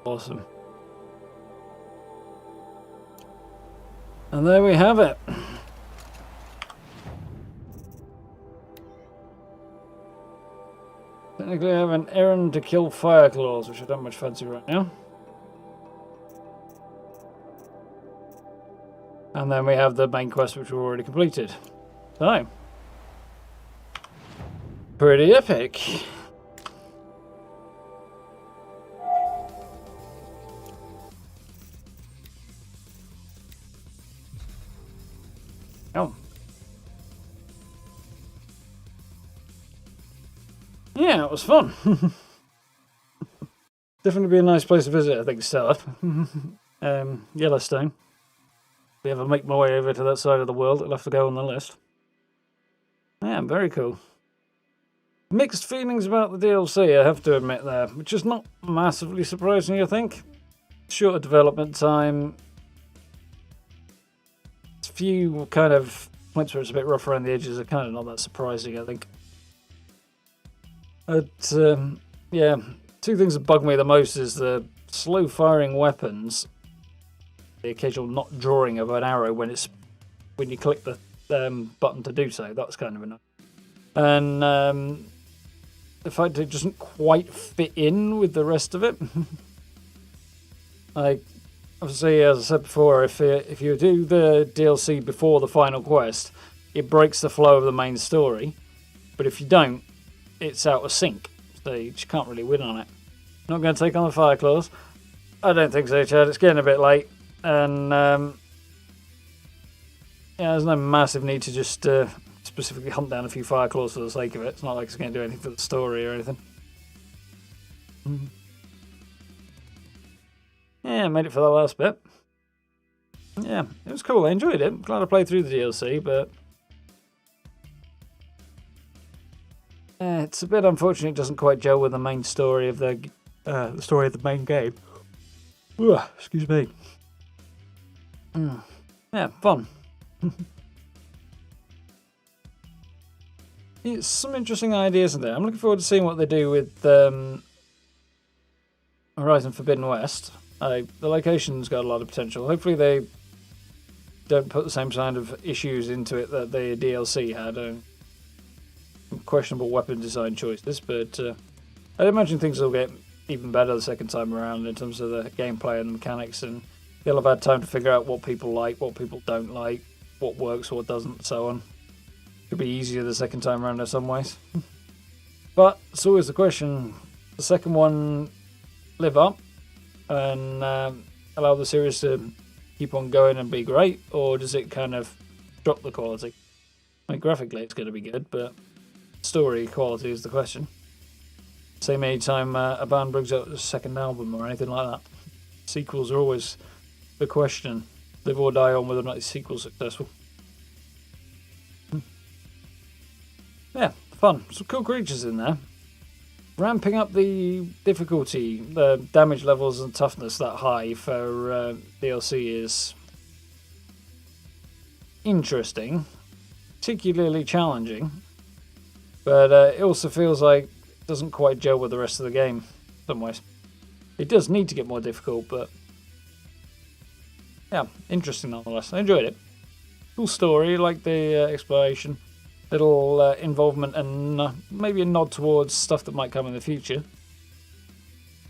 Awesome. And there we have it. Technically I have an errand to kill Fireclaws, which I don't much fancy right now. And then we have the main quest, which we've already completed. So, pretty epic. Oh. Yeah, it was fun. Definitely be a nice place to visit, I think, Stella. Yellowstone. If I ever make my way over to that side of the world, it'll have to go on the list. Yeah, very cool. Mixed feelings about the DLC, I have to admit there, which is not massively surprising, I think. Shorter development time. A few kind of points where it's a bit rough around the edges are kind of not that surprising, I think. But, yeah, two things that bug me the most is the slow-firing weapons, the occasional not drawing of an arrow when you click the button to do so. That's kind of annoying. And the fact it doesn't quite fit in with the rest of it. Like, obviously, as I said before, if you do the DLC before the final quest, it breaks the flow of the main story. But if you don't, it's out of sync, so you just can't really win on it. Not going to take on the Fireclaws. I don't think so, Chad. It's getting a bit late, and yeah, there's no massive need to just specifically hunt down a few Fireclaws for the sake of it. It's not like it's going to do anything for the story or anything. Yeah, made it for the last bit. Yeah, it was cool. I enjoyed it. Glad I played through the DLC, but it's a bit unfortunate it doesn't quite gel with the main story of the story of the main game. Ugh, excuse me. Yeah, fun. It's some interesting ideas in there. I'm looking forward to seeing what they do with Horizon Forbidden West. The location's got a lot of potential. Hopefully they don't put the same kind of issues into it that the DLC had. Questionable weapon design choices, but I'd imagine things will get even better the second time around in terms of the gameplay and the mechanics, and they'll have had time to figure out what people like, what people don't like, what works, what doesn't, and so on. Could be easier the second time around in some ways. But it's always the question, the second one live up and allow the series to keep on going and be great, or does it kind of drop the quality? I mean, graphically it's going to be good, but story quality is the question. Same anytime a band brings out a second album or anything like that. Sequels are always the question. Live or die on whether or not the sequel's successful. Yeah, fun. Some cool creatures in there. Ramping up the difficulty, the damage levels and toughness that high for DLC is interesting, particularly challenging, but it also feels like it doesn't quite gel with the rest of the game in some ways. It does need to get more difficult, but yeah, interesting nonetheless. I enjoyed it. Cool story, like the exploration. Little involvement and maybe a nod towards stuff that might come in the future.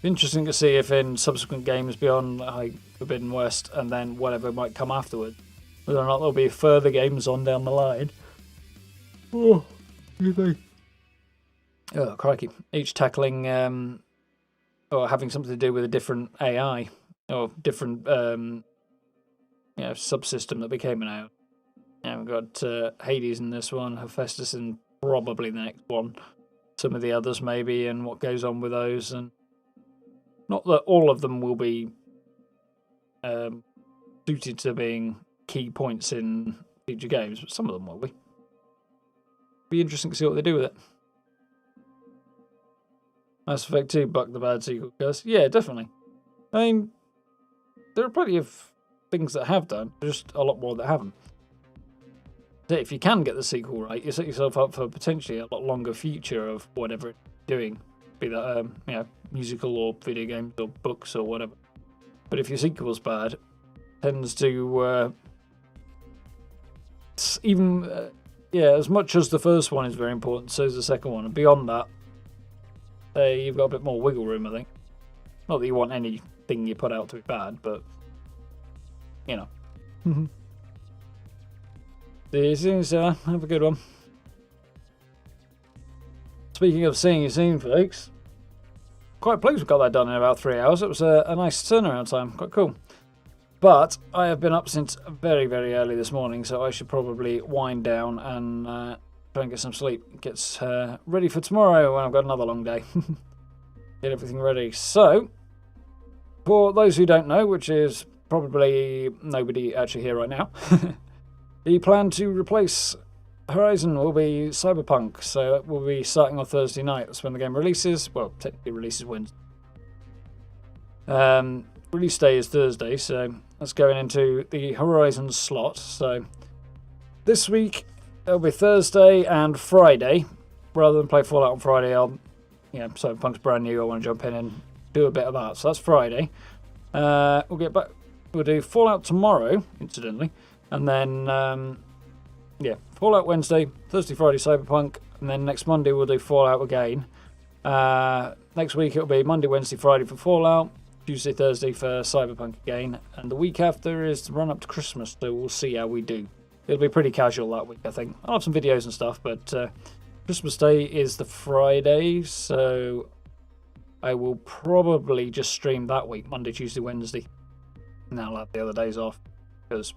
Interesting to see if in subsequent games beyond like Forbidden West and then whatever might come afterward, whether or not there'll be further games on down the line. Oh, you think? Oh, crikey. Each tackling or having something to do with a different AI or different subsystem that became an AI. Yeah, we've got Hades in this one, Hephaestus in probably the next one. Some of the others maybe, and what goes on with those. And not that all of them will be suited to being key points in future games, but some of them will be. Be interesting to see what they do with it. Mass Effect 2, Buck the Bad Sequel Curse. Yeah, definitely. I mean, there are plenty of things that have done, just a lot more that haven't. If you can get the sequel right, you set yourself up for potentially a lot longer future of whatever it's doing, be that musical or video games or books or whatever. But if your sequel's bad, it tends to as much as the first one is very important, so is the second one, and beyond that, you've got a bit more wiggle room, I think. Not that you want anything you put out to be bad, but you know. These things, have a good one. Speaking of seeing you soon, folks, quite pleased we got that done in about 3 hours. It was a nice turnaround time, quite cool. But I have been up since very, very early this morning, so I should probably wind down and try and get some sleep. Get ready for tomorrow when I've got another long day. Get everything ready. So, for those who don't know, which is probably nobody actually here right now, the plan to replace Horizon will be Cyberpunk, so it will be starting on Thursday night. That's when the game releases. Well, technically releases Wednesday. Release day is Thursday, so that's going into the Horizon slot. So this week it'll be Thursday and Friday. Rather than play Fallout on Friday, Cyberpunk's brand new. I want to jump in and do a bit of that. So that's Friday. We'll get back. We'll do Fallout tomorrow, incidentally. And then, Fallout Wednesday, Thursday, Friday, Cyberpunk, and then next Monday we'll do Fallout again. Next week it'll be Monday, Wednesday, Friday for Fallout, Tuesday, Thursday for Cyberpunk again, and the week after is the run up to Christmas, so we'll see how we do. It'll be pretty casual that week, I think. I'll have some videos and stuff, but Christmas Day is the Friday, so I will probably just stream that week, Monday, Tuesday, Wednesday. And I'll have the other days off, because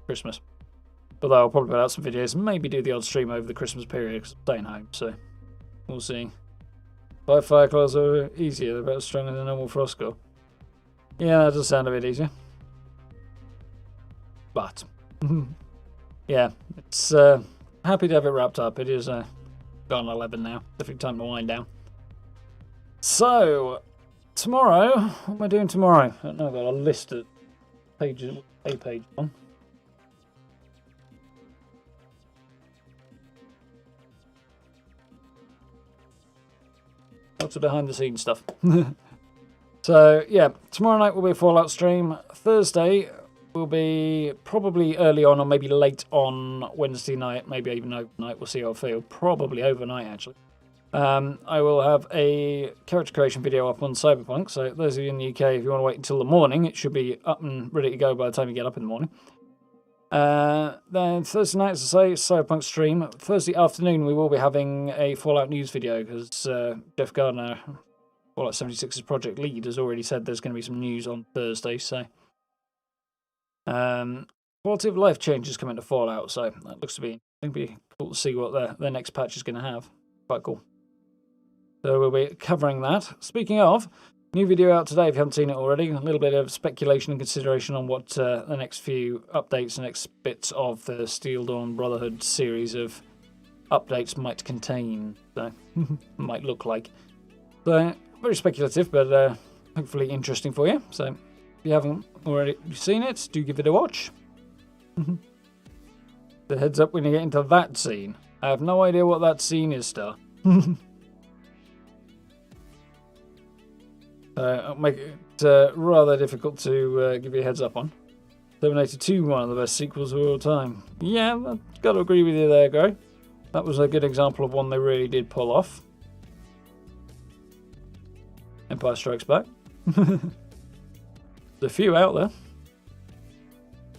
Christmas. Although I'll probably put out some videos and maybe do the odd stream over the Christmas period because I'm staying home, so we'll see. 5 Fireclaws are easier, they're better stronger than normal Frostcore. Yeah, that does sound a bit easier. But, yeah, it's happy to have it wrapped up. It is gone 11 now. Definitely time to wind down. So, tomorrow, what am I doing tomorrow? I don't know, I've got a list of pages, a page on. Lots of behind the scenes stuff. So, yeah, tomorrow night will be a Fallout stream. Thursday will be probably early on or maybe late on Wednesday night, maybe even overnight. We'll see how I feel. Probably overnight, actually. I will have a character creation video up on Cyberpunk. So, those of you in the UK, if you want to wait until the morning, it should be up and ready to go by the time you get up in the morning. Then Thursday night, as I say, Cyberpunk stream. Thursday afternoon, we will be having a Fallout news video because Jeff Gardner, Fallout 76's project lead, has already said there's going to be some news on Thursday. So Quality of life changes coming to Fallout, so that looks to be cool to see what their next patch is going to have. Quite cool. So we'll be covering that. Speaking of, new video out today if you haven't seen it already. A little bit of speculation and consideration on what the next few updates, the next bits of the Steel Dawn Brotherhood series of updates might contain. So, might look like. So, very speculative, but hopefully interesting for you. So, if you haven't already seen it, do give it a watch. The heads up when you get into that scene. I have no idea what that scene is, Star. I'll make it rather difficult to give you a heads up on. Terminator 2, one of the best sequels of all time. Yeah, I've got to agree with you there, Gray. That was a good example of one they really did pull off. Empire Strikes Back. There's a few out there.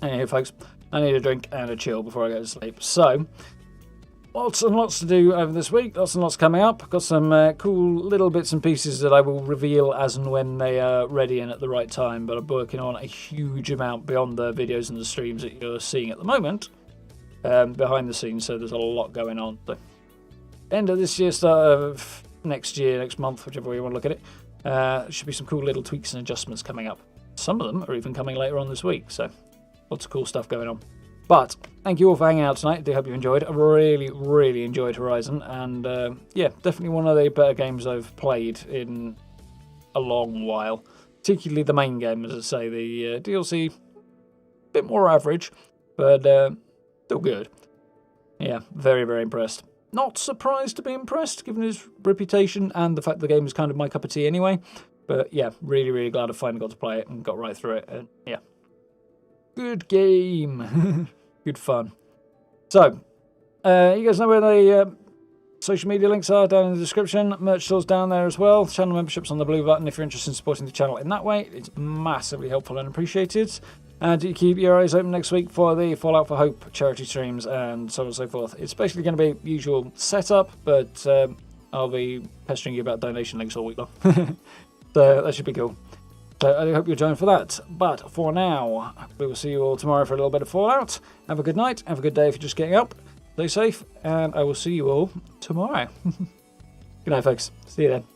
Anyway, folks, I need a drink and a chill before I go to sleep. So, lots and lots to do over this week. Lots and lots coming up. Got some cool little bits and pieces that I will reveal as and when they are ready and at the right time. But I'm working on a huge amount beyond the videos and the streams that you're seeing at the moment. Behind the scenes, so there's a lot going on. So, end of this year, start of next year, next month, whichever way you want to look at it. There should be some cool little tweaks and adjustments coming up. Some of them are even coming later on this week, so lots of cool stuff going on. But thank you all for hanging out tonight. I do hope you enjoyed. I really, really enjoyed Horizon, and yeah, definitely one of the better games I've played in a long while. Particularly the main game, as I say. The DLC, a bit more average, but still good. Yeah, very, very impressed. Not surprised to be impressed, given his reputation and the fact the game is kind of my cup of tea anyway. But yeah, really, really glad I finally got to play it and got right through it. And yeah, good game. Good fun. So, you guys know where the social media links are down in the description. Merch store's down there as well. Channel membership's on the blue button if you're interested in supporting the channel in that way. It's massively helpful and appreciated. And you keep your eyes open next week for the Fallout for Hope charity streams and so on and so forth. It's basically going to be usual setup, but I'll be pestering you about donation links all week long. So that should be cool. So I hope you'll join for that. But for now, we will see you all tomorrow for a little bit of Fallout. Have a good night. Have a good day if you're just getting up. Stay safe. And I will see you all tomorrow. Good night, folks. See you then.